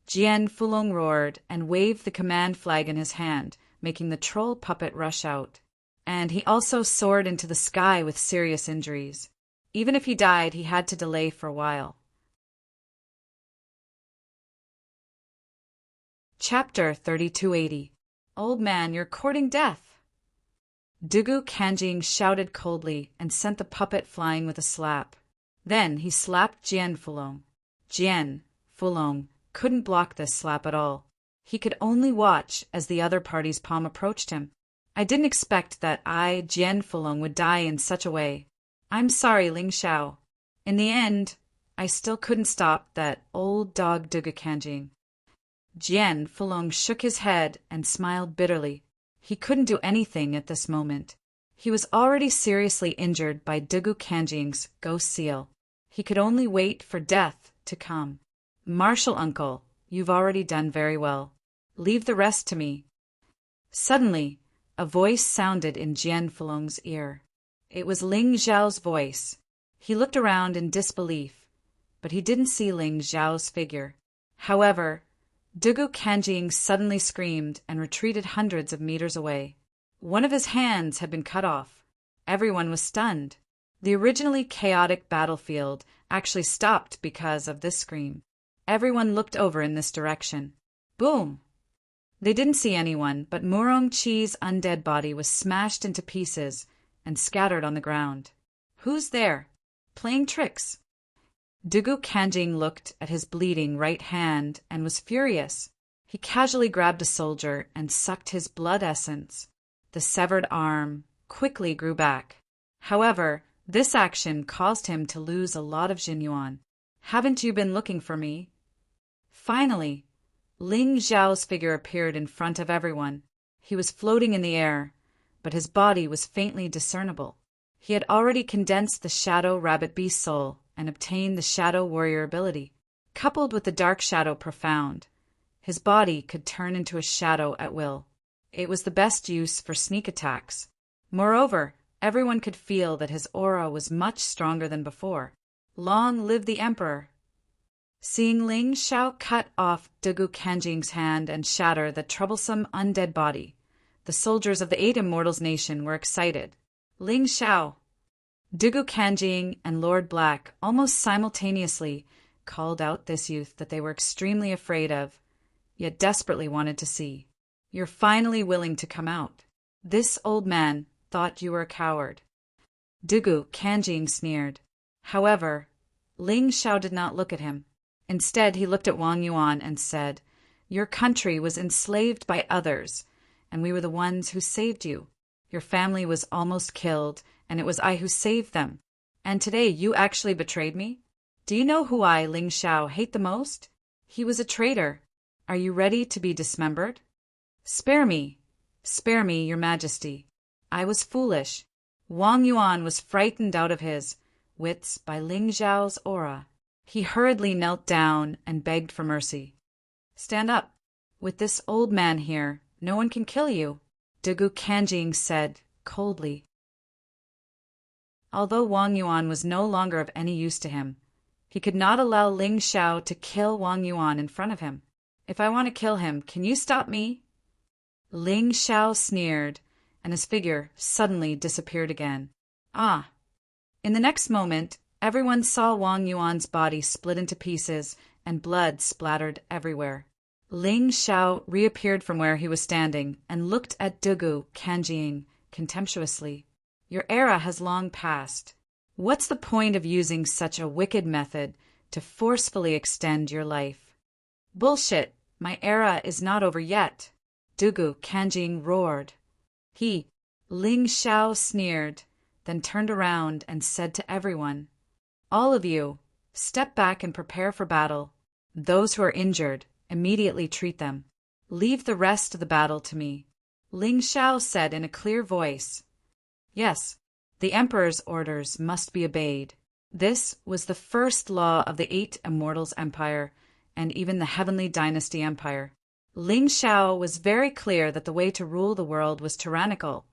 Jian Fulong roared and waved the command flag in his hand, making the troll puppet rush out. And he also soared into the sky with serious injuries. Even if he died, he had to delay for a while. Chapter 3280. Old man, you're courting death. Dugu Kanjing shouted coldly and sent the puppet flying with a slap. Then he slapped Jian Fulong. Jian Fulong couldn't block this slap at all. He could only watch as the other party's palm approached him. I didn't expect that I, Jian Fulong, would die in such a way. I'm sorry, Ling Xiao. In the end, I still couldn't stop that old dog Dugu Kanjing. Jian Fulong shook his head and smiled bitterly. He couldn't do anything at this moment. He was already seriously injured by Dugu Kanjing's ghost seal. He could only wait for death to come. Martial uncle, you've already done very well. Leave the rest to me. Suddenly, a voice sounded in Jian Fulong's ear. It was Ling Xiao's voice. He looked around in disbelief, but he didn't see Ling Xiao's figure. However, Dugu Kanjing suddenly screamed and retreated hundreds of meters away. One of his hands had been cut off. Everyone was stunned. The originally chaotic battlefield actually stopped because of this scream. Everyone looked over in this direction. Boom! They didn't see anyone, but Murong Chi's undead body was smashed into pieces and scattered on the ground. Who's there? Playing tricks. Dugu Kanjing looked at his bleeding right hand and was furious. He casually grabbed a soldier and sucked his blood essence. The severed arm quickly grew back. However, this action caused him to lose a lot of Jinyuan. Haven't you been looking for me? Finally, Ling Xiao's figure appeared in front of everyone. He was floating in the air, but his body was faintly discernible. He had already condensed the Shadow Rabbit Beast soul and obtained the Shadow Warrior ability. Coupled with the Dark Shadow Profound, his body could turn into a shadow at will. It was the best use for sneak attacks. Moreover, everyone could feel that his aura was much stronger than before. Long live the Emperor! Seeing Ling Xiao cut off Dugu Kanjing's hand and shatter the troublesome undead body, the soldiers of the Eight Immortals Nation were excited. Ling Xiao! Dugu Kanjing and Lord Black almost simultaneously called out this youth that they were extremely afraid of, yet desperately wanted to see. You're finally willing to come out. This old man thought you were a coward. Dugu Kanjing sneered. However, Ling Xiao did not look at him. Instead, he looked at Wang Yuan and said, Your country was enslaved by others, and we were the ones who saved you. Your family was almost killed, and it was I who saved them. And today you actually betrayed me? Do you know who I, Ling Xiao, hate the most? He was a traitor. Are you ready to be dismembered? Spare me, your majesty. I was foolish. Wang Yuan was frightened out of his wits by Ling Xiao's aura. He hurriedly knelt down and begged for mercy. Stand up. With this old man here, no one can kill you, Dugu Kanjing said coldly. Although Wang Yuan was no longer of any use to him, he could not allow Ling Xiao to kill Wang Yuan in front of him. If I want to kill him, can you stop me? Ling Xiao sneered, and his figure suddenly disappeared again. Ah! In the next moment, everyone saw Wang Yuan's body split into pieces and blood splattered everywhere. Ling Xiao reappeared from where he was standing and looked at Dugu Kanjing contemptuously. Your era has long passed. What's the point of using such a wicked method to forcefully extend your life? Bullshit! My era is not over yet, Dugu Kanjing roared. Ling Xiao sneered, then turned around and said to everyone, All of you, step back and prepare for battle. Those who are injured, immediately treat them. Leave the rest of the battle to me. Ling Xiao said in a clear voice. Yes, the Emperor's orders must be obeyed. This was the first law of the Eight Immortals Empire and even the Heavenly Dynasty Empire. Ling Xiao was very clear that the way to rule the world was tyrannical,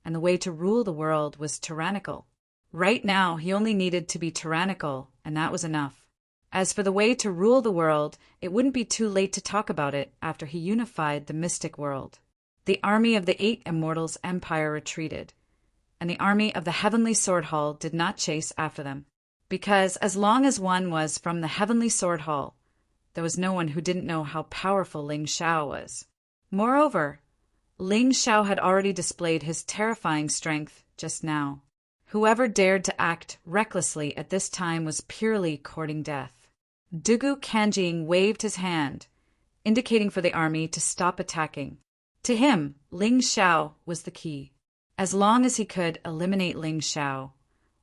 and the way to rule the world was tyrannical. Right now, he only needed to be tyrannical, and that was enough. As for the way to rule the world, it wouldn't be too late to talk about it after he unified the mystic world. The army of the Eight Immortals Empire retreated, and the army of the Heavenly Sword Hall did not chase after them. Because as long as one was from the Heavenly Sword Hall, there was no one who didn't know how powerful Ling Xiao was. Moreover, Ling Xiao had already displayed his terrifying strength just now. Whoever dared to act recklessly at this time was purely courting death. Dugu Kanjing waved his hand, indicating for the army to stop attacking. To him, Ling Xiao was the key. As long as he could eliminate Ling Xiao,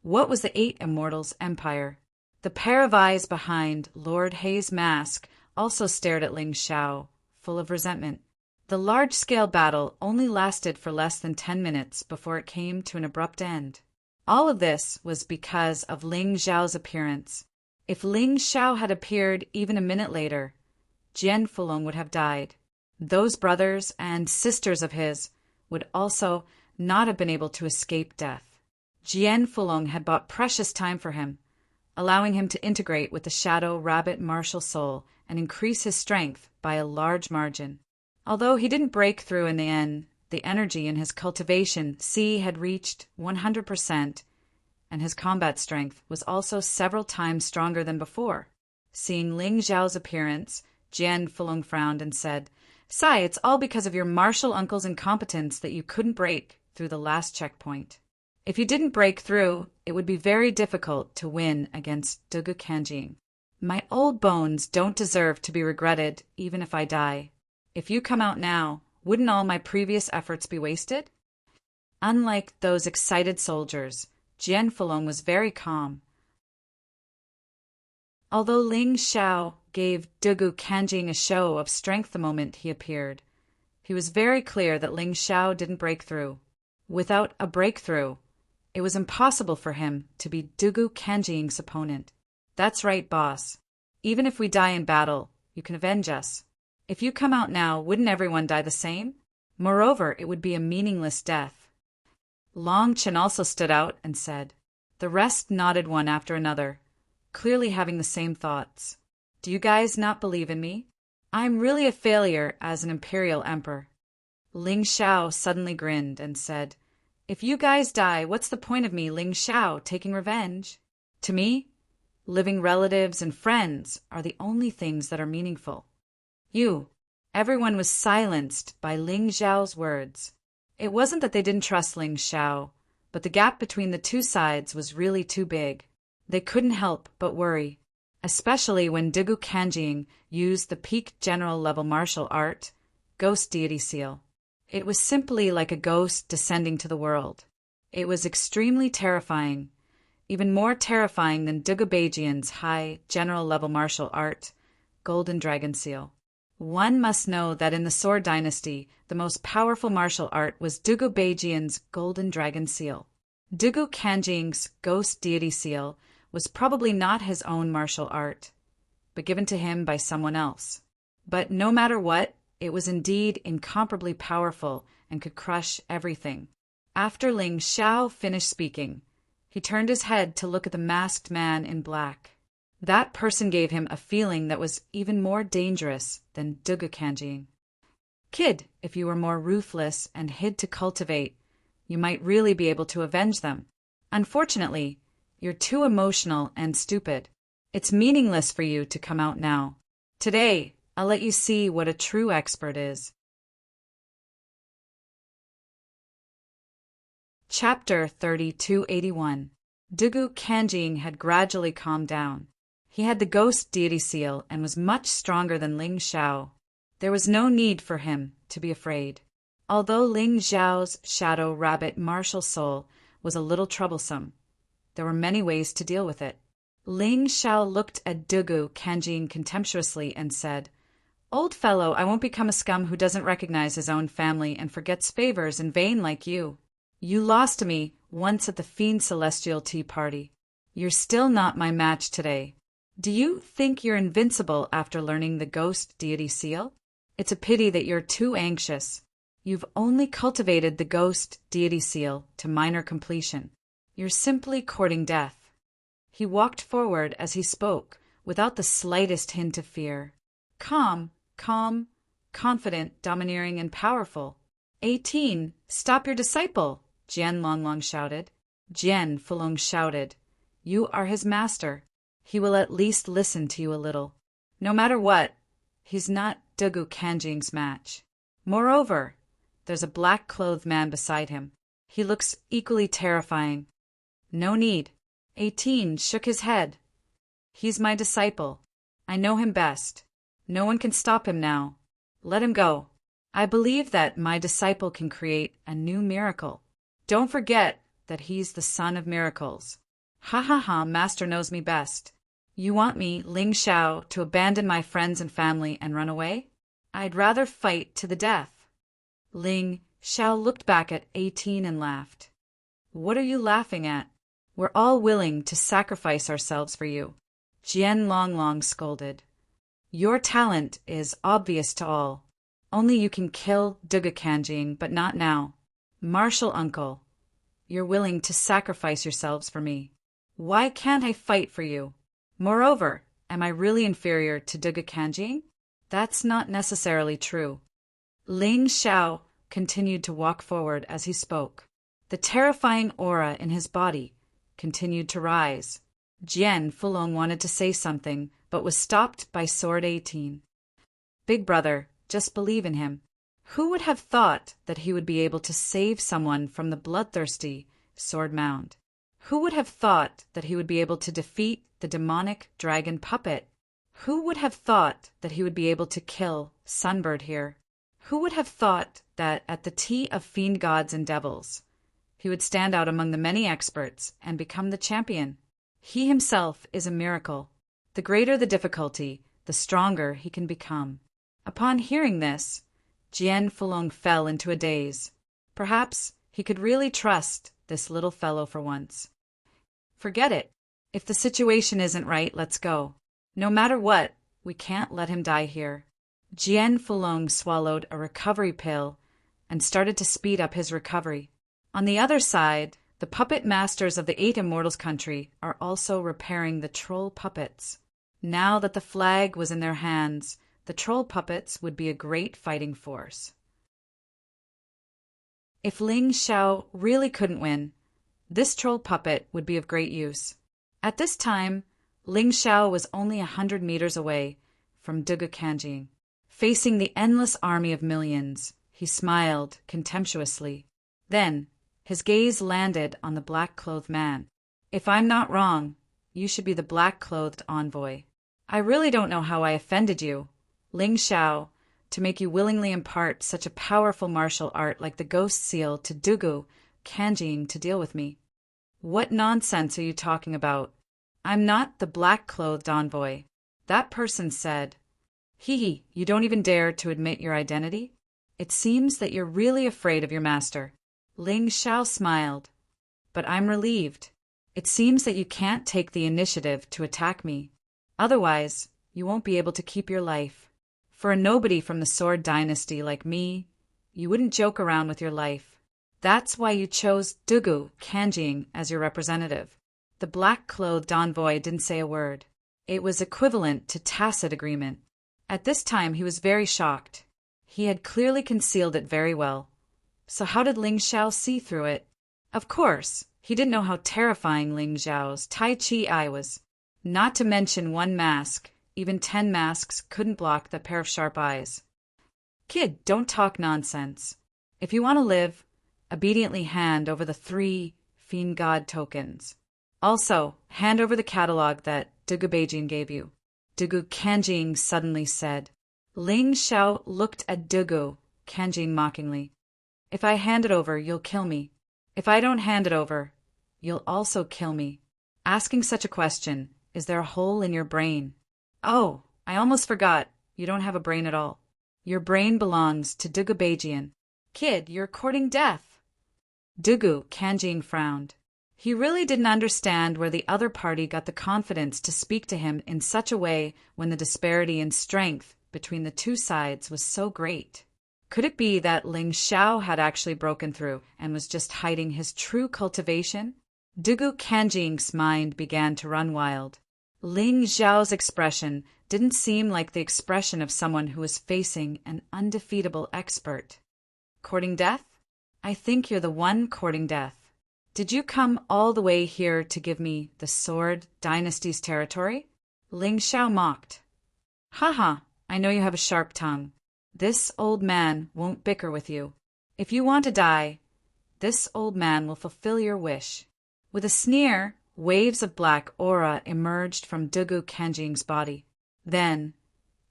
what was the Eight Immortals Empire? The pair of eyes behind Lord Hei's mask also stared at Ling Xiao, full of resentment. The large-scale battle only lasted for less than 10 minutes before it came to an abrupt end. All of this was because of Ling Xiao's appearance. If Ling Xiao had appeared even a minute later, Jian Fulong would have died. Those brothers and sisters of his would also not have been able to escape death. Jian Fulong had bought precious time for him, allowing him to integrate with the Shadow Rabbit martial soul and increase his strength by a large margin. Although he didn't break through in the end, the energy in his cultivation C had reached 100%, and his combat strength was also several times stronger than before. Seeing Ling Xiao's appearance, Jian Fulong frowned and said, "Sai, it's all because of your martial uncle's incompetence that you couldn't break through the last checkpoint. If you didn't break through, it would be very difficult to win against Dugu Kanjing. My old bones don't deserve to be regretted even if I die. If you come out now, wouldn't all my previous efforts be wasted?" Unlike those excited soldiers, Jian Fulong was very calm. Although Ling Xiao gave Dugu Kanjing a show of strength the moment he appeared, he was very clear that Ling Xiao didn't break through. Without a breakthrough, it was impossible for him to be Dugu Kanjing's opponent. "That's right, boss. Even if we die in battle, you can avenge us. If you come out now, wouldn't everyone die the same? Moreover, it would be a meaningless death." Long Chen also stood out and said. The rest nodded one after another, clearly having the same thoughts. "Do you guys not believe in me? I'm really a failure as an imperial emperor." Ling Xiao suddenly grinned and said, "If you guys die, what's the point of me, Ling Xiao, taking revenge? To me, living relatives and friends are the only things that are meaningful." Everyone was silenced by Ling Xiao's words. It wasn't that they didn't trust Ling Xiao, but the gap between the two sides was really too big. They couldn't help but worry, especially when Dugu Kanjing used the peak general level martial art, Ghost Deity Seal. It was simply like a ghost descending to the world. It was extremely terrifying, even more terrifying than Dugu Beijian's high general level martial art, Golden Dragon Seal. One must know that in the Sword Dynasty, the most powerful martial art was Dugu Beijian's Golden Dragon Seal. Dugu Kanjing's Ghost Deity Seal was probably not his own martial art, but given to him by someone else. But no matter what, it was indeed incomparably powerful and could crush everything. After Ling Xiao finished speaking, he turned his head to look at the masked man in black. That person gave him a feeling that was even more dangerous than Dugu Kanjing. "Kid, if you were more ruthless and hid to cultivate, you might really be able to avenge them. Unfortunately, you're too emotional and stupid. It's meaningless for you to come out now. Today, I'll let you see what a true expert is." Chapter 3281. Dugu Kanjing had gradually calmed down. He had the Ghost Deity Seal and was much stronger than Ling Xiao. There was no need for him to be afraid. Although Ling Xiao's Shadow Rabbit martial soul was a little troublesome, there were many ways to deal with it. Ling Xiao looked at Dugu Kanjing contemptuously and said, "Old fellow, I won't become a scum who doesn't recognize his own family and forgets favors in vain like you. You lost to me once at the Fiend Celestial Tea Party. You're still not my match today. Do you think you're invincible after learning the Ghost Deity Seal? It's a pity that you're too anxious. You've only cultivated the Ghost Deity Seal to minor completion. You're simply courting death." He walked forward as he spoke, without the slightest hint of fear. Calm, confident, domineering, and powerful. 18. Stop your disciple, Jian Longlong shouted. Jian Fulong shouted, "You are his master. He will at least listen to you a little. No matter what, he's not Dugu Kanjing's match. Moreover, there's a black-clothed man beside him. He looks equally terrifying." "No need." 18 shook his head. "He's my disciple. I know him best. No one can stop him now. Let him go. I believe that my disciple can create a new miracle. Don't forget that he's the son of miracles. Ha ha ha, master knows me best. You want me, Ling Xiao, to abandon my friends and family and run away? I'd rather fight to the death." Ling Xiao looked back at 18 and laughed. "What are you laughing at? We're all willing to sacrifice ourselves for you," Jian Longlong scolded. "Your talent is obvious to all. Only you can kill Dugu Kanjing, but not now. Martial uncle, you're willing to sacrifice yourselves for me. Why can't I fight for you? Moreover, am I really inferior to Dugu Kanjing? That's not necessarily true." Ling Xiao continued to walk forward as he spoke. The terrifying aura in his body continued to rise. Jian Fulong wanted to say something, but was stopped by Sword 18. Big brother, just believe in him. Who would have thought that he would be able to save someone from the bloodthirsty Sword Mound? Who would have thought that he would be able to defeat the demonic dragon puppet? Who would have thought that he would be able to kill Sunbird here? Who would have thought that at the tea of fiend gods and devils, he would stand out among the many experts and become the champion? He himself is a miracle. The greater the difficulty, the stronger he can become. Upon hearing this, Jian Fulong fell into a daze. Perhaps he could really trust this little fellow for once. Forget it. If the situation isn't right, let's go. No matter what, we can't let him die here. Jian Fulong swallowed a recovery pill and started to speed up his recovery. On the other side, the puppet masters of the 8 Immortals country are also repairing the troll puppets. Now that the flag was in their hands, the troll puppets would be a great fighting force. If Ling Xiao really couldn't win, this troll puppet would be of great use. At this time, Ling Xiao was only 100 meters away from Dugu Kanjing. Facing the endless army of millions, he smiled contemptuously. Then, his gaze landed on the black-clothed man. If I'm not wrong, you should be the black-clothed envoy. I really don't know how I offended you, Ling Xiao, to make you willingly impart such a powerful martial art like the ghost seal to Dugu Kanjing to deal with me. What nonsense are you talking about? I'm not the black-clothed envoy. That person said. Hee, you don't even dare to admit your identity? It seems that you're really afraid of your master. Ling Xiao smiled. But I'm relieved. It seems that you can't take the initiative to attack me. Otherwise, you won't be able to keep your life. For a nobody from the Sword Dynasty like me, you wouldn't joke around with your life. That's why you chose Dugu Kanjing as your representative. The black-clothed envoy didn't say a word. It was equivalent to tacit agreement. At this time he was very shocked. He had clearly concealed it very well. So how did Ling Xiao see through it? Of course, he didn't know how terrifying Ling Xiao's Tai Chi eye was. Not to mention one mask. Even 10 masks couldn't block that pair of sharp eyes. Kid, don't talk nonsense. If you want to live, obediently hand over the 3 Fiend God tokens. Also, hand over the catalog that Dugu Beijing gave you. Dugu Kanjing suddenly said. Ling Xiao looked at Dugu Kanjing mockingly. If I hand it over, you'll kill me. If I don't hand it over, you'll also kill me. Asking such a question, is there a hole in your brain? Oh, I almost forgot. You don't have a brain at all. Your brain belongs to Dugu Beijing. Kid, you're courting death. Dugu Kanjing frowned. He really didn't understand where the other party got the confidence to speak to him in such a way when the disparity in strength between the two sides was so great. Could it be that Ling Xiao had actually broken through and was just hiding his true cultivation? Dugu Kanjing's mind began to run wild. Ling Xiao's expression didn't seem like the expression of someone who was facing an undefeatable expert. Courting death? I think you're the one courting death. Did you come all the way here to give me the Sword Dynasty's territory? Ling Xiao mocked. Haha, I know you have a sharp tongue. This old man won't bicker with you. If you want to die, this old man will fulfill your wish. With a sneer, waves of black aura emerged from Dugu Kanjing's body. Then,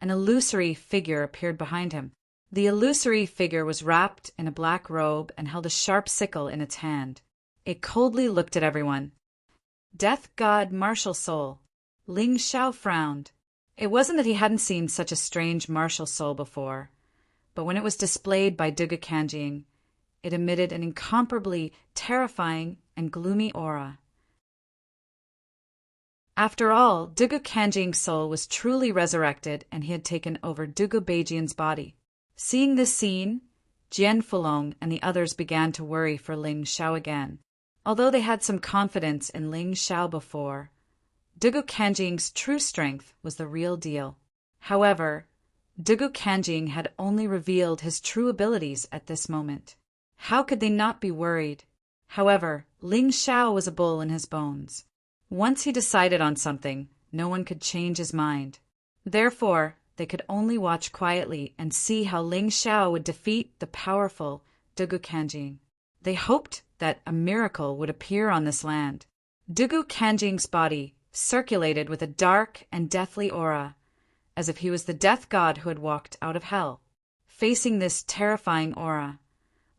an illusory figure appeared behind him. The illusory figure was wrapped in a black robe and held a sharp sickle in its hand. It coldly looked at everyone. Death God Martial Soul. Ling Xiao frowned. It wasn't that he hadn't seen such a strange martial soul before, but when it was displayed by Dugu Kanjing, it emitted an incomparably terrifying and gloomy aura. After all, Dugu Kanjing's soul was truly resurrected and he had taken over Dugu Beijing's body. Seeing this scene, Jian Fulong and the others began to worry for Ling Xiao again. Although they had some confidence in Ling Xiao before, Dugu Kanjing's true strength was the real deal. However, Dugu Kanjing had only revealed his true abilities at this moment. How could they not be worried? However, Ling Xiao was a bull in his bones. Once he decided on something, no one could change his mind. Therefore, they could only watch quietly and see how Ling Xiao would defeat the powerful Dugu Kanjing. They hoped that a miracle would appear on this land. Dugu Kanjing's body circulated with a dark and deathly aura, as if he was the death god who had walked out of hell. Facing this terrifying aura,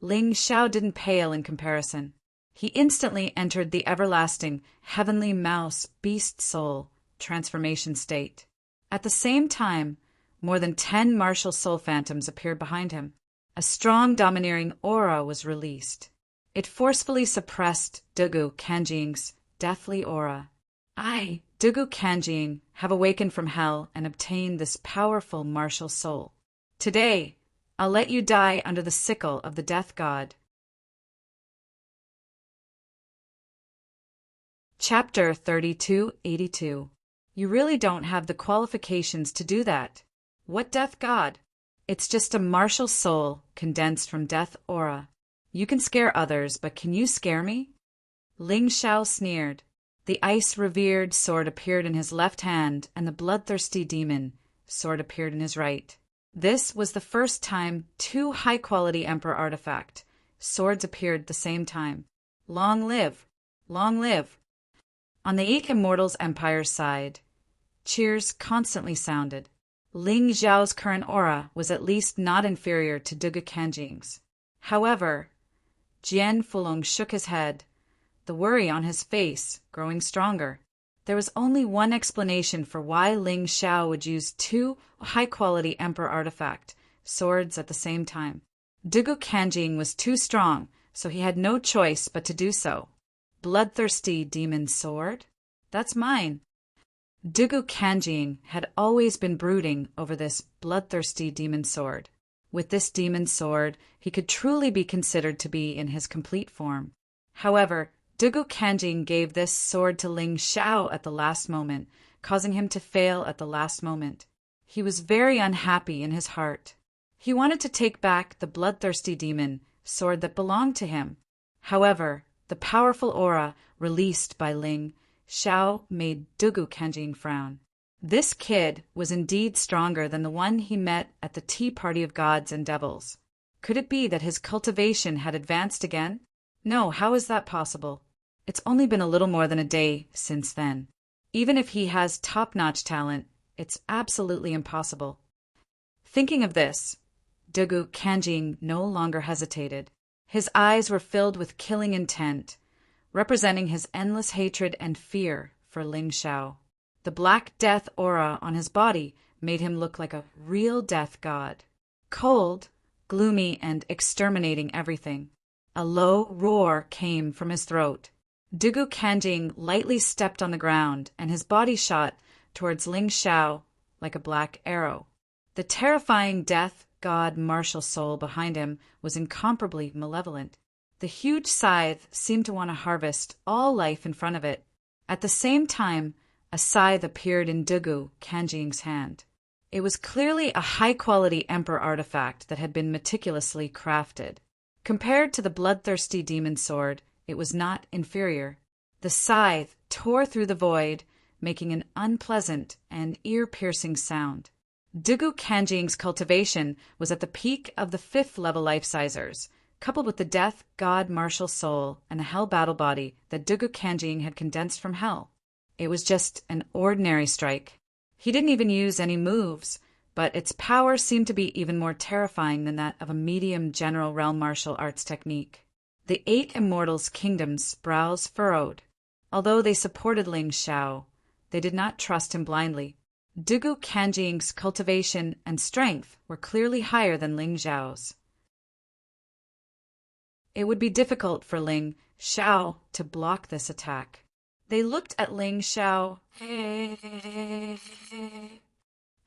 Ling Xiao didn't pale in comparison. He instantly entered the everlasting heavenly mouse beast soul transformation state. At the same time, more than 10 martial soul phantoms appeared behind him. A strong domineering aura was released. It forcefully suppressed Dugu Kanjing's deathly aura. I, Dugu Kanjing, have awakened from hell and obtained this powerful martial soul. Today, I'll let you die under the sickle of the death god. Chapter 3282. You really don't have the qualifications to do that. What death god? It's just a martial soul condensed from death aura. You can scare others, but can you scare me? Ling Xiao sneered. The ice-revered sword appeared in his left hand, and the bloodthirsty demon sword appeared in his right. This was the first time 2 high-quality Emperor artifact swords appeared at the same time. Long live! Long live! On the 8 Immortals Empire's side, cheers constantly sounded. Ling Xiao's current aura was at least not inferior to Dugu Kanjing's. However, Jian Fulong shook his head, the worry on his face growing stronger. There was only one explanation for why Ling Xiao would use 2 high-quality Emperor artifact swords at the same time. Dugu Kanjing was too strong, so he had no choice but to do so. Bloodthirsty demon sword? That's mine. Dugu Kanjing had always been brooding over this bloodthirsty demon sword. With this demon sword, he could truly be considered to be in his complete form. However, Dugu Kanjing gave this sword to Ling Xiao at the last moment, causing him to fail at the last moment. He was very unhappy in his heart. He wanted to take back the bloodthirsty demon sword that belonged to him. However, the powerful aura released by Ling Xiao made Dugu Kanjing frown. This kid was indeed stronger than the one he met at the tea party of gods and devils. Could it be that his cultivation had advanced again? No, how is that possible? It's only been a little more than a day since then. Even if he has top-notch talent, it's absolutely impossible. Thinking of this, Dugu Kanjing no longer hesitated. His eyes were filled with killing intent, representing his endless hatred and fear for Ling Xiao. The black death aura on his body made him look like a real death god. Cold, gloomy, and exterminating everything. A low roar came from his throat. Dugu Kanjing lightly stepped on the ground, and his body shot towards Ling Xiao like a black arrow. The terrifying death god martial soul behind him was incomparably malevolent. The huge scythe seemed to want to harvest all life in front of it. At the same time, a scythe appeared in Dugu Kanjing's hand. It was clearly a high-quality Emperor artifact that had been meticulously crafted. Compared to the bloodthirsty demon sword, it was not inferior. The scythe tore through the void, making an unpleasant and ear-piercing sound. Dugu Kanjing's cultivation was at the peak of the 5th level life-sizers, coupled with the death god martial soul and a hell battle body that Dugu Kanjing had condensed from hell. It was just an ordinary strike. He didn't even use any moves, but its power seemed to be even more terrifying than that of a medium general realm martial arts technique. The 8 Immortals' kingdoms' brows furrowed. Although they supported Ling Xiao, they did not trust him blindly. Dugu Kanjing's cultivation and strength were clearly higher than Ling Xiao's. It would be difficult for Ling Xiao to block this attack. They looked at Ling Xiao,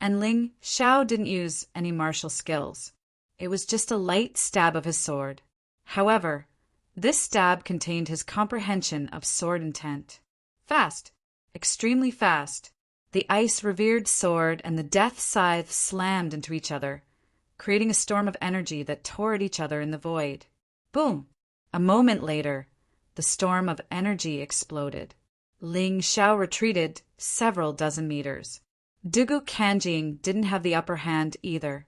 and Ling Xiao didn't use any martial skills. It was just a light stab of his sword. However, this stab contained his comprehension of sword intent. Fast, extremely fast, the ice-revered sword and the death scythe slammed into each other, creating a storm of energy that tore at each other in the void. Boom! A moment later, the storm of energy exploded. Ling Xiao retreated several dozen meters. Dugu Kanjing didn't have the upper hand either,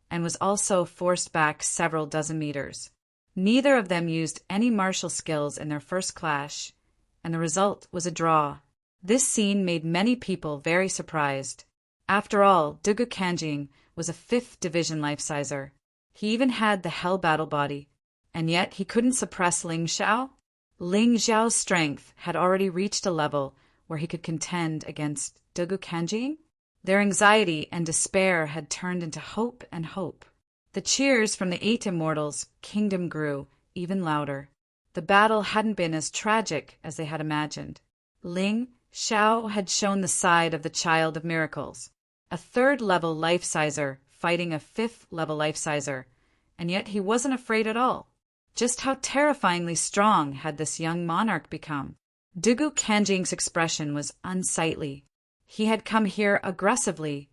and was also forced back several dozen meters. Neither of them used any martial skills in their first clash, and the result was a draw. This scene made many people very surprised. After all, Dugu Kanjing was a 5th division life-sizer. He even had the hell battle body, and yet he couldn't suppress Ling Xiao. Ling Xiao's strength had already reached a level where he could contend against Dugu Kanjing. Their anxiety and despair had turned into hope and hope. The cheers from the 8 immortals' kingdom grew even louder. The battle hadn't been as tragic as they had imagined. Ling Xiao had shown the side of the child of miracles, a 3rd-level life-sizer fighting a 5th-level life-sizer, and yet he wasn't afraid at all. Just how terrifyingly strong had this young monarch become? Dugu Kanjing's expression was unsightly. He had come here aggressively,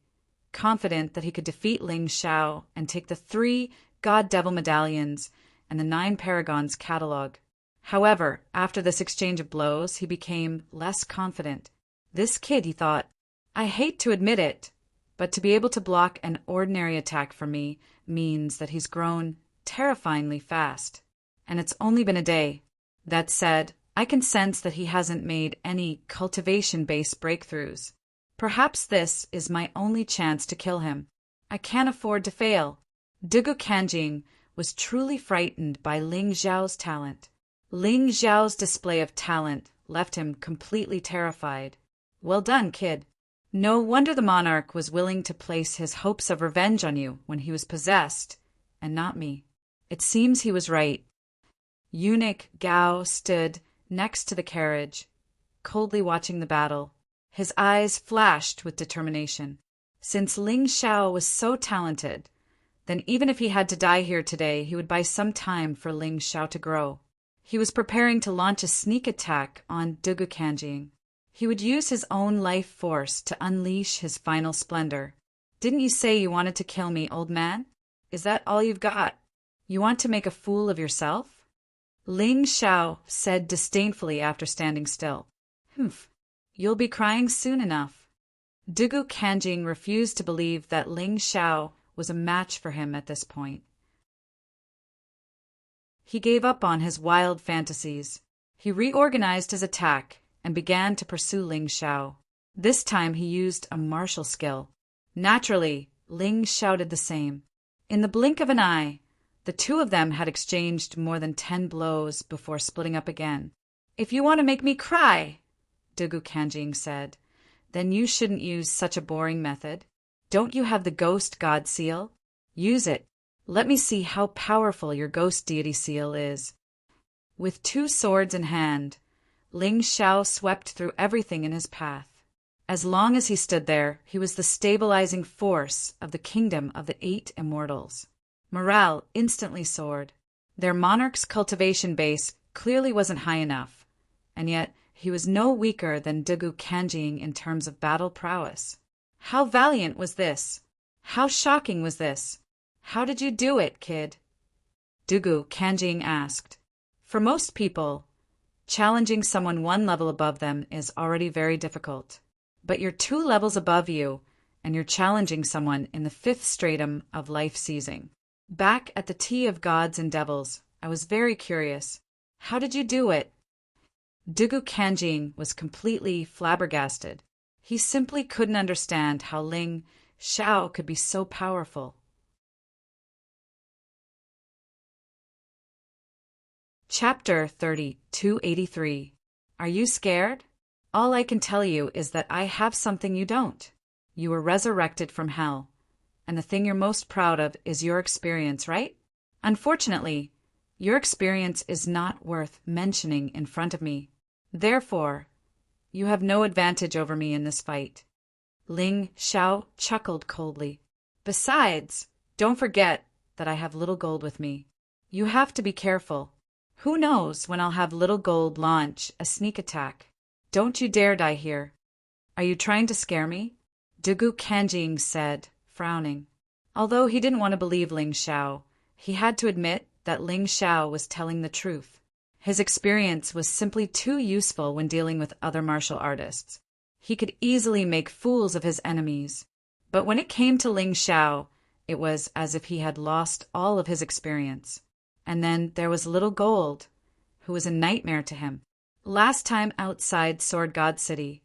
confident that he could defeat Ling Xiao and take the 3 God-Devil medallions and the 9 Paragons catalog. However, after this exchange of blows, he became less confident. This kid, he thought, I hate to admit it, but to be able to block an ordinary attack from me means that he's grown terrifyingly fast. And it's only been a day. That said, I can sense that he hasn't made any cultivation-based breakthroughs. Perhaps this is my only chance to kill him. I can't afford to fail. Dugu Kanjing was truly frightened by Ling Xiao's talent. Ling Xiao's display of talent left him completely terrified. Well done, kid. No wonder the monarch was willing to place his hopes of revenge on you when he was possessed, and not me. It seems he was right. Eunuch Gao stood next to the carriage, coldly watching the battle. His eyes flashed with determination. Since Ling Xiao was so talented, then even if he had to die here today, he would buy some time for Ling Xiao to grow. He was preparing to launch a sneak attack on Dugu Kanjing. He would use his own life force to unleash his final splendor. Didn't you say you wanted to kill me, old man? Is that all you've got? You want to make a fool of yourself? Ling Xiao said disdainfully after standing still. Humph. You'll be crying soon enough. Dugu Kanjing refused to believe that Ling Xiao was a match for him at this point. He gave up on his wild fantasies. He reorganized his attack and began to pursue Ling Xiao. This time he used a martial skill. Naturally, Ling shouted the same. In the blink of an eye, the two of them had exchanged more than 10 blows before splitting up again. If you want to make me cry, Dugu Kanjing said, then you shouldn't use such a boring method. Don't you have the ghost god seal? Use it. Let me see how powerful your ghost deity seal is. With 2 swords in hand, Ling Xiao swept through everything in his path. As long as he stood there, he was the stabilizing force of the kingdom of the 8 immortals. Morale instantly soared. Their monarch's cultivation base clearly wasn't high enough, and yet he was no weaker than Dugu Kanjing in terms of battle prowess. How valiant was this? How shocking was this? How did you do it, kid? Dugu Kanjing asked. For most people, challenging someone 1 level above them is already very difficult. But you're 2 levels above you, and you're challenging someone in the 5th stratum of life seizing. Back at the Tea of Gods and Devils, I was very curious. How did you do it? Dugu Kanjing was completely flabbergasted. He simply couldn't understand how Ling Xiao could be so powerful. Chapter 283. Are you scared? All I can tell you is that I have something you don't. You were resurrected from hell, and the thing you're most proud of is your experience, right? Unfortunately, your experience is not worth mentioning in front of me. Therefore, you have no advantage over me in this fight. Ling Xiao chuckled coldly. Besides, don't forget that I have Little Gold with me. You have to be careful. Who knows when I'll have Little Gold launch a sneak attack? Don't you dare die here. Are you trying to scare me? Dugu Kanjing said, frowning. Although he didn't want to believe Ling Xiao, he had to admit that Ling Xiao was telling the truth. His experience was simply too useful when dealing with other martial artists. He could easily make fools of his enemies. But when it came to Ling Xiao, it was as if he had lost all of his experience. And then there was Little Gold, who was a nightmare to him. Last time outside Sword God City,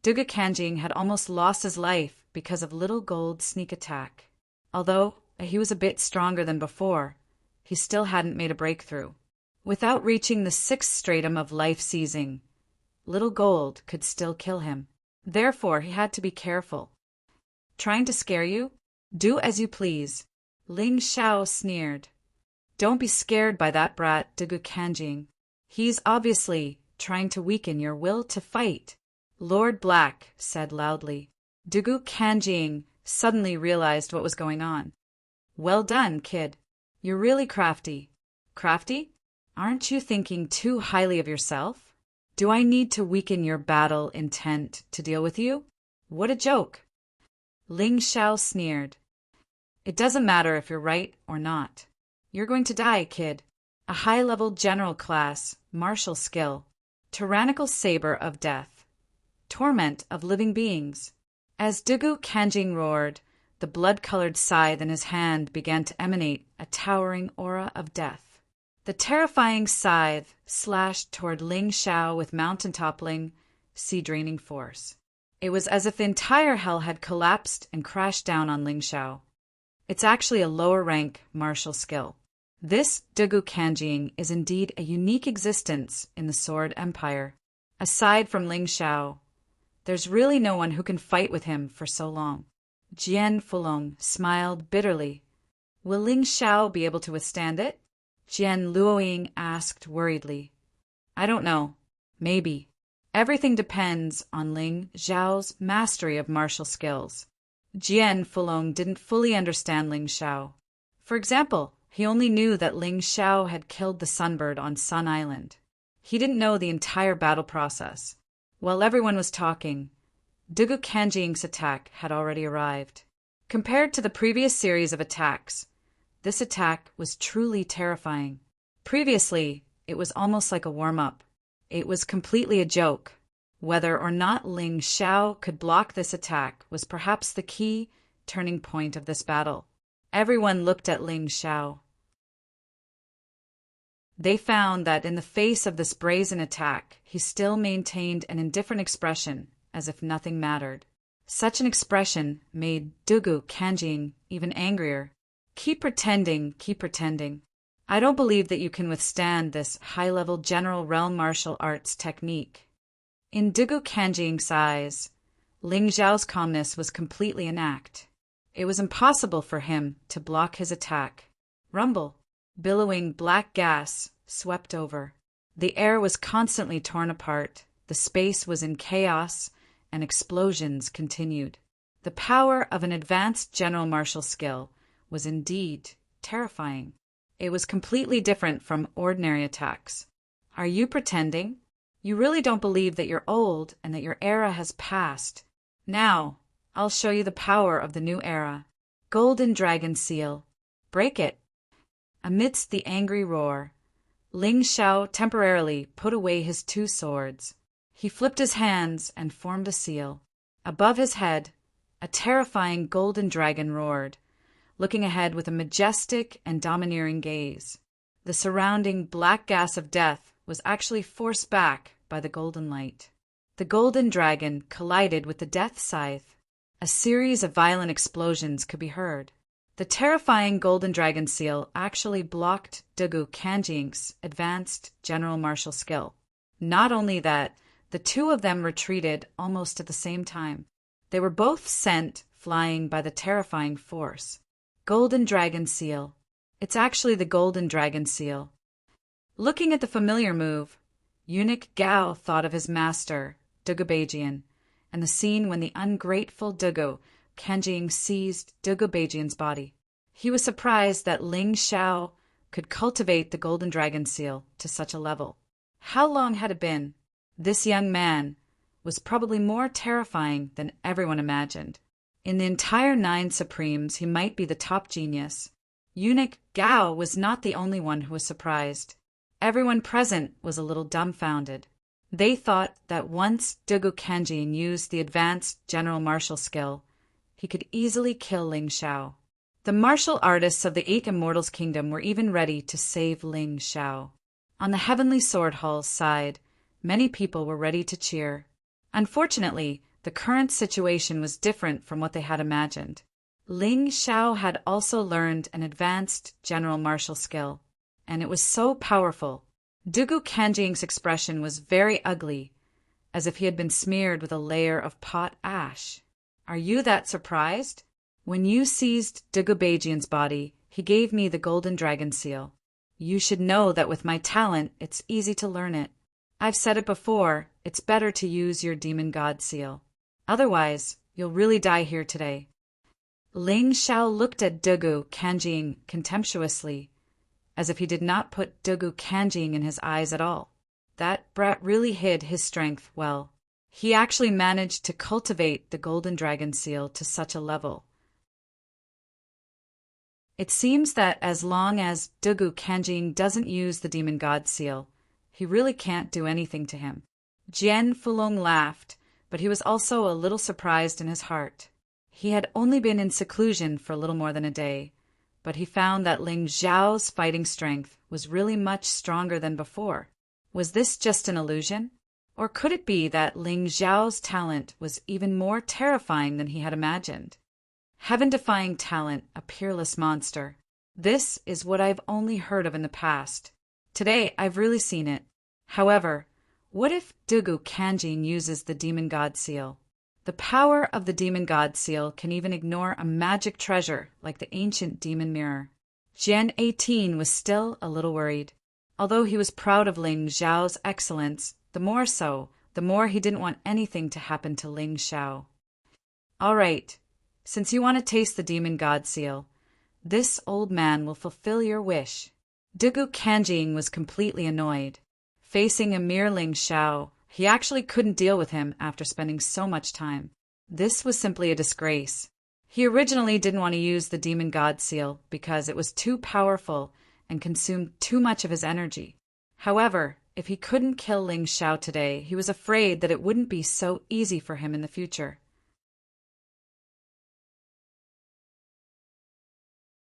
Dugu Kanjing had almost lost his life because of Little Gold's sneak attack. Although he was a bit stronger than before, he still hadn't made a breakthrough. Without reaching the 6th stratum of life seizing, Little Gold could still kill him. Therefore, he had to be careful. Trying to scare you? Do as you please. Ling Xiao sneered. Don't be scared by that brat Dugu Kanjing. He's obviously trying to weaken your will to fight. Lord Black said loudly. Dugu Kanjing suddenly realized what was going on. Well done, kid. You're really crafty. Crafty? Aren't you thinking too highly of yourself? Do I need to weaken your battle intent to deal with you? What a joke. Ling Xiao sneered. It doesn't matter if you're right or not. You're going to die, kid. A high-level general class, martial skill, tyrannical saber of death, torment of living beings. As Dugu Kanjing roared, the blood-colored scythe in his hand began to emanate a towering aura of death. The terrifying scythe slashed toward Ling Xiao with mountain-toppling, sea-draining force. It was as if the entire hell had collapsed and crashed down on Ling Xiao. It's actually a lower-rank martial skill. This Dugu Kanjing is indeed a unique existence in the Sword Empire. Aside from Ling Xiao, there's really no one who can fight with him for so long. Jian Fulong smiled bitterly. Will Ling Xiao be able to withstand it? Jian Luoying asked worriedly. I don't know. Maybe. Everything depends on Ling Xiao's mastery of martial skills. Jian Fulong didn't fully understand Ling Xiao. For example, he only knew that Ling Xiao had killed the sunbird on Sun Island. He didn't know the entire battle process. While everyone was talking, Dugu Kanjing's attack had already arrived. Compared to the previous series of attacks, this attack was truly terrifying. Previously, it was almost like a warm-up. It was completely a joke. Whether or not Ling Xiao could block this attack was perhaps the key turning point of this battle. Everyone looked at Ling Xiao. They found that in the face of this brazen attack, he still maintained an indifferent expression, as if nothing mattered. Such an expression made Dugu Kanjing even angrier. Keep pretending, keep pretending. I don't believe that you can withstand this high-level general realm martial arts technique. In Dugu Kanjing's eyes, Ling Xiao's calmness was completely an act. It was impossible for him to block his attack. Rumble, billowing black gas, swept over. The air was constantly torn apart, the space was in chaos, and explosions continued. The power of an advanced general martial skill was indeed terrifying. It was completely different from ordinary attacks. Are you pretending? You really don't believe that you're old and that your era has passed. Now, I'll show you the power of the new era. Golden Dragon Seal. Break it. Amidst the angry roar, Ling Xiao temporarily put away his 2 swords. He flipped his hands and formed a seal. Above his head, a terrifying golden dragon roared, looking ahead with a majestic and domineering gaze. The surrounding black gas of death was actually forced back by the golden light. The golden dragon collided with the death scythe. A series of violent explosions could be heard. The terrifying golden dragon seal actually blocked Dugu Kanjing's advanced general martial skill. Not only that, the 2 of them retreated almost at the same time. They were both sent flying by the terrifying force. Golden Dragon Seal. It's actually the Golden Dragon Seal. Looking at the familiar move, eunuch Gao thought of his master, Dugu Beijian, and the scene when the ungrateful Dugu Kanjing seized Dugu Beijian's body. He was surprised that Ling Xiao could cultivate the Golden Dragon Seal to such a level. How long had it been? This young man was probably more terrifying than everyone imagined. In the entire 9 Supremes, he might be the top genius. Eunuch Gao was not the only one who was surprised. Everyone present was a little dumbfounded. They thought that once Dugu Kanjing used the advanced general martial skill, he could easily kill Ling Xiao. The martial artists of the 8 Immortals' Kingdom were even ready to save Ling Xiao. On the Heavenly Sword Hall's side, many people were ready to cheer. Unfortunately, the current situation was different from what they had imagined. Ling Xiao had also learned an advanced general martial skill, and it was so powerful. Dugu Kanjing's expression was very ugly, as if he had been smeared with a layer of pot ash. Are you that surprised? When you seized Dugu Beijian's body, he gave me the golden dragon seal. You should know that with my talent, it's easy to learn it. I've said it before, it's better to use your demon god seal. Otherwise, you'll really die here today. Ling Xiao looked at Dugu Kanjing contemptuously, as if he did not put Dugu Kanjing in his eyes at all. That brat really hid his strength well. He actually managed to cultivate the golden dragon seal to such a level. It seems that as long as Dugu Kanjing doesn't use the demon god seal, he really can't do anything to him. Jian Fulong laughed, but he was also a little surprised in his heart. He had only been in seclusion for a little more than a day, but he found that Ling Xiao's fighting strength was really much stronger than before. Was this just an illusion? Or could it be that Ling Xiao's talent was even more terrifying than he had imagined? Heaven-defying talent, a peerless monster. This is what I've only heard of in the past. Today, I've really seen it. However, what if Dugu Kanjing uses the demon god seal? The power of the demon god seal can even ignore a magic treasure like the ancient demon mirror. Jian 18 was still a little worried. Although he was proud of Ling Xiao's excellence, the more he didn't want anything to happen to Ling Xiao. All right, since you want to taste the demon god seal, this old man will fulfill your wish. Dugu Kanjing was completely annoyed. Facing a mere Ling Xiao, he actually couldn't deal with him after spending so much time. This was simply a disgrace. He originally didn't want to use the demon god seal because it was too powerful and consumed too much of his energy. However, if he couldn't kill Ling Xiao today, he was afraid that it wouldn't be so easy for him in the future.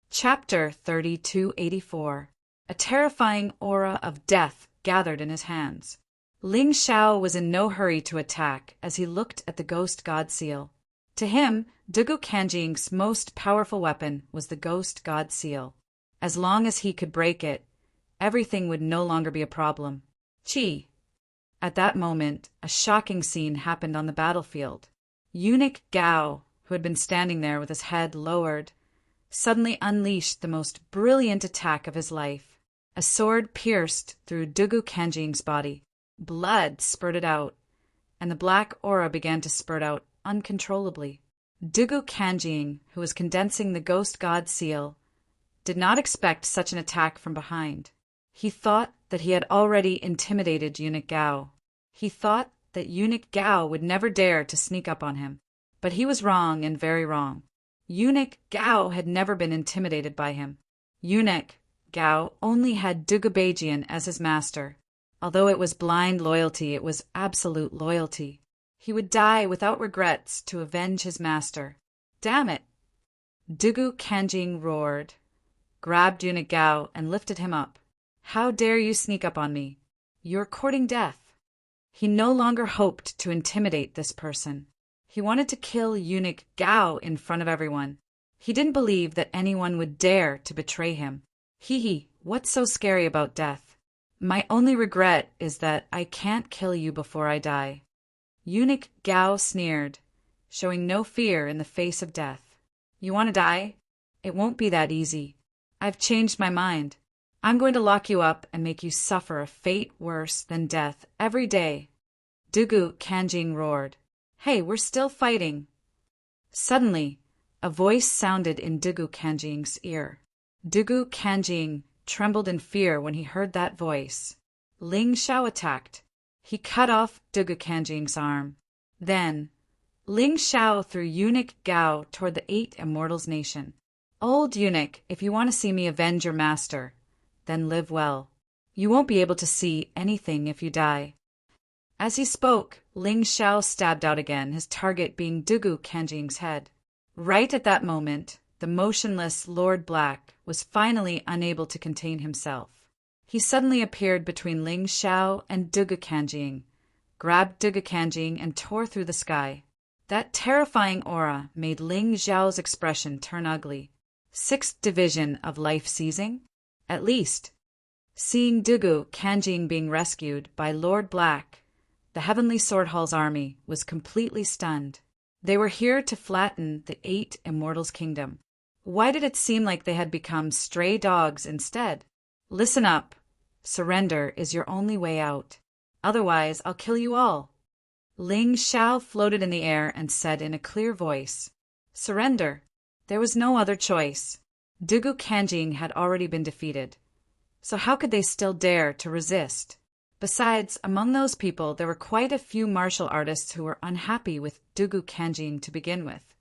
Chapter 3284. A terrifying aura of death gathered in his hands. Ling Xiao was in no hurry to attack as he looked at the ghost god seal. To him, Dugu Kanjing's most powerful weapon was the ghost god seal. As long as he could break it, everything would no longer be a problem. Chi! At that moment, a shocking scene happened on the battlefield. Eunuch Gao, who had been standing there with his head lowered, suddenly unleashed the most brilliant attack of his life. A sword pierced through Dugu Kanjing's body. Blood spurted out, and the black aura began to spurt out uncontrollably. Dugu Kanjing, who was condensing the ghost god seal, did not expect such an attack from behind. He thought that he had already intimidated Eunuch Gao. He thought that Eunuch Gao would never dare to sneak up on him. But he was wrong and very wrong. Eunuch Gao had never been intimidated by him. Eunuch Gao only had Dugu Beijian as his master. Although it was blind loyalty, it was absolute loyalty. He would die without regrets to avenge his master. Damn it! Dugu Kanjing roared, grabbed Eunuch Gao, and lifted him up. How dare you sneak up on me? You're courting death. He no longer hoped to intimidate this person. He wanted to kill Eunuch Gao in front of everyone. He didn't believe that anyone would dare to betray him. Hee, what's so scary about death? My only regret is that I can't kill you before I die. Eunuch Gao sneered, showing no fear in the face of death. You want to die? It won't be that easy. I've changed my mind. I'm going to lock you up and make you suffer a fate worse than death every day. Dugu Kanjing roared. Hey, we're still fighting. Suddenly, a voice sounded in Dugu Kanjing's ear. Dugu Kanjing trembled in fear when he heard that voice. Ling Xiao attacked. He cut off Dugu Kanjing's arm. Then, Ling Xiao threw Eunuch Gao toward the 8 Immortals Nation. Old eunuch, if you want to see me avenge your master, then live well. You won't be able to see anything if you die." As he spoke, Ling Xiao stabbed out again, his target being Dugu Kanjing's head. Right at that moment, the motionless Lord Black was finally unable to contain himself. He suddenly appeared between Ling Xiao and Dugu Kanjing, grabbed Dugu Kanjing and tore through the sky. That terrifying aura made Ling Xiao's expression turn ugly. 6th Division of life seizing? At least. Seeing Dugu Kanjing being rescued by Lord Black, the Heavenly Sword Hall's army was completely stunned. They were here to flatten the 8 Immortals' kingdom. Why did it seem like they had become stray dogs instead? Listen up. Surrender is your only way out. Otherwise, I'll kill you all. Ling Xiao floated in the air and said in a clear voice, "Surrender." There was no other choice. Dugu Kanjing had already been defeated. So how could they still dare to resist? Besides, among those people, there were quite a few martial artists who were unhappy with Dugu Kanjing to begin with.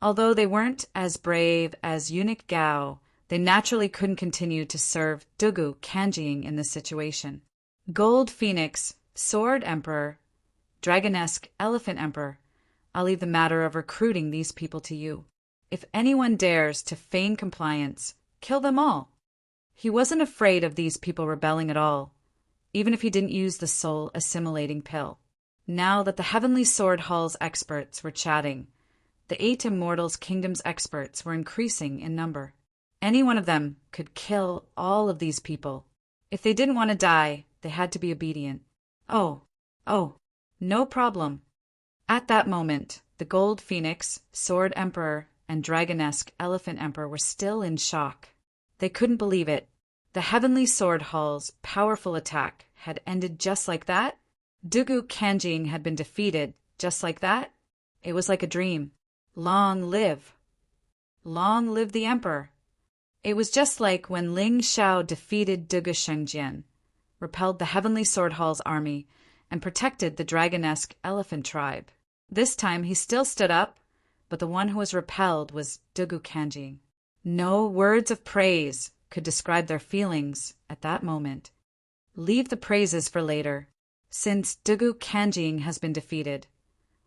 Although they weren't as brave as Eunuch Gao, they naturally couldn't continue to serve Dugu Kanjing in this situation. Gold Phoenix, Sword Emperor, Dragonesque Elephant Emperor, I'll leave the matter of recruiting these people to you. If anyone dares to feign compliance, kill them all. He wasn't afraid of these people rebelling at all, even if he didn't use the soul assimilating pill. Now that the Heavenly Sword Hall's experts were chatting, the 8 Immortals' Kingdom's experts were increasing in number. Any one of them could kill all of these people. If they didn't want to die, they had to be obedient. Oh, no problem. At that moment, the Gold Phoenix, Sword Emperor, and Dragonesque Elephant Emperor were still in shock. They couldn't believe it. The Heavenly Sword Hall's powerful attack had ended just like that. Dugu Kanjing had been defeated just like that. It was like a dream. Long live the Emperor. It was just like when Ling Xiao defeated Dugu Shengjian, repelled the Heavenly Sword Hall's army, and protected the Dragonesque Elephant tribe. This time he still stood up, but the one who was repelled was Dugu Kanjing. No words of praise could describe their feelings at that moment. Leave the praises for later. Since Dugu Kanjing has been defeated,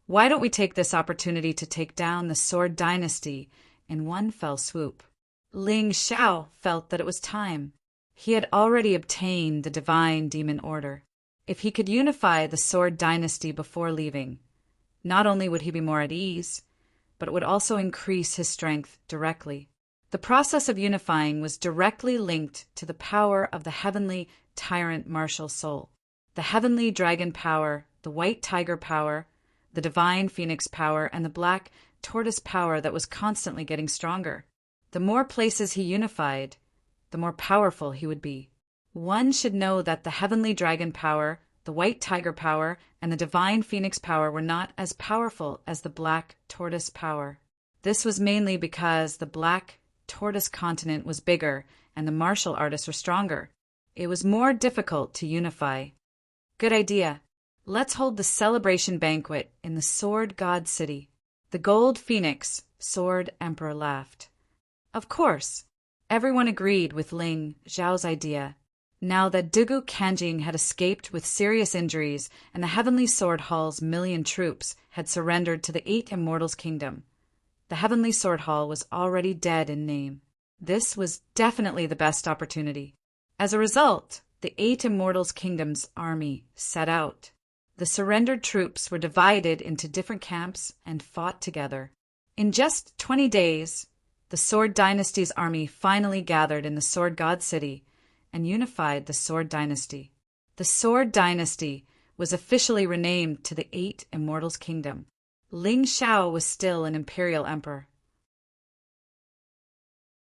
why don't we take this opportunity to take down the Sword Dynasty in one fell swoop? Ling Xiao felt that it was time. He had already obtained the Divine Demon Order. If he could unify the Sword Dynasty before leaving, not only would he be more at ease, but it would also increase his strength directly. The process of unifying was directly linked to the power of the Heavenly Tyrant Martial Soul, the Heavenly Dragon Power, the White Tiger Power, the Divine Phoenix Power, and the Black Tortoise Power that was constantly getting stronger. The more places he unified, the more powerful he would be. One should know that the Heavenly Dragon Power, the White Tiger Power, and the Divine Phoenix Power were not as powerful as the Black Tortoise Power. This was mainly because the Black Tortoise continent was bigger and the martial artists were stronger. It was more difficult to unify. Good idea. Let's hold the celebration banquet in the Sword God City. The Gold Phoenix, Sword Emperor, laughed. Of course. Everyone agreed with Ling Xiao's idea. Now that Dugu Kanjing had escaped with serious injuries and the Heavenly Sword Hall's 1,000,000 troops had surrendered to the 8 Immortals' kingdom, the Heavenly Sword Hall was already dead in name. This was definitely the best opportunity. As a result, the 8 Immortals' kingdom's army set out. The surrendered troops were divided into different camps and fought together. In just 20 days, the Sword Dynasty's army finally gathered in the Sword God City and unified the Sword Dynasty. The Sword Dynasty was officially renamed to the 8 Immortals' Kingdom. Ling Xiao was still an imperial emperor.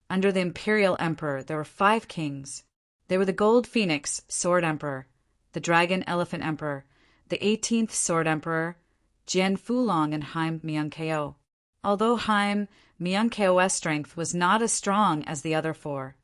Under the imperial emperor, there were 5 kings. They were the Gold Phoenix, Sword Emperor, the Dragon Elephant Emperor, the 18th Sword Emperor, Jian Fulong, and Haim Miankeo. Although Haim Miankeo's strength was not as strong as the other 4,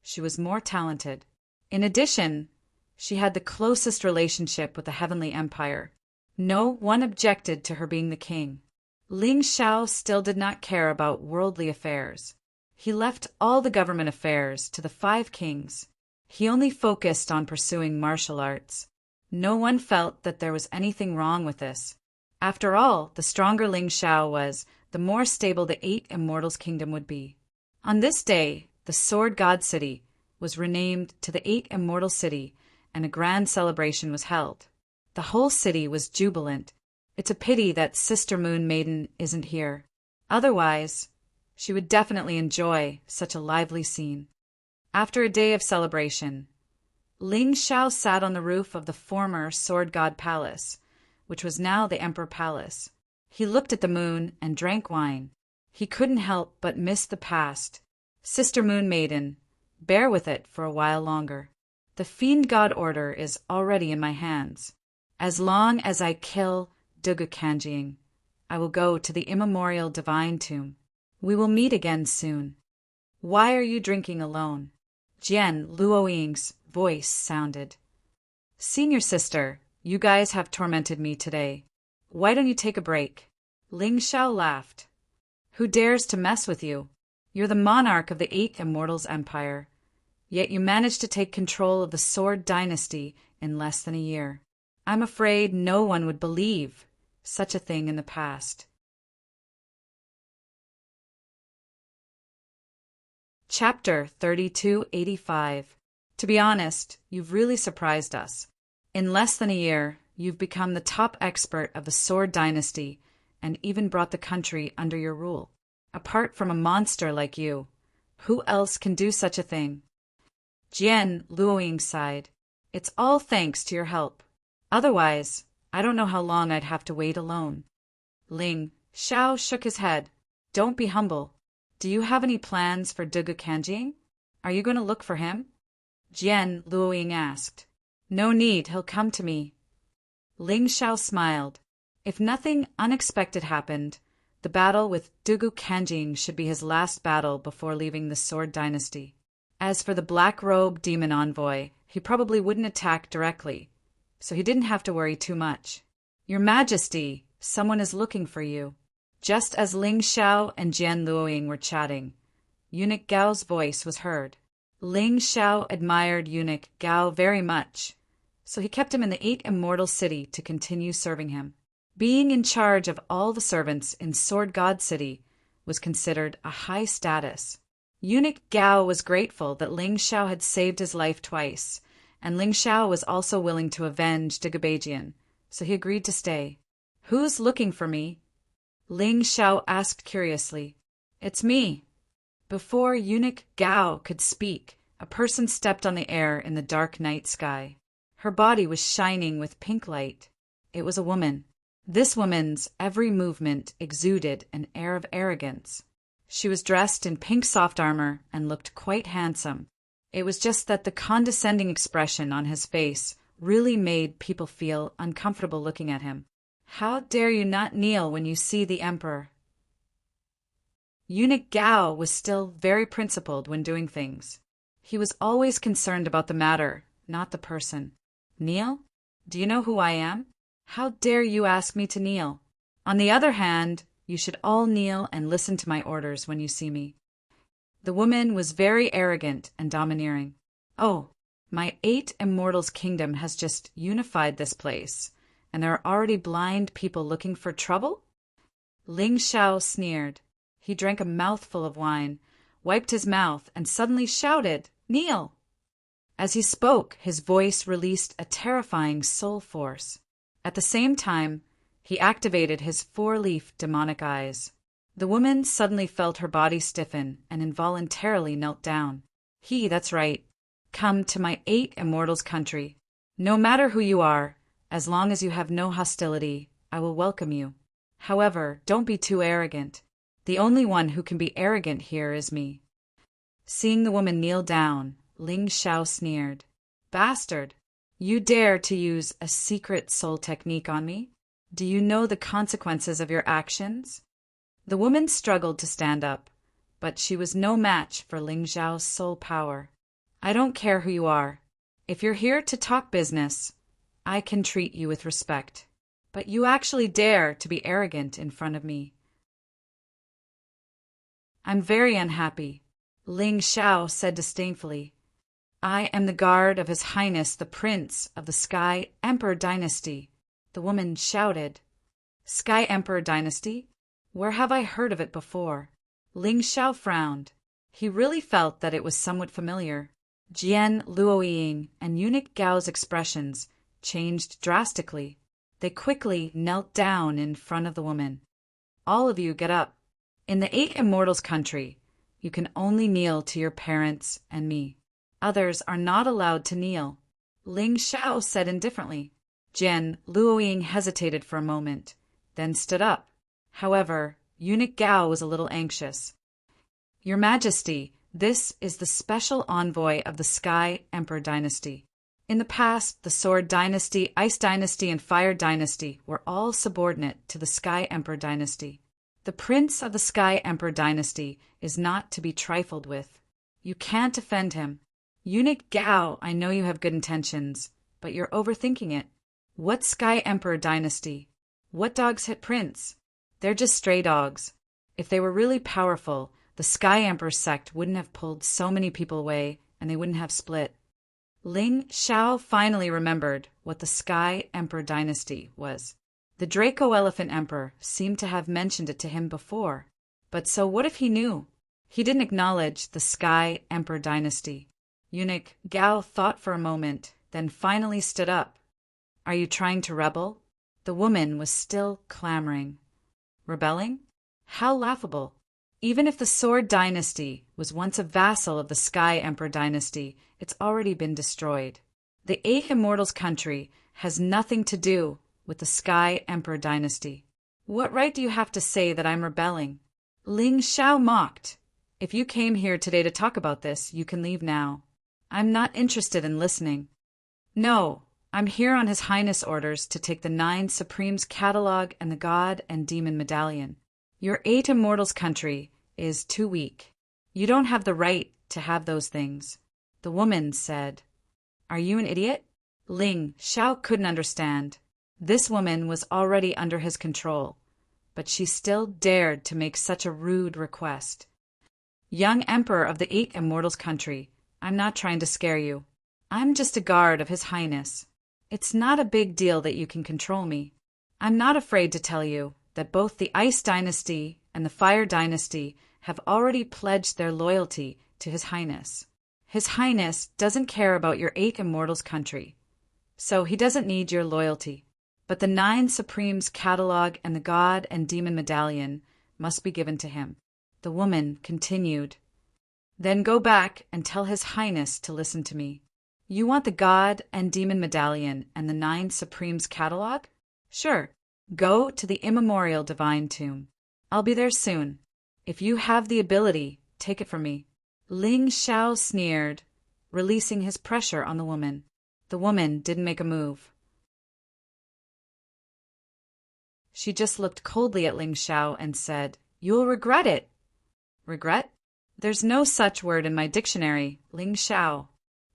she was more talented. In addition, she had the closest relationship with the Heavenly Empire. No one objected to her being the king. Ling Xiao still did not care about worldly affairs. He left all the government affairs to the 5 kings. He only focused on pursuing martial arts. No one felt that there was anything wrong with this. After all, the stronger Ling Xiao was, the more stable the 8 Immortals' kingdom would be. On this day, the Sword God City was renamed to the 8 Immortal City, and a grand celebration was held. The whole city was jubilant. It's a pity that Sister Moon Maiden isn't here. Otherwise, she would definitely enjoy such a lively scene. After a day of celebration, Ling Xiao sat on the roof of the former Sword God Palace, which was now the Emperor Palace. He looked at the moon and drank wine. He couldn't help but miss the past. Sister Moon Maiden, bear with it for a while longer. The Fiend God order is already in my hands. As long as I kill Dugu Kanjing, I will go to the immemorial divine tomb. We will meet again soon. Why are you drinking alone? Jian Luoying's voice sounded. Senior sister, you guys have tormented me today. Why don't you take a break? Ling Xiao laughed. Who dares to mess with you? You're the monarch of the 8 Immortals Empire. Yet you managed to take control of the Sword Dynasty in less than a year. I'm afraid no one would believe such a thing in the past. Chapter 3285. To be honest, you've really surprised us. In less than a year, you've become the top expert of the Sword Dynasty and even brought the country under your rule. Apart from a monster like you, who else can do such a thing? Jian Luoying sighed. It's all thanks to your help. Otherwise, I don't know how long I'd have to wait alone. Ling Xiao shook his head. Don't be humble. Do you have any plans for Dugu Kanjing? Are you going to look for him? Jian Luoying asked. No need, he'll come to me. Ling Xiao smiled. If nothing unexpected happened, the battle with Dugu Kanjing should be his last battle before leaving the Sword Dynasty. As for the black-robed demon envoy, he probably wouldn't attack directly, so he didn't have to worry too much. Your Majesty, someone is looking for you. Just as Ling Xiao and Jian Luoying were chatting, Eunuch Gao's voice was heard. Ling Xiao admired Eunuch Gao very much, so he kept him in the 8 Immortal City to continue serving him. Being in charge of all the servants in Sword God City was considered a high status. Eunuch Gao was grateful that Ling Xiao had saved his life twice, and Ling Xiao was also willing to avenge Digubajian, so he agreed to stay. Who's looking for me? Ling Xiao asked curiously. It's me. Before Eunuch Gao could speak, a person stepped on the air in the dark night sky. Her body was shining with pink light. It was a woman. This woman's every movement exuded an air of arrogance. She was dressed in pink soft armor and looked quite handsome. It was just that the condescending expression on his face really made people feel uncomfortable looking at him. How dare you not kneel when you see the Emperor? Eunuch Gao was still very principled when doing things. He was always concerned about the matter, not the person. Kneel? Do you know who I am? How dare you ask me to kneel? On the other hand, you should all kneel and listen to my orders when you see me. The woman was very arrogant and domineering. Oh, my 8 Immortals kingdom has just unified this place, and there are already blind people looking for trouble? Ling Xiao sneered. He drank a mouthful of wine, wiped his mouth, and suddenly shouted, Kneel! As he spoke, his voice released a terrifying soul force. At the same time, he activated his 4-leaf demonic eyes. The woman suddenly felt her body stiffen and involuntarily knelt down. That's right. Come to my 8 Immortals country. No matter who you are, as long as you have no hostility, I will welcome you. However, don't be too arrogant. The only one who can be arrogant here is me. Seeing the woman kneel down, Ling Xiao sneered. Bastard! You dare to use a secret soul technique on me? Do you know the consequences of your actions? The woman struggled to stand up, but she was no match for Ling Xiao's soul power. I don't care who you are. If you're here to talk business, I can treat you with respect. But you actually dare to be arrogant in front of me. I'm very unhappy. Ling Xiao said disdainfully. I am the guard of His Highness the Prince of the Sky Emperor Dynasty. The woman shouted. Sky Emperor Dynasty? Where have I heard of it before? Ling Xiao frowned. He really felt that it was somewhat familiar. Jian Luoying and Eunuch Gao's expressions changed drastically. They quickly knelt down in front of the woman. All of you get up. In the Eight Immortals country, you can only kneel to your parents and me. Others are not allowed to kneel. Ling Xiao said indifferently. Jian Luoying hesitated for a moment, then stood up. However, Eunuch Gao was a little anxious. Your Majesty, this is the special envoy of the Sky Emperor Dynasty. In the past, the Sword Dynasty, Ice Dynasty, and Fire Dynasty were all subordinate to the Sky Emperor Dynasty. The Prince of the Sky Emperor Dynasty is not to be trifled with. You can't offend him. Eunuch Gao, I know you have good intentions, but you're overthinking it. What Sky Emperor Dynasty? What dogs hit Prince? They're just stray dogs. If they were really powerful, the Sky Emperor sect wouldn't have pulled so many people away, and they wouldn't have split. Ling Xiao finally remembered what the Sky Emperor Dynasty was. The Draco Elephant Emperor seemed to have mentioned it to him before. But so what if he knew? He didn't acknowledge the Sky Emperor Dynasty. Eunuch Gao thought for a moment, then finally stood up. Are you trying to rebel? The woman was still clamoring. Rebelling? How laughable. Even if the Sword Dynasty was once a vassal of the Sky Emperor Dynasty, it's already been destroyed. The Eight Immortals country has nothing to do with the Sky Emperor Dynasty. What right do you have to say that I'm rebelling? Ling Xiao mocked. If you came here today to talk about this, you can leave now. I'm not interested in listening. No, I'm here on His Highness orders to take the 9 Supremes Catalog and the God and Demon Medallion. Your Eight Immortals country is too weak. You don't have the right to have those things. The woman said. Are you an idiot? Ling Xiao couldn't understand. This woman was already under his control, but she still dared to make such a rude request. Young Emperor of the Eight Immortals country, I'm not trying to scare you. I'm just a guard of His Highness. It's not a big deal that you can control me. I'm not afraid to tell you that both the Ice Dynasty and the Fire Dynasty have already pledged their loyalty to His Highness. His Highness doesn't care about your Eight Immortals country, so he doesn't need your loyalty. But the 9 Supremes Catalog and the God and Demon Medallion must be given to him. The woman continued. Then go back and tell His Highness to listen to me. You want the God and Demon Medallion and the 9 Supremes Catalog? Sure. Go to the immemorial Divine Tomb. I'll be there soon. If you have the ability, take it from me. Ling Xiao sneered, releasing his pressure on the woman. The woman didn't make a move. She just looked coldly at Ling Xiao and said, You'll regret it. Regret? There's no such word in my dictionary, Ling Xiao.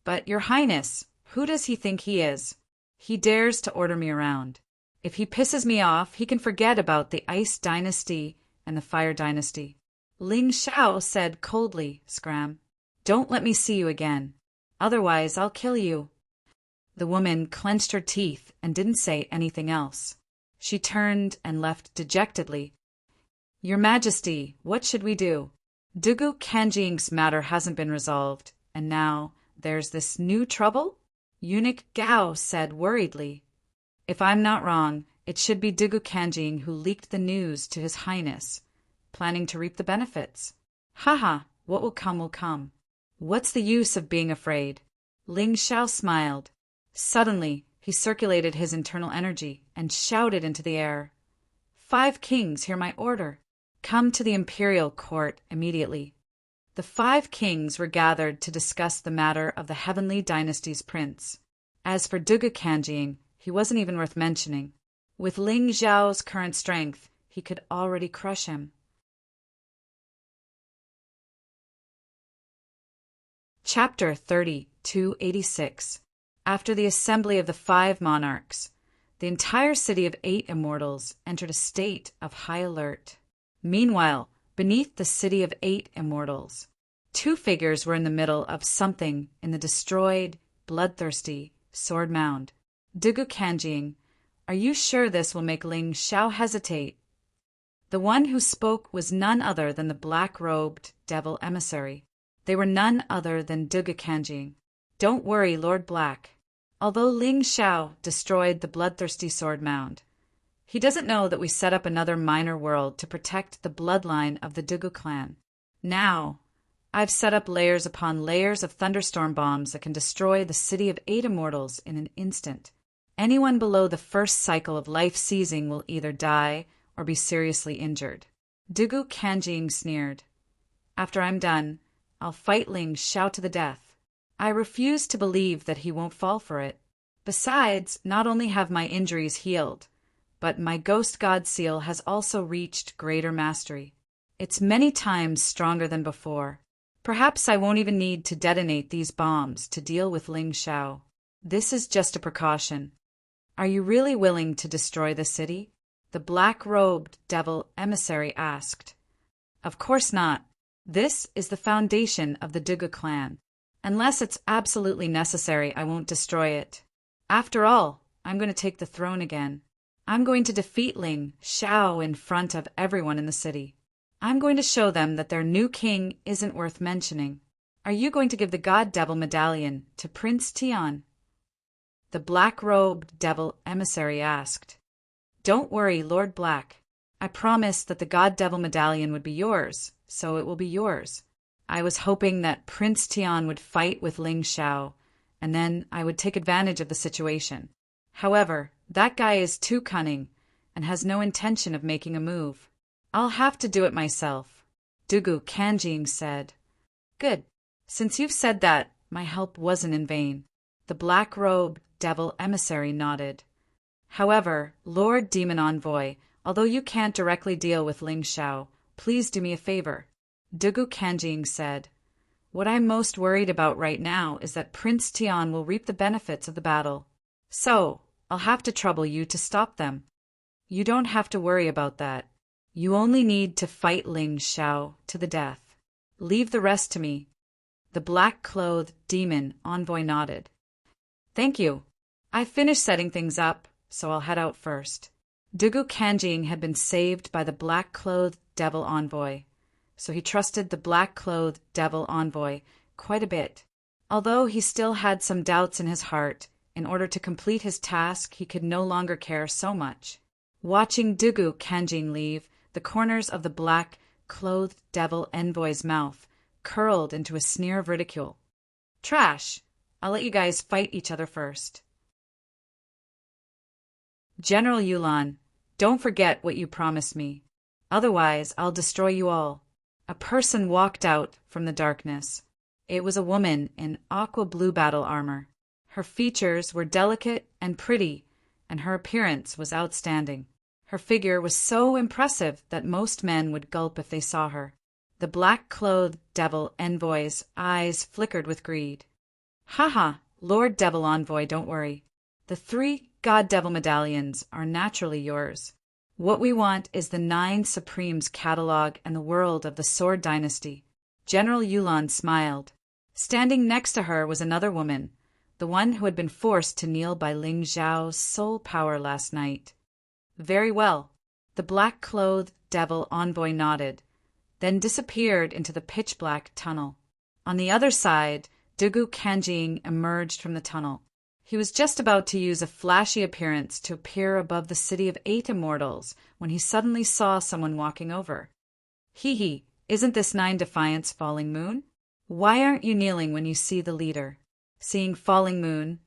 But, Your Highness, who does he think he is? He dares to order me around. If he pisses me off, he can forget about the Ice Dynasty and the Fire Dynasty. Ling Xiao said coldly, Scram. Don't let me see you again. Otherwise, I'll kill you. The woman clenched her teeth and didn't say anything else. She turned and left dejectedly. Your Majesty, what should we do? Dugu Kanjing's matter hasn't been resolved, and now there's this new trouble? Eunuch Gao said worriedly. If I'm not wrong, it should be Dugu Kanjing who leaked the news to His Highness, planning to reap the benefits. Haha, what will come will come. What's the use of being afraid? Ling Xiao smiled. Suddenly, he circulated his internal energy and shouted into the air. 5 kings hear my order. Come to the imperial court immediately. The 5 kings were gathered to discuss the matter of the Heavenly Dynasty's prince. As for Dugu Kanjing, he wasn't even worth mentioning. With Ling Xiao's current strength, he could already crush him. Chapter 30-86. After the assembly of the 5 monarchs, the entire city of 8 immortals entered a state of high alert. Meanwhile, beneath the city of 8 immortals, Two figures were in the middle of something in the destroyed, bloodthirsty sword mound. Dugu Kanjing, are you sure this will make Ling Xiao hesitate? The one who spoke was none other than the black-robed devil emissary. They were none other than Dugu Kanjing. Don't worry, Lord Black. Although Ling Xiao destroyed the bloodthirsty sword mound, he doesn't know that we set up another minor world to protect the bloodline of the Dugu clan. Now, I've set up layers upon layers of thunderstorm bombs that can destroy the city of 8 immortals in an instant. Anyone below the first cycle of life seizing will either die or be seriously injured. Dugu Kanjing sneered. After I'm done, I'll fight Ling Xiao to the death. I refuse to believe that he won't fall for it. Besides, not only have my injuries healed, but my ghost god seal has also reached greater mastery. It's many times stronger than before. Perhaps I won't even need to detonate these bombs to deal with Ling Xiao. This is just a precaution. Are you really willing to destroy the city? The black-robed devil emissary asked. Of course not. This is the foundation of the Dugu clan. Unless it's absolutely necessary, I won't destroy it. After all, I'm going to take the throne again. I'm going to defeat Ling Xiao in front of everyone in the city. I'm going to show them that their new king isn't worth mentioning. Are you going to give the God Devil medallion to Prince Tian? The black-robed devil emissary asked. Don't worry, Lord Black. I promised that the God Devil medallion would be yours, so it will be yours. I was hoping that Prince Tian would fight with Ling Xiao, and then I would take advantage of the situation. However, that guy is too cunning and has no intention of making a move. I'll have to do it myself, Dugu Kanjing said. Good. Since you've said that, my help wasn't in vain. The black-robed devil emissary nodded. However, Lord Demon Envoy, although you can't directly deal with Ling Xiao, please do me a favor. Dugu Kanjing said. What I'm most worried about right now is that Prince Tian will reap the benefits of the battle. So, I'll have to trouble you to stop them. You don't have to worry about that. You only need to fight Ling Xiao to the death. Leave the rest to me. The black-clothed demon envoy nodded. Thank you. I've finished setting things up, so I'll head out first. Dugu Kanjing had been saved by the black-clothed devil envoy, so he trusted the black-clothed devil envoy quite a bit. Although he still had some doubts in his heart, in order to complete his task he could no longer care so much. Watching Dugu Kanjing leave, the corners of the black-clothed devil envoy's mouth curled into a sneer of ridicule. Trash! I'll let you guys fight each other first. General Yulan, don't forget what you promised me. Otherwise, I'll destroy you all. A person walked out from the darkness. It was a woman in aqua-blue battle armor. Her features were delicate and pretty, and her appearance was outstanding. Her figure was so impressive that most men would gulp if they saw her. The black-clothed devil envoy's eyes flickered with greed. Haha, Lord Devil Envoy, don't worry. The 3 God Devil medallions are naturally yours. What we want is the 9 Supremes catalog and the world of the Sword Dynasty. General Yulan smiled. Standing next to her was another woman, the one who had been forced to kneel by Ling Xiao's soul power last night. Very well. The black-clothed devil envoy nodded, then disappeared into the pitch-black tunnel. On the other side, Dugu Kanjing emerged from the tunnel. He was just about to use a flashy appearance to appear above the city of 8 immortals when he suddenly saw someone walking over. Hee, isn't this 9 Defiance Falling Moon? Why aren't you kneeling when you see the leader? Seeing Falling Moon,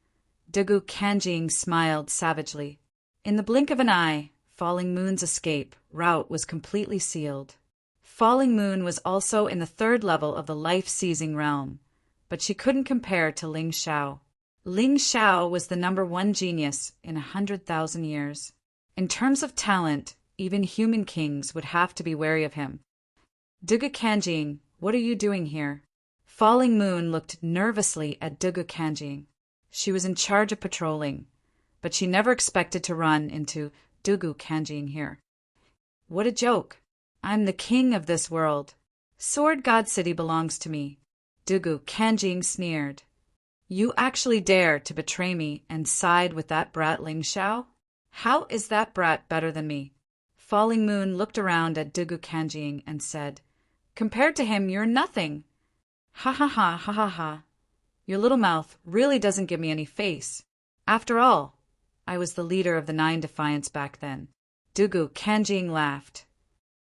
Dugu Kanjing smiled savagely. In the blink of an eye, Falling Moon's escape route was completely sealed. Falling Moon was also in the 3rd level of the life-seizing realm, but she couldn't compare to Ling Xiao. Ling Xiao was the #1 genius in 100,000 years. In terms of talent, even human kings would have to be wary of him. Dugu Kanjing, what are you doing here? Falling Moon looked nervously at Dugu Kanjing. She was in charge of patrolling, but she never expected to run into Dugu Kanjing here. What a joke! I'm the king of this world. Sword God City belongs to me. Dugu Kanjing sneered. You actually dare to betray me and side with that brat Ling Xiao? How is that brat better than me? Falling Moon looked around at Dugu Kanjing and said, Compared to him, you're nothing. Ha ha ha ha ha ha. Your little mouth really doesn't give me any face. After all, I was the leader of the 9 Defiance back then. Dugu Kanjing laughed.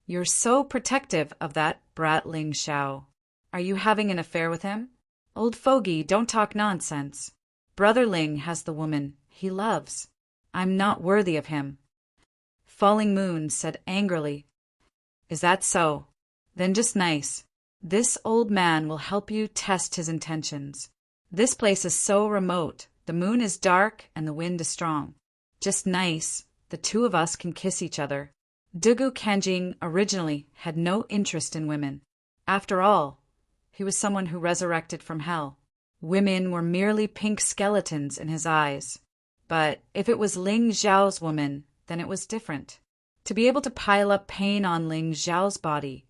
You're so protective of that brat Ling Xiao. Are you having an affair with him? Old fogey, don't talk nonsense. Brother Ling has the woman he loves. I'm not worthy of him. Falling Moon said angrily, Is that so? Then just nice. This old man will help you test his intentions. This place is so remote, the moon is dark and the wind is strong. Just nice, the two of us can kiss each other. Dugu Kanjing originally had no interest in women. After all, he was someone who resurrected from hell. Women were merely pink skeletons in his eyes. But if it was Ling Xiao's woman, then it was different. To be able to pile up pain on Ling Xiao's body,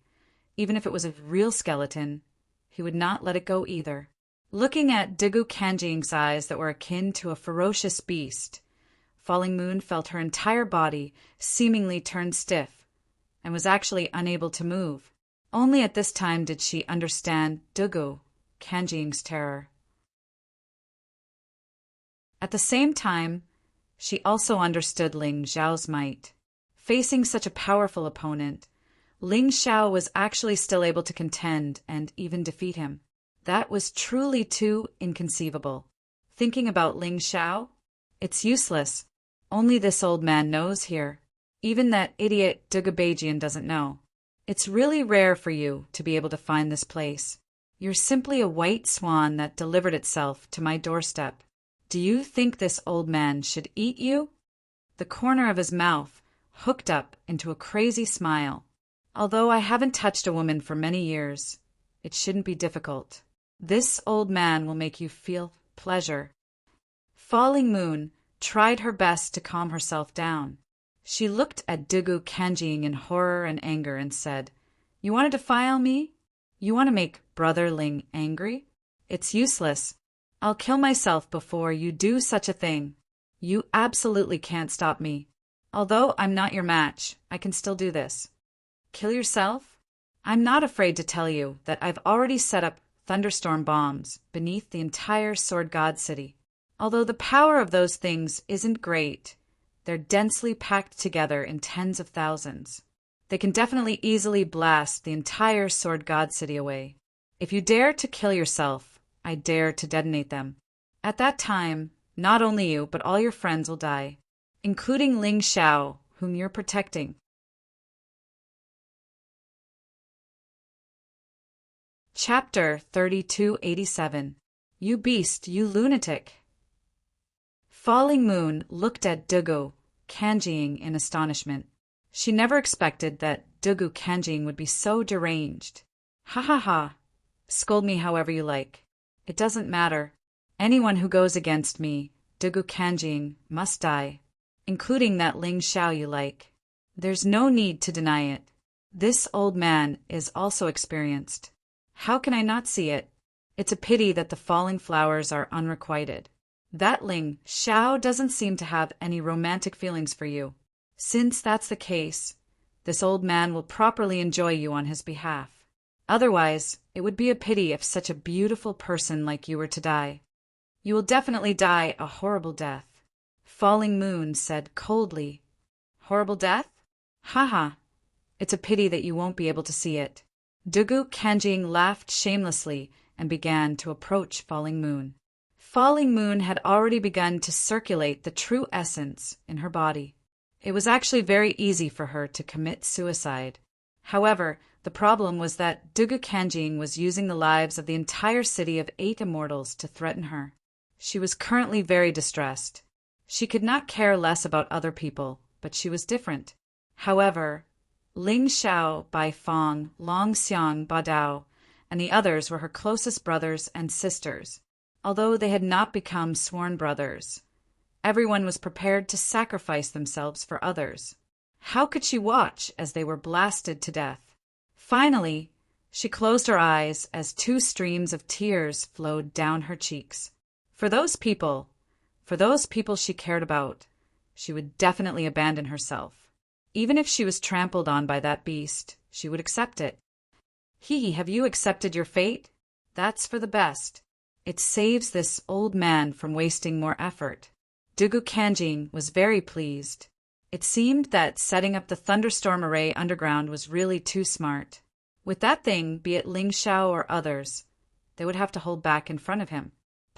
even if it was a real skeleton, he would not let it go either. Looking at Dugu Kanjing's eyes that were akin to a ferocious beast, Falling Moon felt her entire body seemingly turn stiff and was actually unable to move. Only at this time did she understand Dugu Kanjing's terror. At the same time, she also understood Ling Xiao's might. Facing such a powerful opponent, Ling Xiao was actually still able to contend and even defeat him. That was truly too inconceivable. Thinking about Ling Xiao? It's useless. Only this old man knows here. Even that idiot Dugubajian doesn't know. It's really rare for you to be able to find this place. You're simply a white swan that delivered itself to my doorstep. Do you think this old man should eat you? The corner of his mouth hooked up into a crazy smile. Although I haven't touched a woman for many years, it shouldn't be difficult. This old man will make you feel pleasure. Falling Moon tried her best to calm herself down. She looked at Dugu Kanjing in horror and anger and said, You want to defile me? You want to make Brother Ling angry? It's useless. I'll kill myself before you do such a thing. You absolutely can't stop me. Although I'm not your match, I can still do this. Kill yourself? I'm not afraid to tell you that I've already set up thunderstorm bombs beneath the entire Sword God City. Although the power of those things isn't great, they're densely packed together in tens of thousands. They can definitely easily blast the entire Sword God City away. If you dare to kill yourself, I dare to detonate them. At that time, not only you, but all your friends will die, including Ling Xiao, whom you're protecting. Chapter 3287. You beast, you lunatic. Falling Moon looked at Dugu Kanjing in astonishment. She never expected that Dugu Kanjing would be so deranged. Ha ha ha. Scold me however you like. It doesn't matter. Anyone who goes against me, Dugu Kanjing, must die, including that Ling Xiao you like. There's no need to deny it. This old man is also experienced. How can I not see it? It's a pity that the falling flowers are unrequited. That Ling Xiao doesn't seem to have any romantic feelings for you. Since that's the case, this old man will properly enjoy you on his behalf. Otherwise, it would be a pity if such a beautiful person like you were to die. You will definitely die a horrible death. Falling Moon said coldly. Horrible death? Haha. It's a pity that you won't be able to see it. Dugu Kanjing laughed shamelessly and began to approach Falling Moon. Falling Moon had already begun to circulate the true essence in her body. It was actually very easy for her to commit suicide. However, the problem was that Dugu Kanjing was using the lives of the entire city of 8 immortals to threaten her. She was currently very distressed. She could not care less about other people, but she was different. However, Ling Xiao, Bai Fong, Long Xiang, Badao, and the others were her closest brothers and sisters. Although they had not become sworn brothers, everyone was prepared to sacrifice themselves for others. How could she watch as they were blasted to death? Finally, She closed her eyes as two streams of tears flowed down her cheeks. For those people she cared about, she would definitely abandon herself. Even if she was trampled on by that beast, she would accept it. Have you accepted your fate? That's for the best. It saves this old man from wasting more effort. Dugu Kanjing was very pleased. It seemed that setting up the thunderstorm array underground was really too smart. With that thing, be it Ling Xiao or others, they would have to hold back in front of him.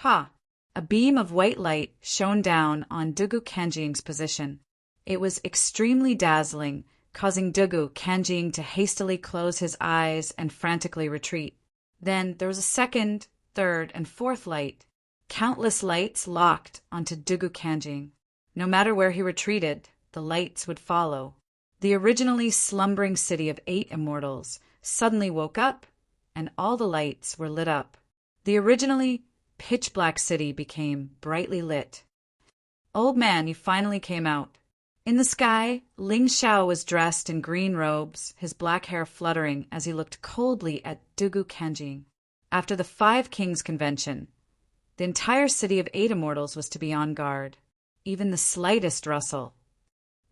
A beam of white light shone down on Dugu Kanjing's position. It was extremely dazzling, causing Dugu Kanjing to hastily close his eyes and frantically retreat. Then there was a second, third, and fourth light. Countless lights locked onto Dugu Kanjing. No matter where he retreated, the lights would follow. The originally slumbering city of 8 immortals suddenly woke up, and all the lights were lit up. The originally pitch-black city became brightly lit. Old man, you finally came out. In the sky, Ling Xiao was dressed in green robes, his black hair fluttering as he looked coldly at Dugu Kanjing. After the 5 Kings Convention, the entire city of 8 immortals was to be on guard. Even the slightest rustle.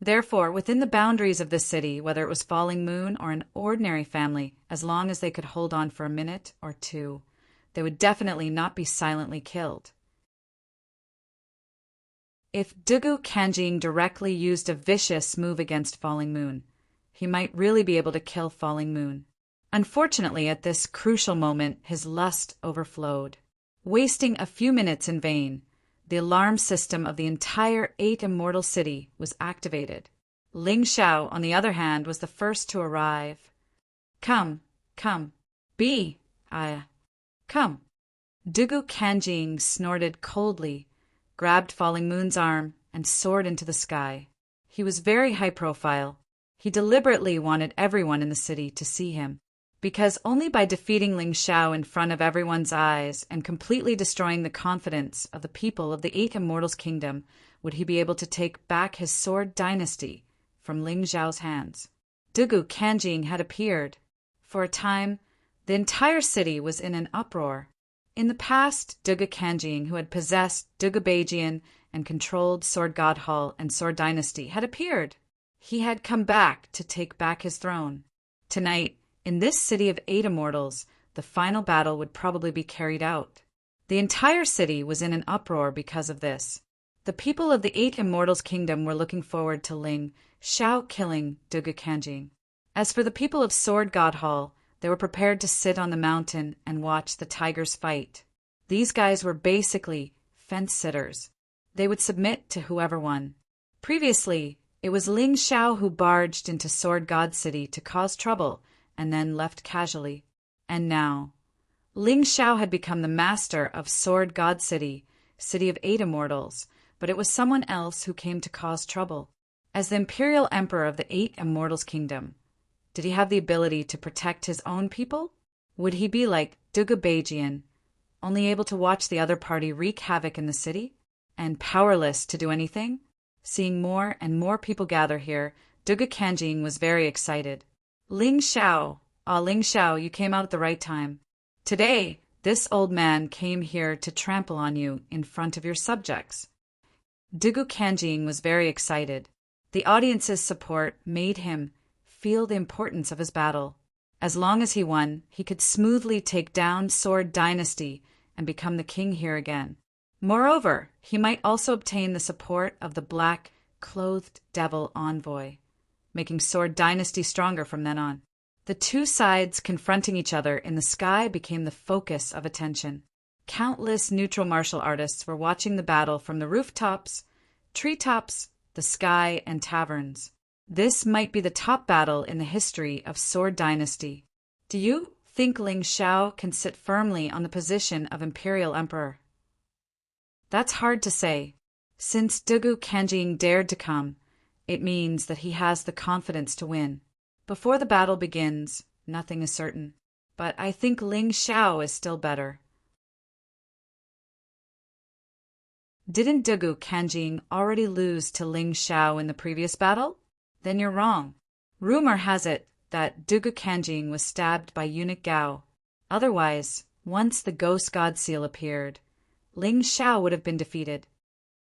Therefore, within the boundaries of this city, whether it was Falling Moon or an ordinary family, as long as they could hold on for a minute or two, they would definitely not be silently killed. If Dugu Kanjing directly used a vicious move against Falling Moon, he might really be able to kill Falling Moon. Unfortunately, at this crucial moment, his lust overflowed. Wasting a few minutes in vain, the alarm system of the entire 8 immortal city was activated. Ling Xiao, on the other hand, was the first to arrive. Come. Come. Dugu Kanjing snorted coldly, grabbed Falling Moon's arm, and soared into the sky. He was very high profile. He deliberately wanted everyone in the city to see him, because only by defeating Ling Xiao in front of everyone's eyes and completely destroying the confidence of the people of the 8 Immortals' kingdom would he be able to take back his sword dynasty from Ling Xiao's hands. Dugu Kanjing had appeared. For a time, the entire city was in an uproar. In the past, Dugu Kanjing, who had possessed Dugu Beijian and controlled Sword God Hall and Sword Dynasty, had appeared. He had come back to take back his throne. Tonight, in this city of 8 immortals, the final battle would probably be carried out. The entire city was in an uproar because of this. The people of the 8 immortals' kingdom were looking forward to Ling Xiao killing Dugu Kanjing. As for the people of Sword God Hall, they were prepared to sit on the mountain and watch the tigers fight. These guys were basically fence-sitters. They would submit to whoever won. Previously, it was Ling Xiao who barged into Sword God City to cause trouble and then left casually. And now, Ling Xiao had become the master of Sword God City, city of 8 immortals, but it was someone else who came to cause trouble. As the imperial emperor of the 8 immortals' kingdom, did he have the ability to protect his own people? Would he be like Dugu Beijian, only able to watch the other party wreak havoc in the city, and powerless to do anything? Seeing more and more people gather here, Dugu Kanjing was very excited. Ling Xiao, you came out at the right time. Today, this old man came here to trample on you in front of your subjects. Dugu Kanjing was very excited. The audience's support made him feel the importance of his battle. As long as he won, he could smoothly take down Sword Dynasty and become the king here again. Moreover, he might also obtain the support of the black-clothed devil envoy, making Sword Dynasty stronger from then on. The two sides confronting each other in the sky became the focus of attention. Countless neutral martial artists were watching the battle from the rooftops, treetops, the sky, and taverns. This might be the top battle in the history of Sword Dynasty. Do you think Ling Xiao can sit firmly on the position of Imperial Emperor? That's hard to say. Since Dugu Kanjing dared to come, it means that he has the confidence to win. Before the battle begins, nothing is certain. But I think Ling Xiao is still better. Didn't Dugu Kanjing already lose to Ling Xiao in the previous battle? Then you're wrong. Rumor has it that Dugu Kanjing was stabbed by eunuch Gao. Otherwise, once the ghost god seal appeared, Ling Xiao would have been defeated.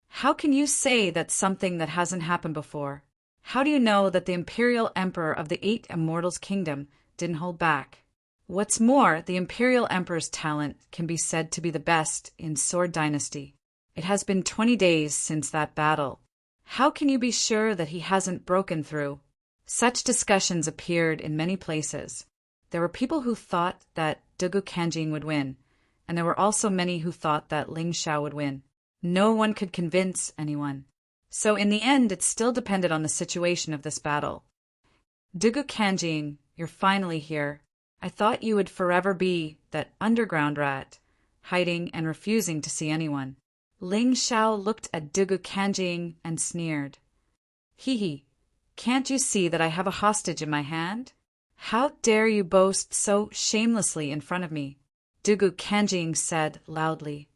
How can you say that's something that hasn't happened before? How do you know that the imperial emperor of the 8 Immortals Kingdom didn't hold back? What's more, the imperial emperor's talent can be said to be the best in Sword Dynasty. It has been 20 days since that battle. How can you be sure that he hasn't broken through? Such discussions appeared in many places. There were people who thought that Dugu Kanjing would win, and there were also many who thought that Ling Xiao would win. No one could convince anyone. So in the end, it still depended on the situation of this battle. Dugu Kanjing, you're finally here. I thought you would forever be that underground rat, hiding and refusing to see anyone. Ling Xiao looked at Dugu Kanjing and sneered. Hee, can't you see that I have a hostage in my hand? How dare you boast so shamelessly in front of me? Dugu Kanjing said loudly.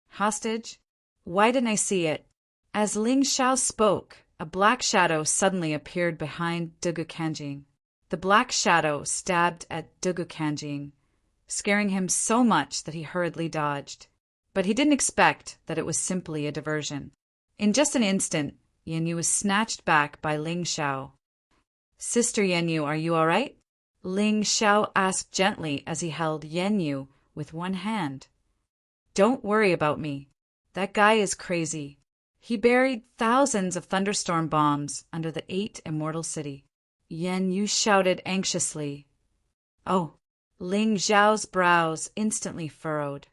Hostage? Why didn't I see it? As Ling Xiao spoke, a black shadow suddenly appeared behind Dugu Kanjing. The black shadow stabbed at Dugu Kanjing, scaring him so much that he hurriedly dodged. But he didn't expect that it was simply a diversion. In just an instant, Yanyu was snatched back by Ling Xiao. Sister Yanyu, are you all right? Ling Xiao asked gently as he held Yanyu with one hand. Don't worry about me. That guy is crazy. He buried thousands of thunderstorm bombs under the 8 Immortal City. Yanyu shouted anxiously. Oh, Ling Xiao's brows instantly furrowed.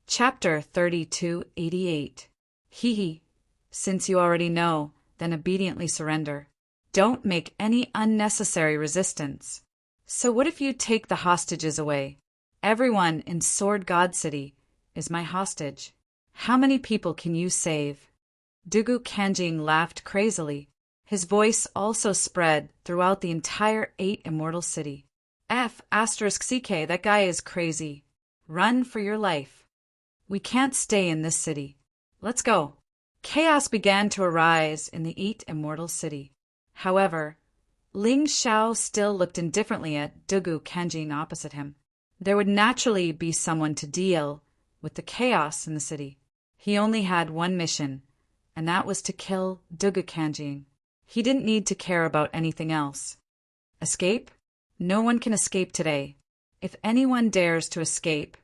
Chapter 3288. Hee. Since you already know, then obediently surrender. Don't make any unnecessary resistance. So what if you take the hostages away? Everyone in Sword God City is my hostage. How many people can you save? Dugu Kanjing laughed crazily. His voice also spread throughout the entire 8 Immortal City. *CK, that guy is crazy. Run for your life. We can't stay in this city. Let's go. Chaos began to arise in the 8 Immortal City. However, Ling Xiao still looked indifferently at Dugu Kanjing opposite him. There would naturally be someone to deal with the chaos in the city. He only had one mission, and that was to kill Dugu Kanjing. He didn't need to care about anything else. Escape? No one can escape today. If anyone dares to escape,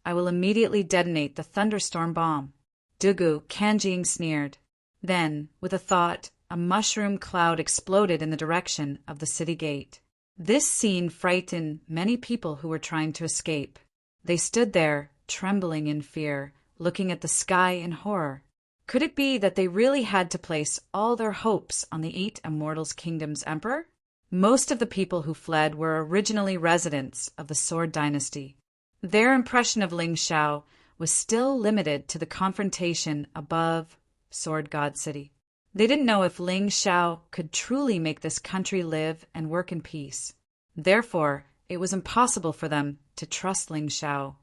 I will immediately detonate the thunderstorm bomb. Dugu Kanjing sneered. Then, with a thought, a mushroom cloud exploded in the direction of the city gate. This scene frightened many people who were trying to escape. They stood there, trembling in fear, looking at the sky in horror. Could it be that they really had to place all their hopes on the 8 Immortals Kingdom's emperor? Most of the people who fled were originally residents of the Sword Dynasty. Their impression of Ling Xiao was still limited to the confrontation above Sword God City. They didn't know if Ling Xiao could truly make this country live and work in peace. Therefore, it was impossible for them to trust Ling Xiao.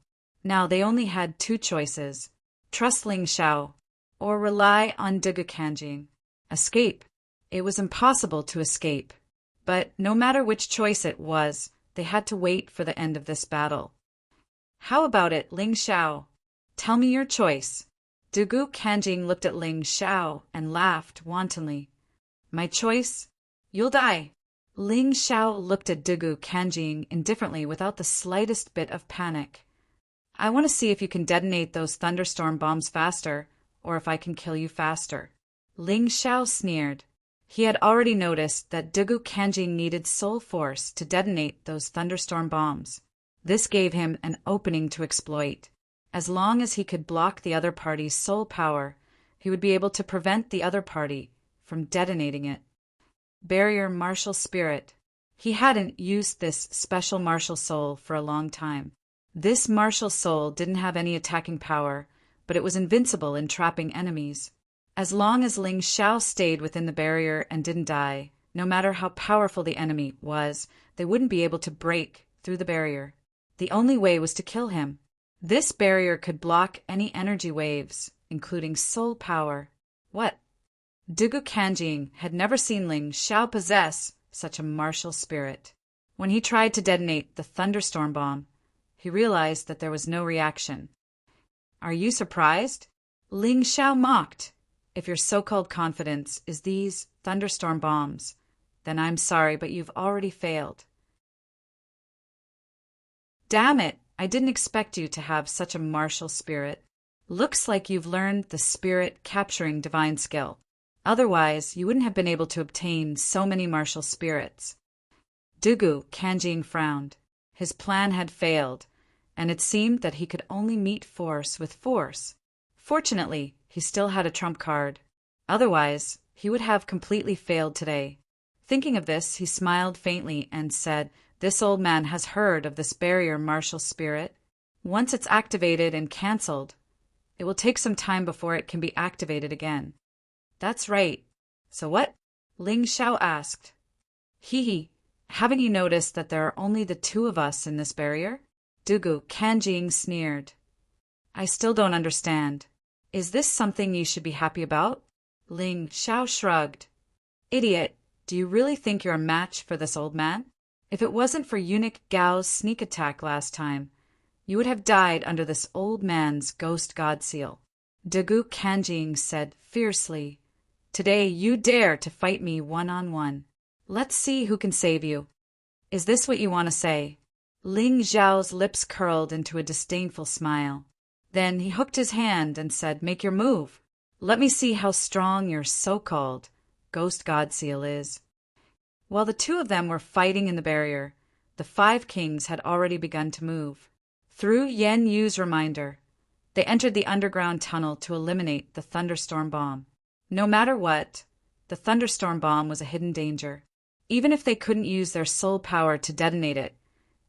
Now they only had 2 choices: trust Ling Xiao or rely on Dugu Kanjing. Escape. It was impossible to escape. But no matter which choice it was, they had to wait for the end of this battle. How about it, Ling Xiao? Tell me your choice. Dugu Kanjing looked at Ling Xiao and laughed wantonly. My choice? You'll die. Ling Xiao looked at Dugu Kanjing indifferently without the slightest bit of panic. I want to see if you can detonate those thunderstorm bombs faster, or if I can kill you faster. Ling Xiao sneered. He had already noticed that Dugu Kanjing needed soul force to detonate those thunderstorm bombs. This gave him an opening to exploit. As long as he could block the other party's soul power, he would be able to prevent the other party from detonating it. Barrier martial spirit. He hadn't used this special martial soul for a long time. This martial soul didn't have any attacking power, but it was invincible in trapping enemies. As long as Ling Xiao stayed within the barrier and didn't die, no matter how powerful the enemy was, they wouldn't be able to break through the barrier. The only way was to kill him. This barrier could block any energy waves, including soul power. What? Dugu Kanjing had never seen Ling Xiao possess such a martial spirit. When he tried to detonate the thunderstorm bomb, he realized that there was no reaction. Are you surprised? Ling Xiao mocked. If your so-called confidence is these thunderstorm bombs, then I'm sorry, but you've already failed. Damn it, I didn't expect you to have such a martial spirit. Looks like you've learned the spirit capturing divine skill. Otherwise, you wouldn't have been able to obtain so many martial spirits. Dugu Kanjing frowned. His plan had failed, and it seemed that he could only meet force with force. Fortunately, he still had a trump card. Otherwise, he would have completely failed today. Thinking of this, he smiled faintly and said, "This old man has heard of this barrier martial spirit. Once it's activated and cancelled, it will take some time before it can be activated again." That's right. So what? Ling Xiao asked. Hee. Haven't you noticed that there are only the two of us in this barrier? Dugu Kanjing sneered. I still don't understand. Is this something you should be happy about? Ling Xiao shrugged. Idiot, do you really think you're a match for this old man? If it wasn't for eunuch Gao's sneak attack last time, you would have died under this old man's ghost god seal. Dugu Kanjing said fiercely, Today you dare to fight me one-on-one. Let's see who can save you. Is this what you want to say? Ling Xiao's lips curled into a disdainful smile. Then he hooked his hand and said, Make your move. Let me see how strong your so-called ghost god seal is. While the two of them were fighting in the barrier, the 5 kings had already begun to move. Through Yan Yu's reminder, they entered the underground tunnel to eliminate the thunderstorm bomb. No matter what, the thunderstorm bomb was a hidden danger. Even if they couldn't use their soul power to detonate it,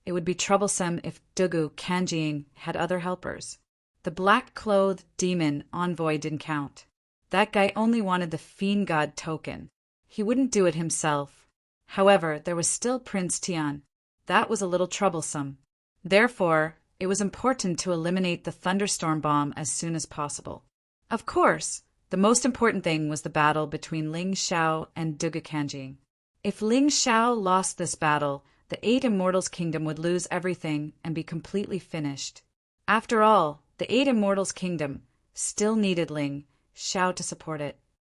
it would be troublesome if Dugu Kanjing had other helpers. The black-clothed demon envoy didn't count. That guy only wanted the fiend god token. He wouldn't do it himself. However, there was still Prince Tian. That was a little troublesome. Therefore, it was important to eliminate the thunderstorm bomb as soon as possible. Of course, the most important thing was the battle between Ling Xiao and Dugu Kanjing. If Ling Xiao lost this battle, the 8 Immortals' kingdom would lose everything and be completely finished. After all, the 8 Immortals' kingdom still needed Ling Xiao to support it.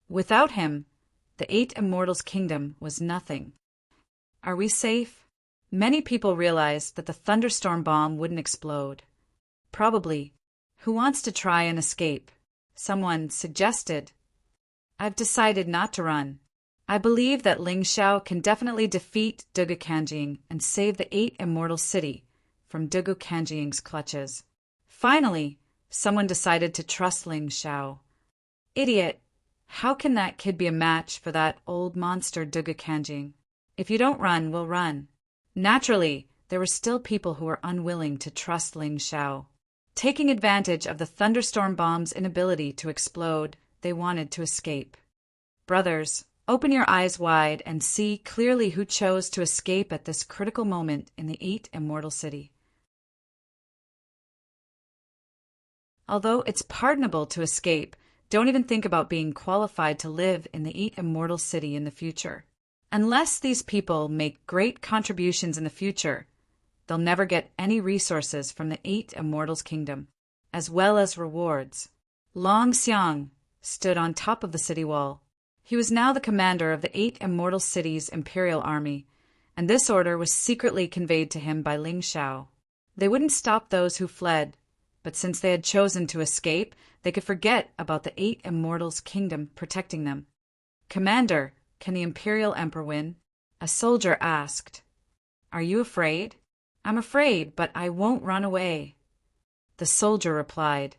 Without him, the 8 Immortals' kingdom was nothing. Are we safe? Many people realized that the thunderstorm bomb wouldn't explode. Probably. Who wants to try and escape? Someone suggested. I've decided not to run. I believe that Ling Xiao can definitely defeat Dugu Kanjing and save the 8 Immortal City from Dugu Kanjing's clutches. Finally, someone decided to trust Ling Xiao. Idiot! How can that kid be a match for that old monster Dugu Kanjing? If you don't run, we'll run. Naturally, there were still people who were unwilling to trust Ling Xiao. Taking advantage of the thunderstorm bomb's inability to explode, they wanted to escape. Brothers, open your eyes wide and see clearly who chose to escape at this critical moment in the 8 Immortal City. Although it's pardonable to escape, don't even think about being qualified to live in the 8 Immortal City in the future. Unless these people make great contributions in the future, they'll never get any resources from the 8 Immortals' kingdom, as well as rewards. Long Xiang stood on top of the city wall. He was now the commander of the 8 Immortal City's imperial army, and this order was secretly conveyed to him by Ling Xiao. They wouldn't stop those who fled, but since they had chosen to escape, they could forget about the 8 Immortals' kingdom protecting them. Commander, can the Imperial Emperor win? A soldier asked. Are you afraid? I'm afraid, but I won't run away. The soldier replied.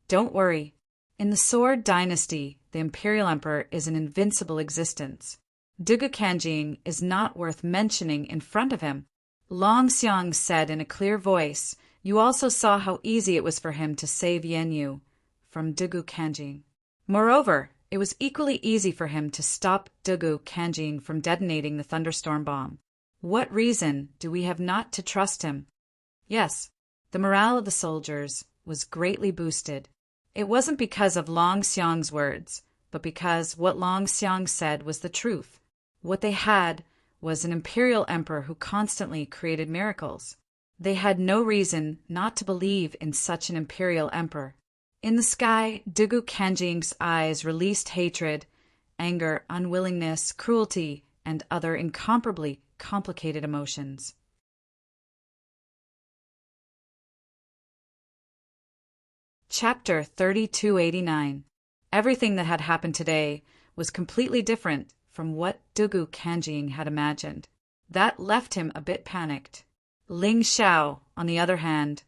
Don't worry. In the Sword Dynasty, the Imperial Emperor is an invincible existence. Dugu Kanjing is not worth mentioning in front of him. Long Xiang said in a clear voice, You also saw how easy it was for him to save Yan Yu from Dugu Kanjing. Moreover, it was equally easy for him to stop Dugu Kanjing from detonating the thunderstorm bomb. What reason do we have not to trust him? Yes, the morale of the soldiers was greatly boosted. It wasn't because of Long Xiang's words, but because what Long Xiang said was the truth. What they had was an imperial emperor who constantly created miracles. They had no reason not to believe in such an imperial emperor. In the sky, Dugu Kanjing's eyes released hatred, anger, unwillingness, cruelty, and other incomparably complicated emotions. Chapter 3289. Everything that had happened today was completely different from what Dugu Kanjing had imagined. That left him a bit panicked. Ling Xiao, on the other hand,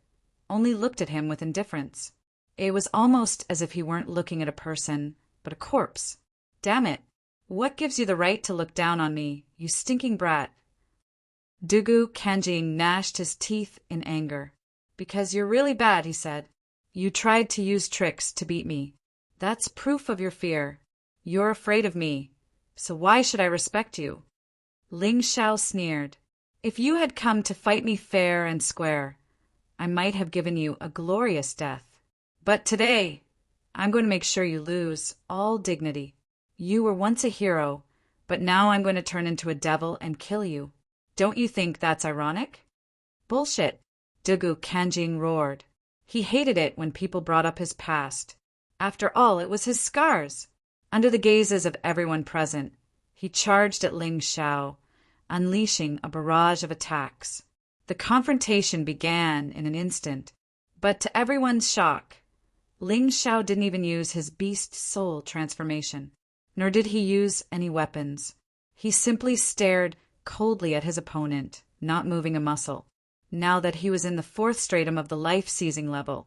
only looked at him with indifference. It was almost as if he weren't looking at a person, but a corpse. "Damn it! What gives you the right to look down on me, you stinking brat?" Dugu Kanjing gnashed his teeth in anger. "Because you're really bad," he said. "You tried to use tricks to beat me. That's proof of your fear. You're afraid of me, so why should I respect you?" Ling Xiao sneered. "If you had come to fight me fair and square, I might have given you a glorious death. But today, I'm going to make sure you lose all dignity. You were once a hero, but now I'm going to turn into a devil and kill you. Don't you think that's ironic?" "Bullshit," Dugu Kanjing roared. He hated it when people brought up his past. After all, it was his scars. Under the gazes of everyone present, he charged at Ling Xiao, unleashing a barrage of attacks. The confrontation began in an instant, but to everyone's shock, Ling Xiao didn't even use his beast soul transformation, nor did he use any weapons. He simply stared coldly at his opponent, not moving a muscle. Now that he was in the 4th stratum of the life-seizing level,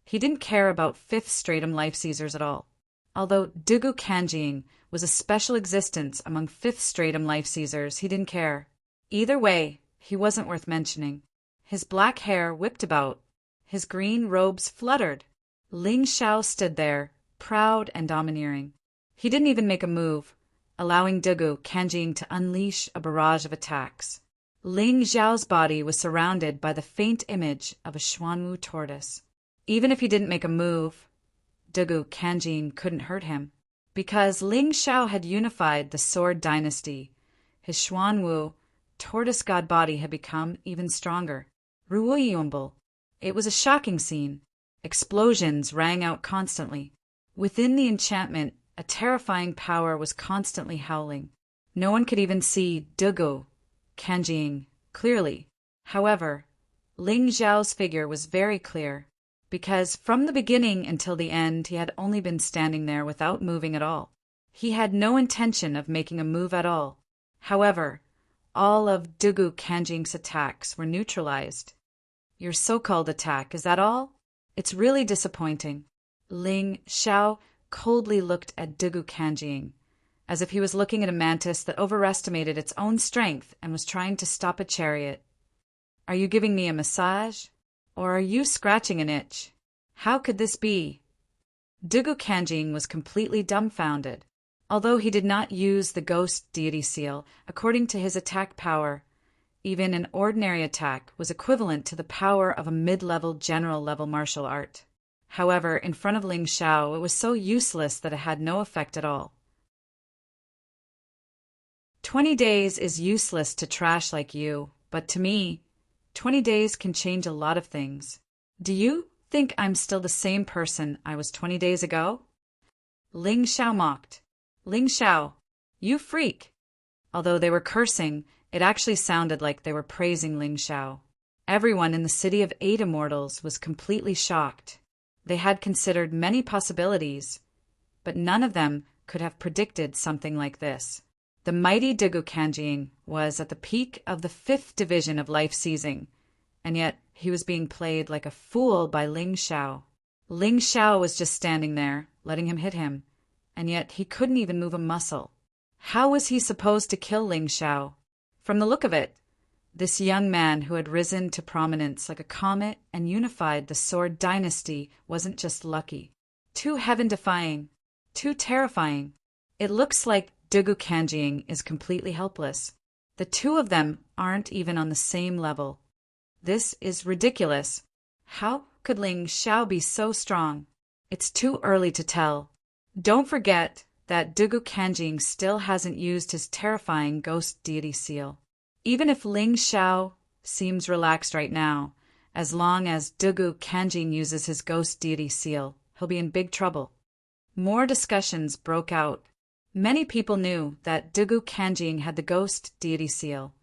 he didn't care about 5th stratum life-seizers at all. Although Dugu Kanjing was a special existence among 5th stratum life-seizers, he didn't care. Either way, he wasn't worth mentioning. His black hair whipped about. His green robes fluttered. Ling Xiao stood there, proud and domineering. He didn't even make a move, allowing Dugu Kanjing to unleash a barrage of attacks. Ling Xiao's body was surrounded by the faint image of a Xuanwu tortoise. Even if he didn't make a move, Dugu Kanjing couldn't hurt him. Because Ling Xiao had unified the Sword Dynasty, his Xuanwu tortoise god body had become even stronger. Ruoyumbel. It was a shocking scene. Explosions rang out constantly. Within the enchantment, a terrifying power was constantly howling. No one could even see Dugu Kanjing clearly. However, Ling Xiao's figure was very clear, because from the beginning until the end he had only been standing there without moving at all. He had no intention of making a move at all. However, all of Dugu Kanjing's attacks were neutralized. "Your so-called attack, is that all? It's really disappointing." Ling Xiao coldly looked at Dugu Kanjing, as if he was looking at a mantis that overestimated its own strength and was trying to stop a chariot. "Are you giving me a massage? Or are you scratching an itch? How could this be?" Dugu Kanjing was completely dumbfounded. Although he did not use the ghost deity seal, according to his attack power, even an ordinary attack was equivalent to the power of a mid-level general-level martial art. However, in front of Ling Xiao, it was so useless that it had no effect at all. 20 days is useless to trash like you, but to me, 20 days can change a lot of things. Do you think I'm still the same person I was 20 days ago?" Ling Xiao mocked. "Ling Xiao, you freak!" Although they were cursing, it actually sounded like they were praising Ling Xiao. Everyone in the city of 8 immortals was completely shocked. They had considered many possibilities, but none of them could have predicted something like this. The mighty Dugu Kanjing was at the peak of the 5th division of life-seizing, and yet he was being played like a fool by Ling Xiao. Ling Xiao was just standing there, letting him hit him, and yet he couldn't even move a muscle. How was he supposed to kill Ling Xiao? From the look of it, this young man who had risen to prominence like a comet and unified the Sword Dynasty wasn't just lucky. Too heaven-defying, too terrifying. It looks like Dugu Kanjing is completely helpless. The two of them aren't even on the same level. This is ridiculous. How could Ling Xiao be so strong? It's too early to tell. Don't forget, that Dugu Kanjing still hasn't used his terrifying ghost deity seal. Even if Ling Xiao seems relaxed right now, as long as Dugu Kanjing uses his ghost deity seal, he'll be in big trouble. More discussions broke out. Many people knew that Dugu Kanjing had the ghost deity seal,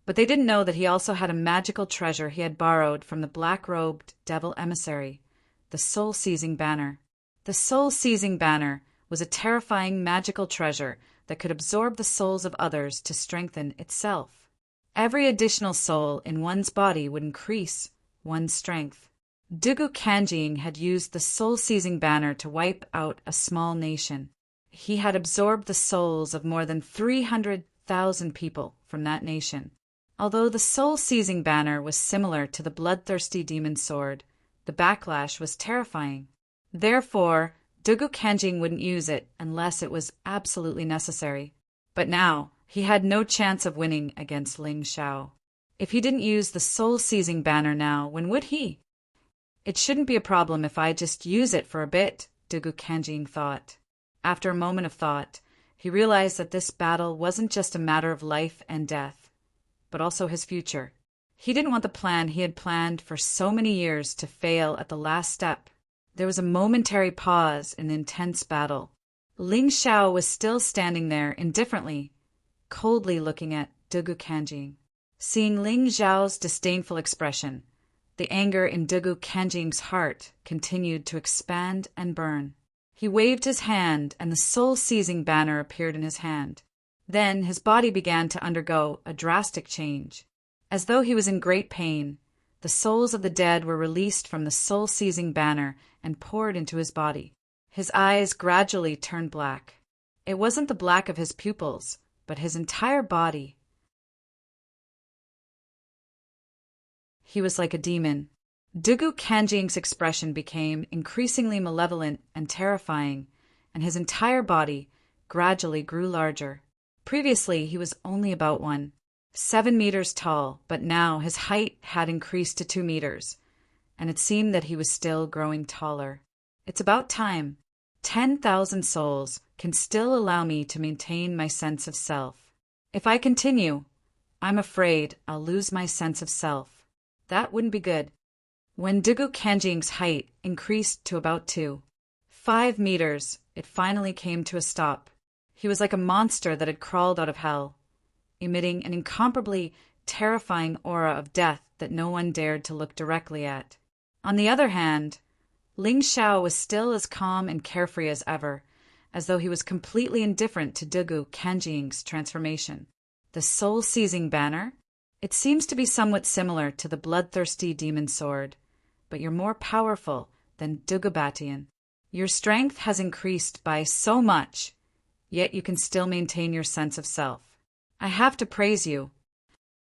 but they didn't know that he also had a magical treasure he had borrowed from the black-robed devil emissary, the soul-seizing banner. The soul-seizing banner was a terrifying magical treasure that could absorb the souls of others to strengthen itself. Every additional soul in one's body would increase one's strength. Dugu Kanjing had used the soul-seizing banner to wipe out a small nation. He had absorbed the souls of more than 300,000 people from that nation. Although the soul-seizing banner was similar to the bloodthirsty demon sword, the backlash was terrifying. Therefore, Dugu Kanjing wouldn't use it unless it was absolutely necessary. But now, he had no chance of winning against Ling Xiao. If he didn't use the soul-seizing banner now, when would he? It shouldn't be a problem if I just use it for a bit, Dugu Kanjing thought. After a moment of thought, he realized that this battle wasn't just a matter of life and death, but also his future. He didn't want the plan he had planned for so many years to fail at the last step. There was a momentary pause in the intense battle. Ling Xiao was still standing there indifferently, coldly looking at Dugu Kanjing. Seeing Ling Xiao's disdainful expression, the anger in Dugu Kanjing's heart continued to expand and burn. He waved his hand, and the soul-seizing banner appeared in his hand. Then his body began to undergo a drastic change. As though he was in great pain, the souls of the dead were released from the soul-seizing banner and poured into his body. His eyes gradually turned black. It wasn't the black of his pupils, but his entire body. He was like a demon. Dugu Kanjing's expression became increasingly malevolent and terrifying, and his entire body gradually grew larger. Previously, he was only about 7 meters tall, but now his height had increased to 2 meters, and it seemed that he was still growing taller. It's about time. 10,000 souls can still allow me to maintain my sense of self. If I continue, I'm afraid I'll lose my sense of self. That wouldn't be good. When Dugu Kanjing's height increased to about 5 meters, it finally came to a stop. He was like a monster that had crawled out of hell, emitting an incomparably terrifying aura of death that no one dared to look directly at. On the other hand, Ling Xiao was still as calm and carefree as ever, as though he was completely indifferent to Dugu Kanjing's transformation. The soul-seizing banner? It seems to be somewhat similar to the bloodthirsty demon sword, but you're more powerful than Dugu Batian. Your strength has increased by so much, yet you can still maintain your sense of self. I have to praise you.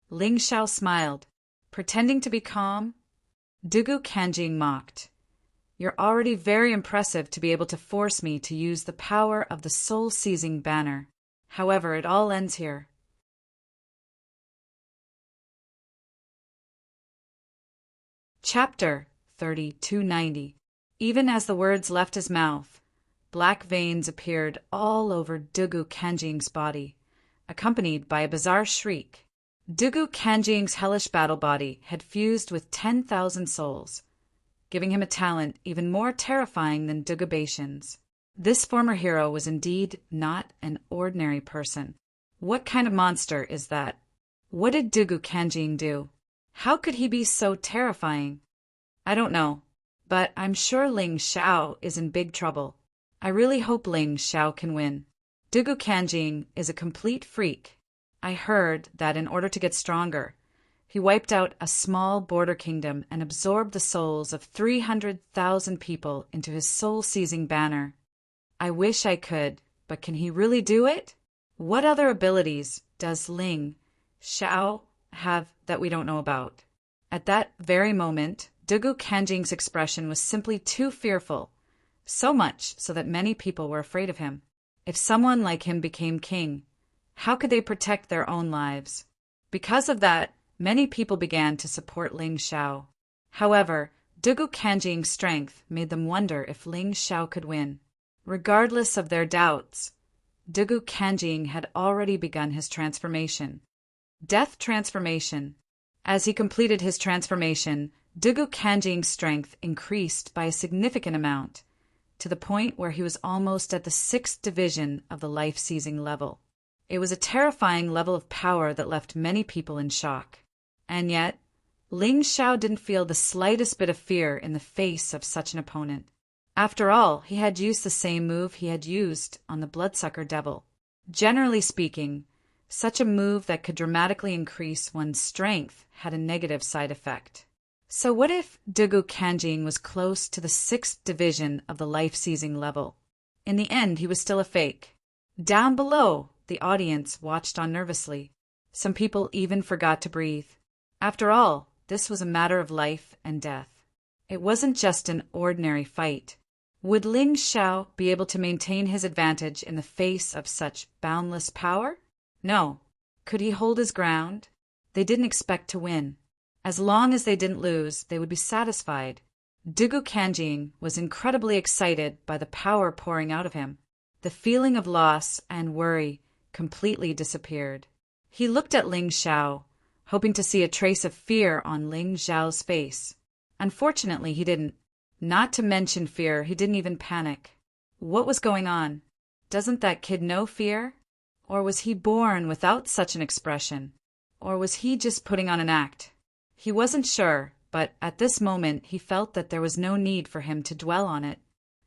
Ling Xiao smiled, pretending to be calm. Dugu Kanjing mocked. You're already very impressive to be able to force me to use the power of the soul-seizing banner. However, it all ends here. Chapter 3290. Even as the words left his mouth, black veins appeared all over Dugu Kanjing's body, accompanied by a bizarre shriek. Dugu Kanjing's hellish battle body had fused with 10,000 souls, giving him a talent even more terrifying than Dugu Baishan's. This former hero was indeed not an ordinary person. What kind of monster is that? What did Dugu Kanjing do? How could he be so terrifying? I don't know, but I'm sure Ling Xiao is in big trouble. I really hope Ling Xiao can win. Dugu Kanjing is a complete freak. I heard that in order to get stronger, he wiped out a small border kingdom and absorbed the souls of 300,000 people into his soul-seizing banner. I wish I could, but can he really do it? What other abilities does Ling Xiao have that we don't know about? At that very moment, Dugu Kanjing's expression was simply too fearful, so much so that many people were afraid of him. If someone like him became king, how could they protect their own lives? Because of that, many people began to support Ling Xiao. However, Dugu Kanjing's strength made them wonder if Ling Xiao could win. Regardless of their doubts, Dugu Kanjing had already begun his transformation. Death transformation. As he completed his transformation, Dugu Kanjing's strength increased by a significant amount, to the point where he was almost at the 6th division of the life-seizing level. It was a terrifying level of power that left many people in shock. And yet, Ling Xiao didn't feel the slightest bit of fear in the face of such an opponent. After all, he had used the same move he had used on the Bloodsucker Devil. Generally speaking, such a move that could dramatically increase one's strength had a negative side effect. So what if Dugu Kanjing was close to the 6th division of the life-seizing level? In the end, he was still a fake. Down below, the audience watched on nervously. Some people even forgot to breathe. After all, this was a matter of life and death. It wasn't just an ordinary fight. Would Ling Xiao be able to maintain his advantage in the face of such boundless power? No. Could he hold his ground? They didn't expect to win. As long as they didn't lose, they would be satisfied. Dugu Kanjing was incredibly excited by the power pouring out of him. The feeling of loss and worry completely disappeared. He looked at Ling Xiao, hoping to see a trace of fear on Ling Xiao's face. Unfortunately, he didn't. Not to mention fear, he didn't even panic. What was going on? Doesn't that kid know fear? Or was he born without such an expression? Or was he just putting on an act? He wasn't sure, but at this moment he felt that there was no need for him to dwell on it.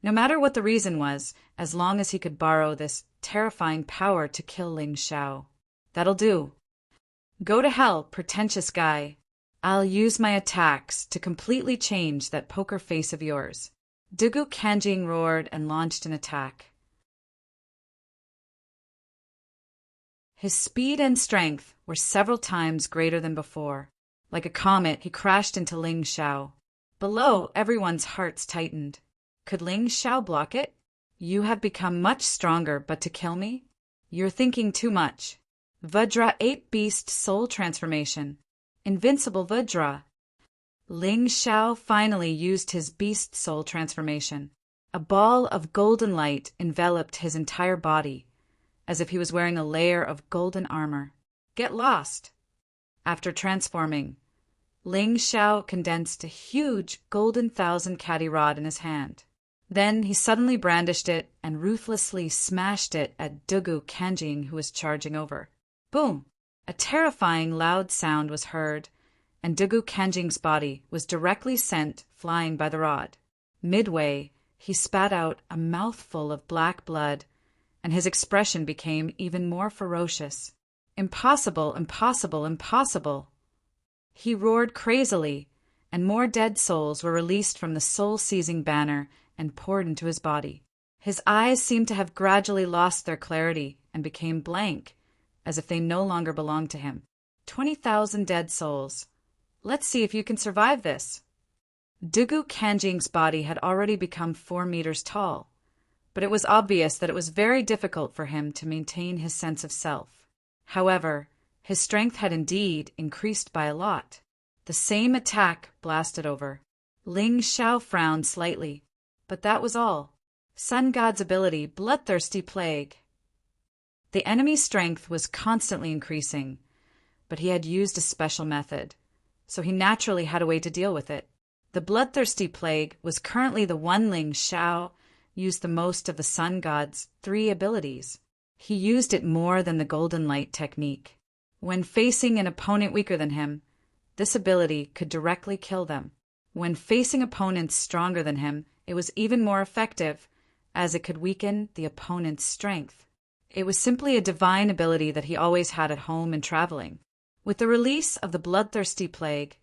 No matter what the reason was, as long as he could borrow this terrifying power to kill Ling Xiao. That'll do. Go to hell, pretentious guy. I'll use my attacks to completely change that poker face of yours. Dugu Kanjing roared and launched an attack. His speed and strength were several times greater than before. Like a comet, he crashed into Ling Xiao. Below, everyone's hearts tightened. Could Ling Xiao block it? You have become much stronger, but to kill me? You're thinking too much. Vajra 8 Beast Soul Transformation. Invincible Vajra. Ling Xiao finally used his Beast Soul Transformation. A ball of golden light enveloped his entire body, as if he was wearing a layer of golden armor. Get lost! After transforming, Ling Xiao condensed a huge golden 1,000 rod in his hand. Then he suddenly brandished it and ruthlessly smashed it at Dugu Kanjing, who was charging over. Boom! A terrifying loud sound was heard, and Dugu Kanjing's body was directly sent flying by the rod. Midway, he spat out a mouthful of black blood, and his expression became even more ferocious. Impossible, impossible, impossible! He roared crazily, and more dead souls were released from the soul-seizing banner and poured into his body. His eyes seemed to have gradually lost their clarity and became blank, as if they no longer belonged to him. 20,000 dead souls. Let's see if you can survive this. Dugu Kanjing's body had already become 4 meters tall, but it was obvious that it was very difficult for him to maintain his sense of self. However, his strength had indeed increased by a lot. The same attack blasted over. Ling Xiao frowned slightly, but that was all. Sun God's ability, Bloodthirsty Plague. The enemy's strength was constantly increasing, but he had used a special method, so he naturally had a way to deal with it. The Bloodthirsty Plague was currently the one Ling Xiao used the most of the Sun God's 3 abilities. He used it more than the Golden Light technique. When facing an opponent weaker than him, this ability could directly kill them. When facing opponents stronger than him, it was even more effective, as it could weaken the opponent's strength. It was simply a divine ability that he always had at home and traveling. With the release of the Bloodthirsty Plague,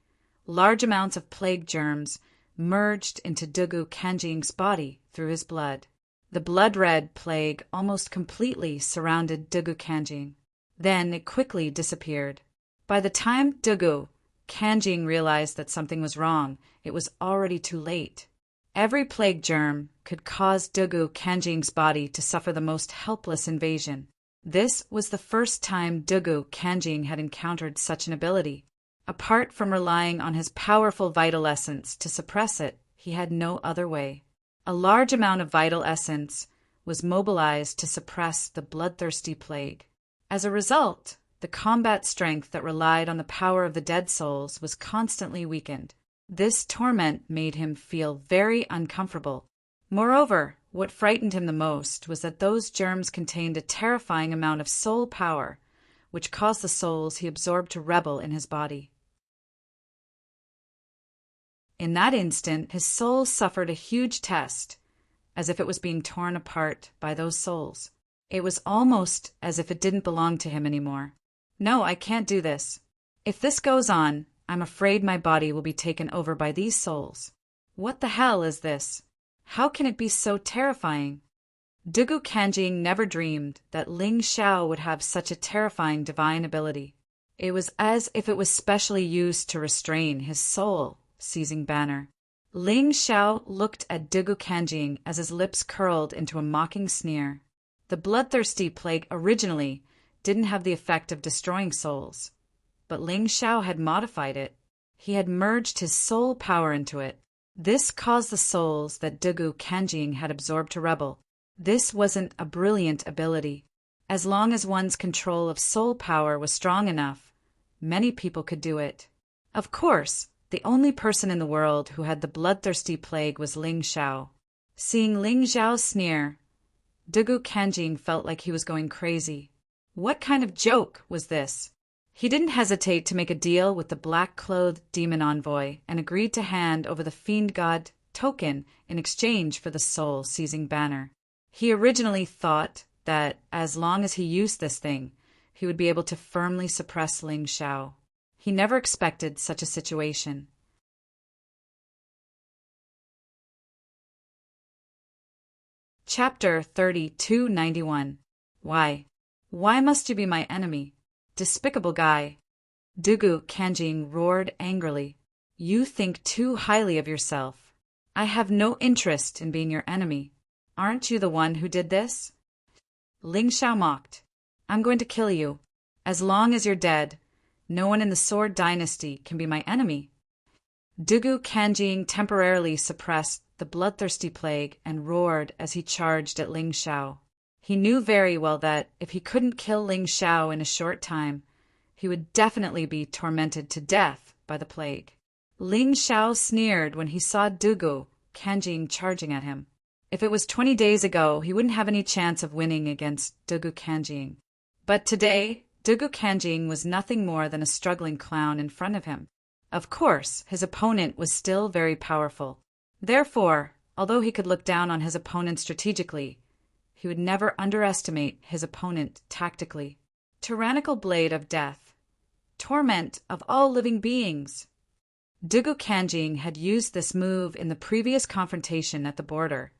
large amounts of plague germs merged into Dugu Kanjing's body through his blood. The blood-red plague almost completely surrounded Dugu Kanjing. Then it quickly disappeared. By the time Dugu Kanjing realized that something was wrong, it was already too late. Every plague germ could cause Dugu Kanjing's body to suffer the most helpless invasion. This was the first time Dugu Kanjing had encountered such an ability. Apart from relying on his powerful vital essence to suppress it, he had no other way. A large amount of vital essence was mobilized to suppress the bloodthirsty plague. As a result, the combat strength that relied on the power of the dead souls was constantly weakened. This torment made him feel very uncomfortable. Moreover, what frightened him the most was that those germs contained a terrifying amount of soul power, which caused the souls he absorbed to rebel in his body. In that instant, his soul suffered a huge test, as if it was being torn apart by those souls. It was almost as if it didn't belong to him anymore. No, I can't do this. If this goes on, I'm afraid my body will be taken over by these souls. What the hell is this? How can it be so terrifying? Dugu Kanjing never dreamed that Ling Xiao would have such a terrifying divine ability. It was as if it was specially used to restrain his soul-seizing banner. Ling Xiao looked at Dugu Kanjing as his lips curled into a mocking sneer. The bloodthirsty plague originally didn't have the effect of destroying souls, but Ling Xiao had modified it. He had merged his soul power into it. This caused the souls that Dugu Kanjing had absorbed to rebel. This wasn't a brilliant ability. As long as one's control of soul power was strong enough, many people could do it. Of course, the only person in the world who had the bloodthirsty plague was Ling Xiao. Seeing Ling Xiao sneer, Dugu Kanjing felt like he was going crazy. What kind of joke was this? He didn't hesitate to make a deal with the black-clothed demon envoy and agreed to hand over the fiend god token in exchange for the soul-seizing banner. He originally thought that as long as he used this thing, he would be able to firmly suppress Ling Xiao. He never expected such a situation. Chapter 3291. Why? Why must you be my enemy? Despicable guy. Dugu Kanjing roared angrily. You think too highly of yourself. I have no interest in being your enemy. Aren't you the one who did this? Ling Xiao mocked. I'm going to kill you. As long as you're dead, no one in the Sword Dynasty can be my enemy. Dugu Kanjing temporarily suppressed the bloodthirsty plague and roared as he charged at Ling Xiao. He knew very well that if he couldn't kill Ling Xiao in a short time, he would definitely be tormented to death by the plague. Ling Xiao sneered when he saw Dugu Kanjing charging at him. If it was 20 days ago, he wouldn't have any chance of winning against Dugu Kanjing. But today, Dugu Kanjing was nothing more than a struggling clown in front of him. Of course, his opponent was still very powerful. Therefore, although he could look down on his opponent strategically, he would never underestimate his opponent tactically. Tyrannical blade of death. Torment of all living beings. Dugu Kanjing had used this move in the previous confrontation at the border,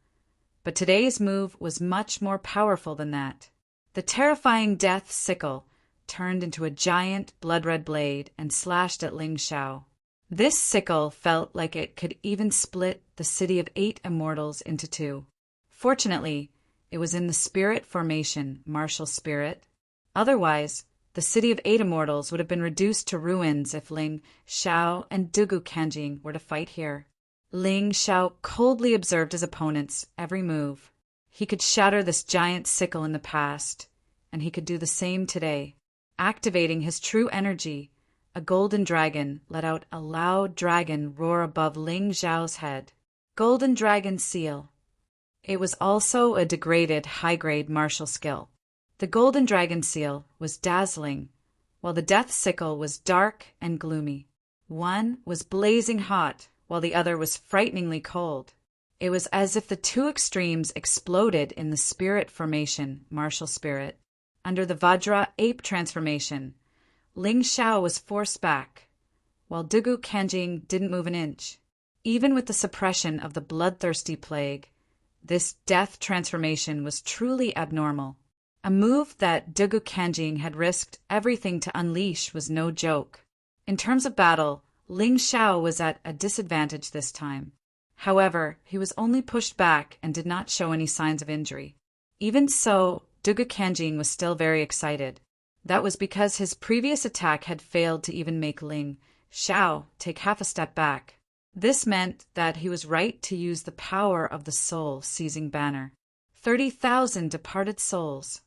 but today's move was much more powerful than that. The terrifying death sickle turned into a giant blood-red blade and slashed at Ling Xiao. This sickle felt like it could even split the city of 8 immortals into 2. Fortunately, it was in the spirit formation, martial spirit. Otherwise, the city of 8 immortals would have been reduced to ruins if Ling Xiao and Dugu Kanjing were to fight here. Ling Xiao coldly observed his opponent's every move. He could shatter this giant sickle in the past, and he could do the same today. Activating his true energy, a golden dragon let out a loud dragon roar above Ling Xiao's head. Golden Dragon Seal. It was also a degraded high-grade martial skill. The Golden Dragon Seal was dazzling, while the Death Sickle was dark and gloomy. One was blazing hot, while the other was frighteningly cold. It was as if the two extremes exploded in the spirit formation, martial spirit. Under the Vajra ape transformation, Ling Xiao was forced back, while Dugu Kanjing didn't move an inch. Even with the suppression of the bloodthirsty plague, this death transformation was truly abnormal. A move that Dugu Kanjing had risked everything to unleash was no joke. In terms of battle, Ling Xiao was at a disadvantage this time. However, he was only pushed back and did not show any signs of injury. Even so, Dugu Kanjing was still very excited. That was because his previous attack had failed to even make Ling Xiao take half a step back. This meant that he was right to use the power of the soul-seizing banner. 30,000 departed souls.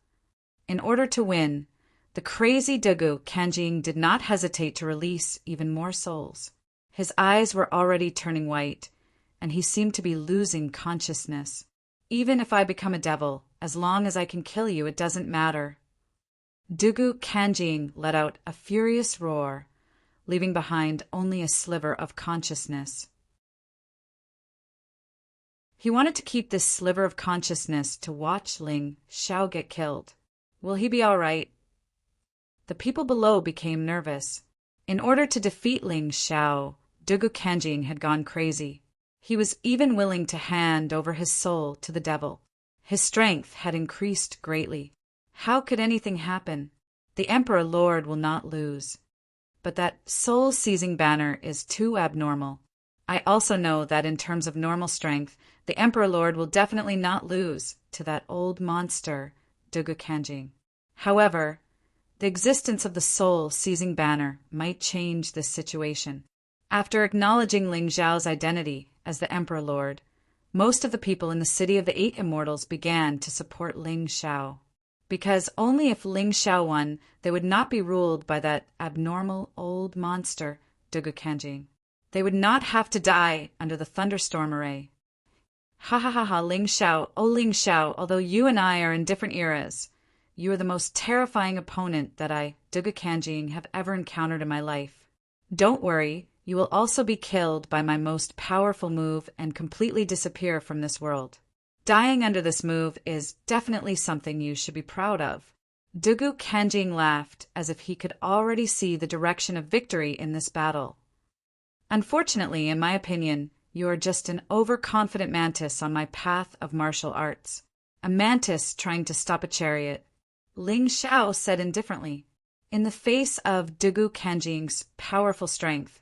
In order to win, the crazy Dugu Kanjing did not hesitate to release even more souls. His eyes were already turning white, and he seemed to be losing consciousness. Even if I become a devil, as long as I can kill you, it doesn't matter. Dugu Kanjing let out a furious roar, leaving behind only a sliver of consciousness. He wanted to keep this sliver of consciousness to watch Ling Xiao get killed. Will he be all right? The people below became nervous. In order to defeat Ling Xiao, Dugu Kanjing had gone crazy. He was even willing to hand over his soul to the devil. His strength had increased greatly. How could anything happen? The Emperor Lord will not lose. But that soul-seizing banner is too abnormal. I also know that in terms of normal strength, the Emperor Lord will definitely not lose to that old monster, Dugu Kanjing. However, the existence of the soul-seizing banner might change this situation. After acknowledging Ling Xiao's identity as the Emperor Lord, most of the people in the City of the Eight Immortals began to support Ling Xiao. Because only if Ling Xiao won, they would not be ruled by that abnormal old monster, Dugu Kanjing. They would not have to die under the thunderstorm array. Ha ha ha ha, Ling Xiao, oh Ling Xiao, although you and I are in different eras, you are the most terrifying opponent that I, Dugu Kanjing, have ever encountered in my life. Don't worry, you will also be killed by my most powerful move and completely disappear from this world. Dying under this move is definitely something you should be proud of. Dugu Kanjing laughed as if he could already see the direction of victory in this battle. Unfortunately, in my opinion, you are just an overconfident mantis on my path of martial arts. A mantis trying to stop a chariot. Ling Xiao said indifferently. In the face of Dugu Kanjing's powerful strength,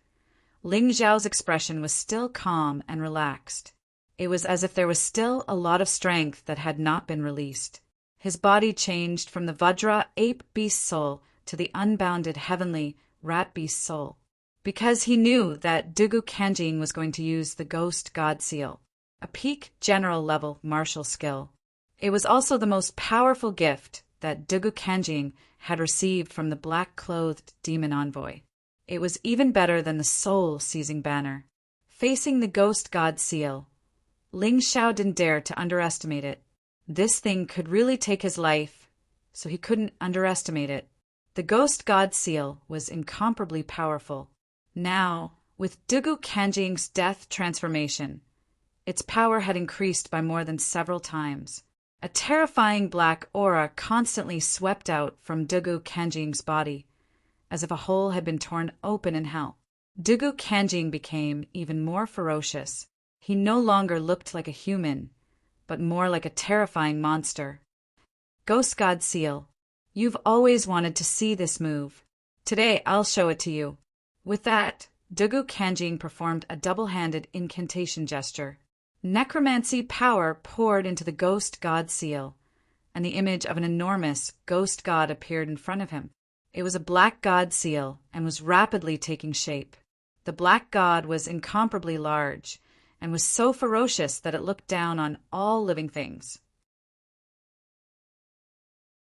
Ling Xiao's expression was still calm and relaxed. It was as if there was still a lot of strength that had not been released. His body changed from the Vajra ape beast soul to the unbounded heavenly rat beast soul, because he knew that Dugu Kanjing was going to use the Ghost God Seal, a peak general level martial skill. It was also the most powerful gift that Dugu Kanjing had received from the black-clothed demon envoy. It was even better than the soul-seizing banner. Facing the Ghost God Seal, Ling Xiao didn't dare to underestimate it. This thing could really take his life, so he couldn't underestimate it. The Ghost God Seal was incomparably powerful. Now, with Dugu Kanjing's death transformation, its power had increased by more than several times. A terrifying black aura constantly swept out from Dugu Kanjing's body, as if a hole had been torn open in hell. Dugu Kanjing became even more ferocious. He no longer looked like a human, but more like a terrifying monster. Ghost God Seal, you've always wanted to see this move. Today I'll show it to you. With that, Dugu Kanjing performed a double-handed incantation gesture. Necromancy power poured into the Ghost God Seal, and the image of an enormous ghost god appeared in front of him. It was a black god seal and was rapidly taking shape. The black god was incomparably large and was so ferocious that it looked down on all living things.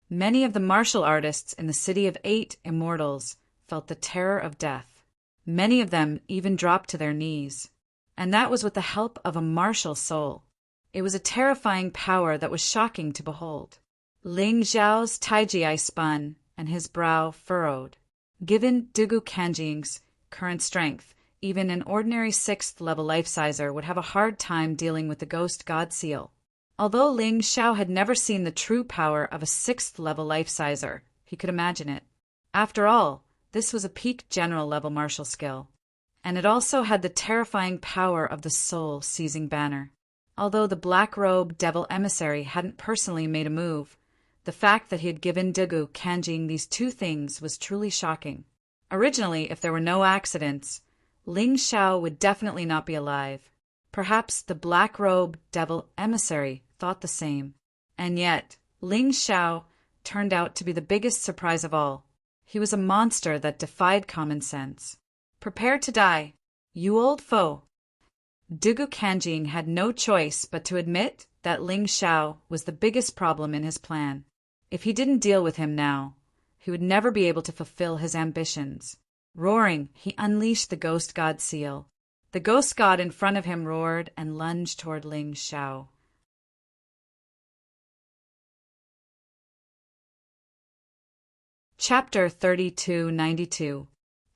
Many of the martial artists in the City of Eight Immortals felt the terror of death. Many of them even dropped to their knees. And that was with the help of a martial soul. It was a terrifying power that was shocking to behold. Ling Xiao's taiji eye spun, and his brow furrowed. Given Dugu Kanjing's current strength, even an ordinary 6th-level life-sizer would have a hard time dealing with the Ghost God Seal. Although Ling Xiao had never seen the true power of a 6th-level life-sizer, he could imagine it. After all, this was a peak general-level martial skill. And it also had the terrifying power of the soul-seizing banner. Although the black-robed devil emissary hadn't personally made a move, the fact that he had given Dugu Kanjing these two things was truly shocking. Originally, if there were no accidents, Ling Xiao would definitely not be alive. Perhaps the black-robed devil emissary thought the same. And yet, Ling Xiao turned out to be the biggest surprise of all. He was a monster that defied common sense. Prepare to die, you old foe. Dugu Kanjing had no choice but to admit that Ling Xiao was the biggest problem in his plan. If he didn't deal with him now, he would never be able to fulfill his ambitions. Roaring, he unleashed the Ghost God seal. The Ghost God in front of him roared and lunged toward Ling Xiao. Chapter 3292.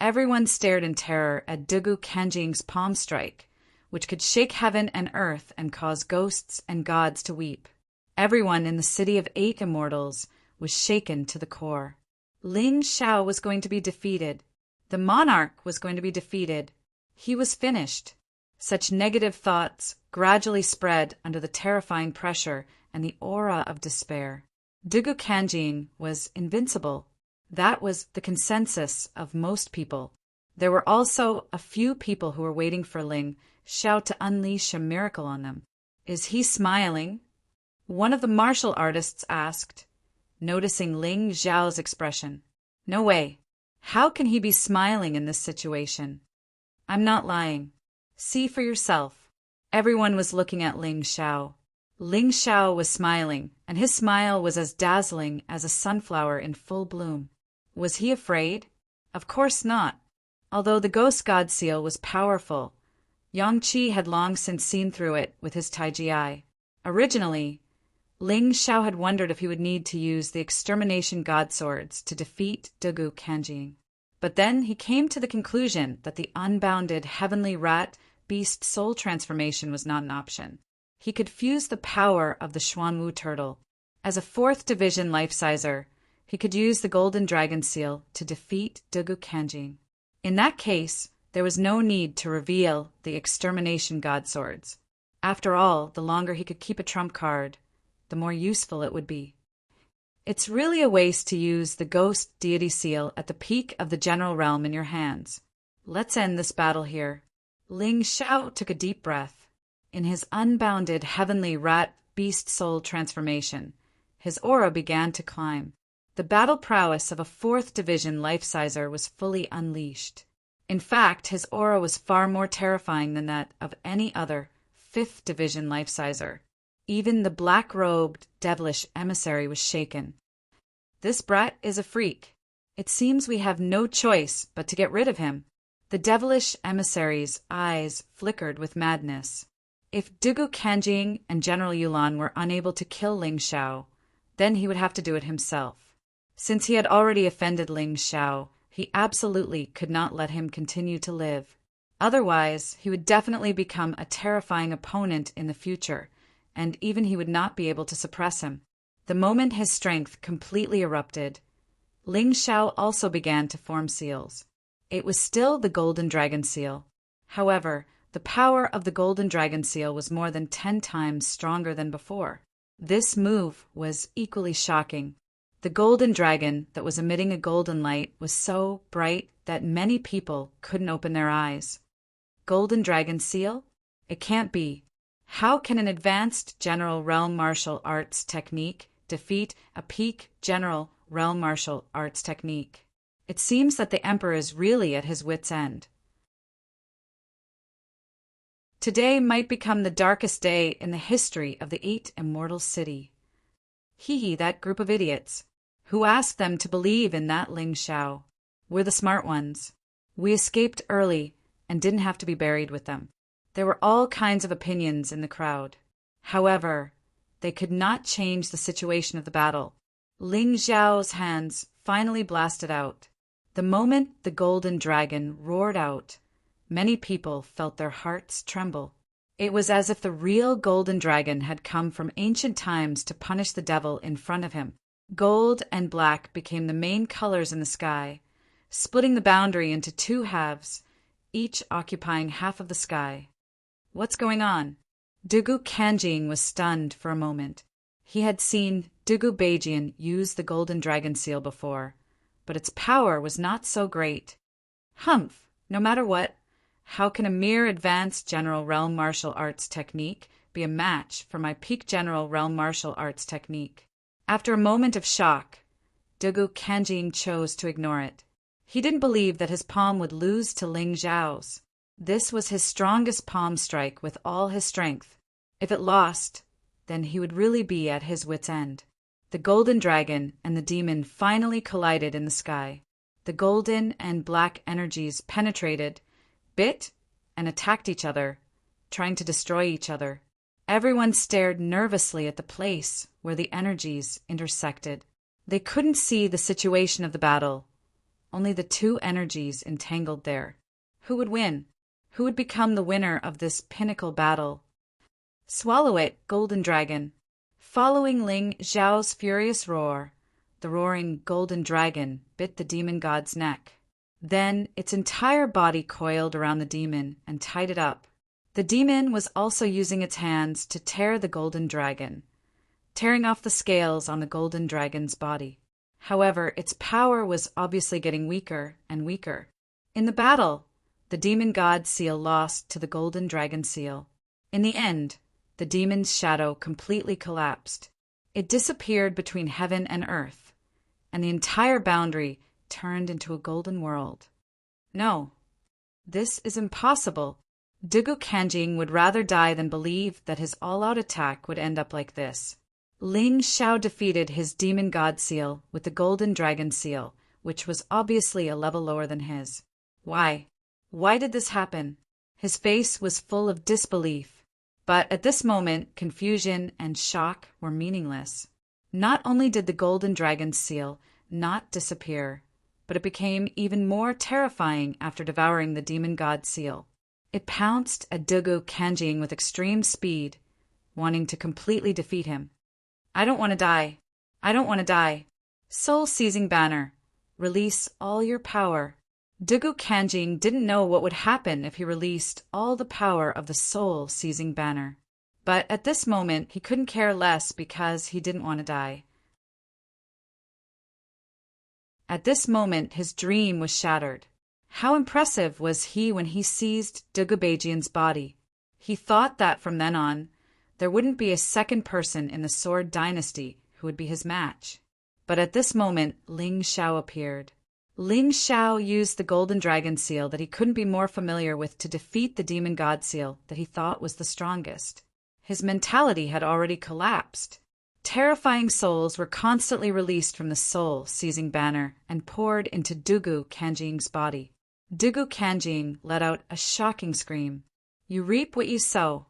Everyone stared in terror at Dugu Kanjing's palm strike, which could shake heaven and earth and cause ghosts and gods to weep. Everyone in the city of 8 immortals was shaken to the core. Ling Xiao was going to be defeated. The monarch was going to be defeated. He was finished. Such negative thoughts gradually spread under the terrifying pressure and the aura of despair. Dugu Kanjing was invincible. That was the consensus of most people. There were also a few people who were waiting for Ling Xiao to unleash a miracle on them. "Is he smiling?" one of the martial artists asked, noticing Ling Xiao's expression. "No way. How can he be smiling in this situation?" "I'm not lying. See for yourself." Everyone was looking at Ling Xiao. Ling Xiao was smiling, and his smile was as dazzling as a sunflower in full bloom. Was he afraid? Of course not. Although the Ghost God seal was powerful, Yang Qi had long since seen through it with his Taiji eye. Originally, Ling Xiao had wondered if he would need to use the extermination god swords to defeat Dugu Kanjing. But then he came to the conclusion that the unbounded heavenly rat beast soul transformation was not an option. He could fuse the power of the Xuanwu turtle. As a 4th division life-sizer, he could use the golden dragon seal to defeat Dugu Kanjing. In that case, there was no need to reveal the extermination god swords. After all, the longer he could keep a trump card, the more useful it would be. It's really a waste to use the ghost deity seal at the peak of the general realm in your hands. Let's end this battle here. Ling Xiao took a deep breath. In his unbounded heavenly rat beast soul transformation, his aura began to climb. The battle prowess of a 4th division life-sizer was fully unleashed. In fact, his aura was far more terrifying than that of any other 5th division life-sizer. Even the black-robed, devilish emissary was shaken. This brat is a freak. It seems we have no choice but to get rid of him. The devilish emissary's eyes flickered with madness. If Dugu Kanjing and General Yulan were unable to kill Ling Xiao, then he would have to do it himself. Since he had already offended Ling Xiao, he absolutely could not let him continue to live. Otherwise, he would definitely become a terrifying opponent in the future, and even he would not be able to suppress him. The moment his strength completely erupted, Ling Xiao also began to form seals. It was still the Golden Dragon Seal. However, the power of the Golden Dragon Seal was more than 10 times stronger than before. This move was equally shocking. The golden dragon that was emitting a golden light was so bright that many people couldn't open their eyes. Golden Dragon Seal? It can't be. How can an advanced general realm martial arts technique defeat a peak general realm martial arts technique? It seems that the emperor is really at his wit's end. Today might become the darkest day in the history of the 8 immortal city. Hee, that group of idiots. Who asked them to believe in that Ling Xiao? We're the smart ones. We escaped early and didn't have to be buried with them. There were all kinds of opinions in the crowd. However, they could not change the situation of the battle. Ling Xiao's hands finally blasted out. The moment the golden dragon roared out, many people felt their hearts tremble. It was as if the real golden dragon had come from ancient times to punish the devil in front of him. Gold and black became the main colors in the sky, splitting the boundary into 2 halves, each occupying half of the sky. What's going on? Dugu Kanjing was stunned for a moment. He had seen Dugu Beijian use the Golden Dragon Seal before, but its power was not so great. Humph! No matter what, how can a mere advanced general realm martial arts technique be a match for my peak general realm martial arts technique? After a moment of shock, Dugu Kanjing chose to ignore it. He didn't believe that his palm would lose to Ling Xiao's. This was his strongest palm strike with all his strength. If it lost, then he would really be at his wit's end. The golden dragon and the demon finally collided in the sky. The golden and black energies penetrated, bit, and attacked each other, trying to destroy each other. Everyone stared nervously at the place where the energies intersected. They couldn't see the situation of the battle, only the two energies entangled there. Who would win? Who would become the winner of this pinnacle battle? Swallow it, golden dragon. Following Ling Xiao's furious roar, the roaring golden dragon bit the demon god's neck. Then its entire body coiled around the demon and tied it up. The demon was also using its hands to tear the golden dragon, tearing off the scales on the golden dragon's body. However, its power was obviously getting weaker and weaker. In the battle, the demon god seal lost to the golden dragon seal. In the end, the demon's shadow completely collapsed. It disappeared between heaven and earth, and the entire boundary turned into a golden world. No, this is impossible. Dugu Kanjing would rather die than believe that his all-out attack would end up like this. Ling Xiao defeated his demon god seal with the golden dragon seal, which was obviously a level lower than his. Why? Why did this happen? His face was full of disbelief. But at this moment, confusion and shock were meaningless. Not only did the golden dragon's seal not disappear, but it became even more terrifying after devouring the demon god seal. It pounced at Dugu Kanjing with extreme speed, wanting to completely defeat him. I don't want to die. I don't want to die. Soul-seizing banner. Release all your power. Dugu Kanjing didn't know what would happen if he released all the power of the soul-seizing banner. But at this moment, he couldn't care less because he didn't want to die. At this moment, his dream was shattered. How impressive was he when he seized Dugu Beijian's body? He thought that from then on, there wouldn't be a second person in the Sword Dynasty who would be his match. But at this moment, Ling Xiao appeared. Ling Xiao used the golden dragon seal that he couldn't be more familiar with to defeat the demon god seal that he thought was the strongest. His mentality had already collapsed. Terrifying souls were constantly released from the soul-seizing banner and poured into Dugu Kanjing's body. Dugu Kanjing let out a shocking scream. You reap what you sow.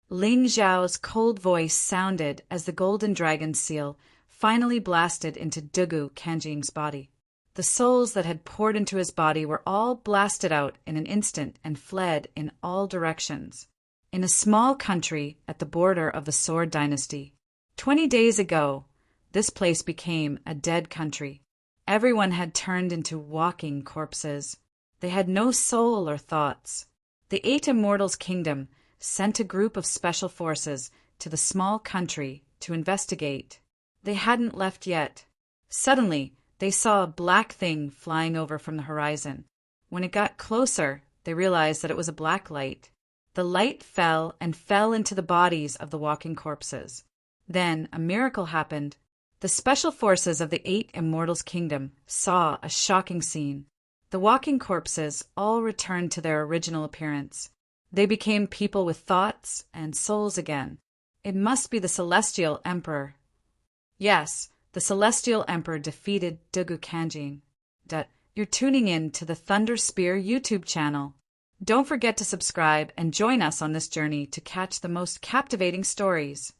Ling Xiao's cold voice sounded as the golden dragon seal finally blasted into Dugu Kanjing's body. The souls that had poured into his body were all blasted out in an instant and fled in all directions. In a small country at the border of the Sword Dynasty, 20 days ago, this place became a dead country. Everyone had turned into walking corpses. They had no soul or thoughts. The 8 Immortals' Kingdom sent a group of special forces to the small country to investigate. They hadn't left yet. Suddenly, they saw a black thing flying over from the horizon. When it got closer, they realized that it was a black light. The light fell into the bodies of the walking corpses. Then a miracle happened. The special forces of the 8 Immortals' Kingdom saw a shocking scene. The walking corpses all returned to their original appearance. They became people with thoughts and souls again. It must be the Celestial Emperor. Yes, the Celestial Emperor defeated Dugu Kanjing. You're tuning in to the Thunder Spear YouTube channel. Don't forget to subscribe and join us on this journey to catch the most captivating stories.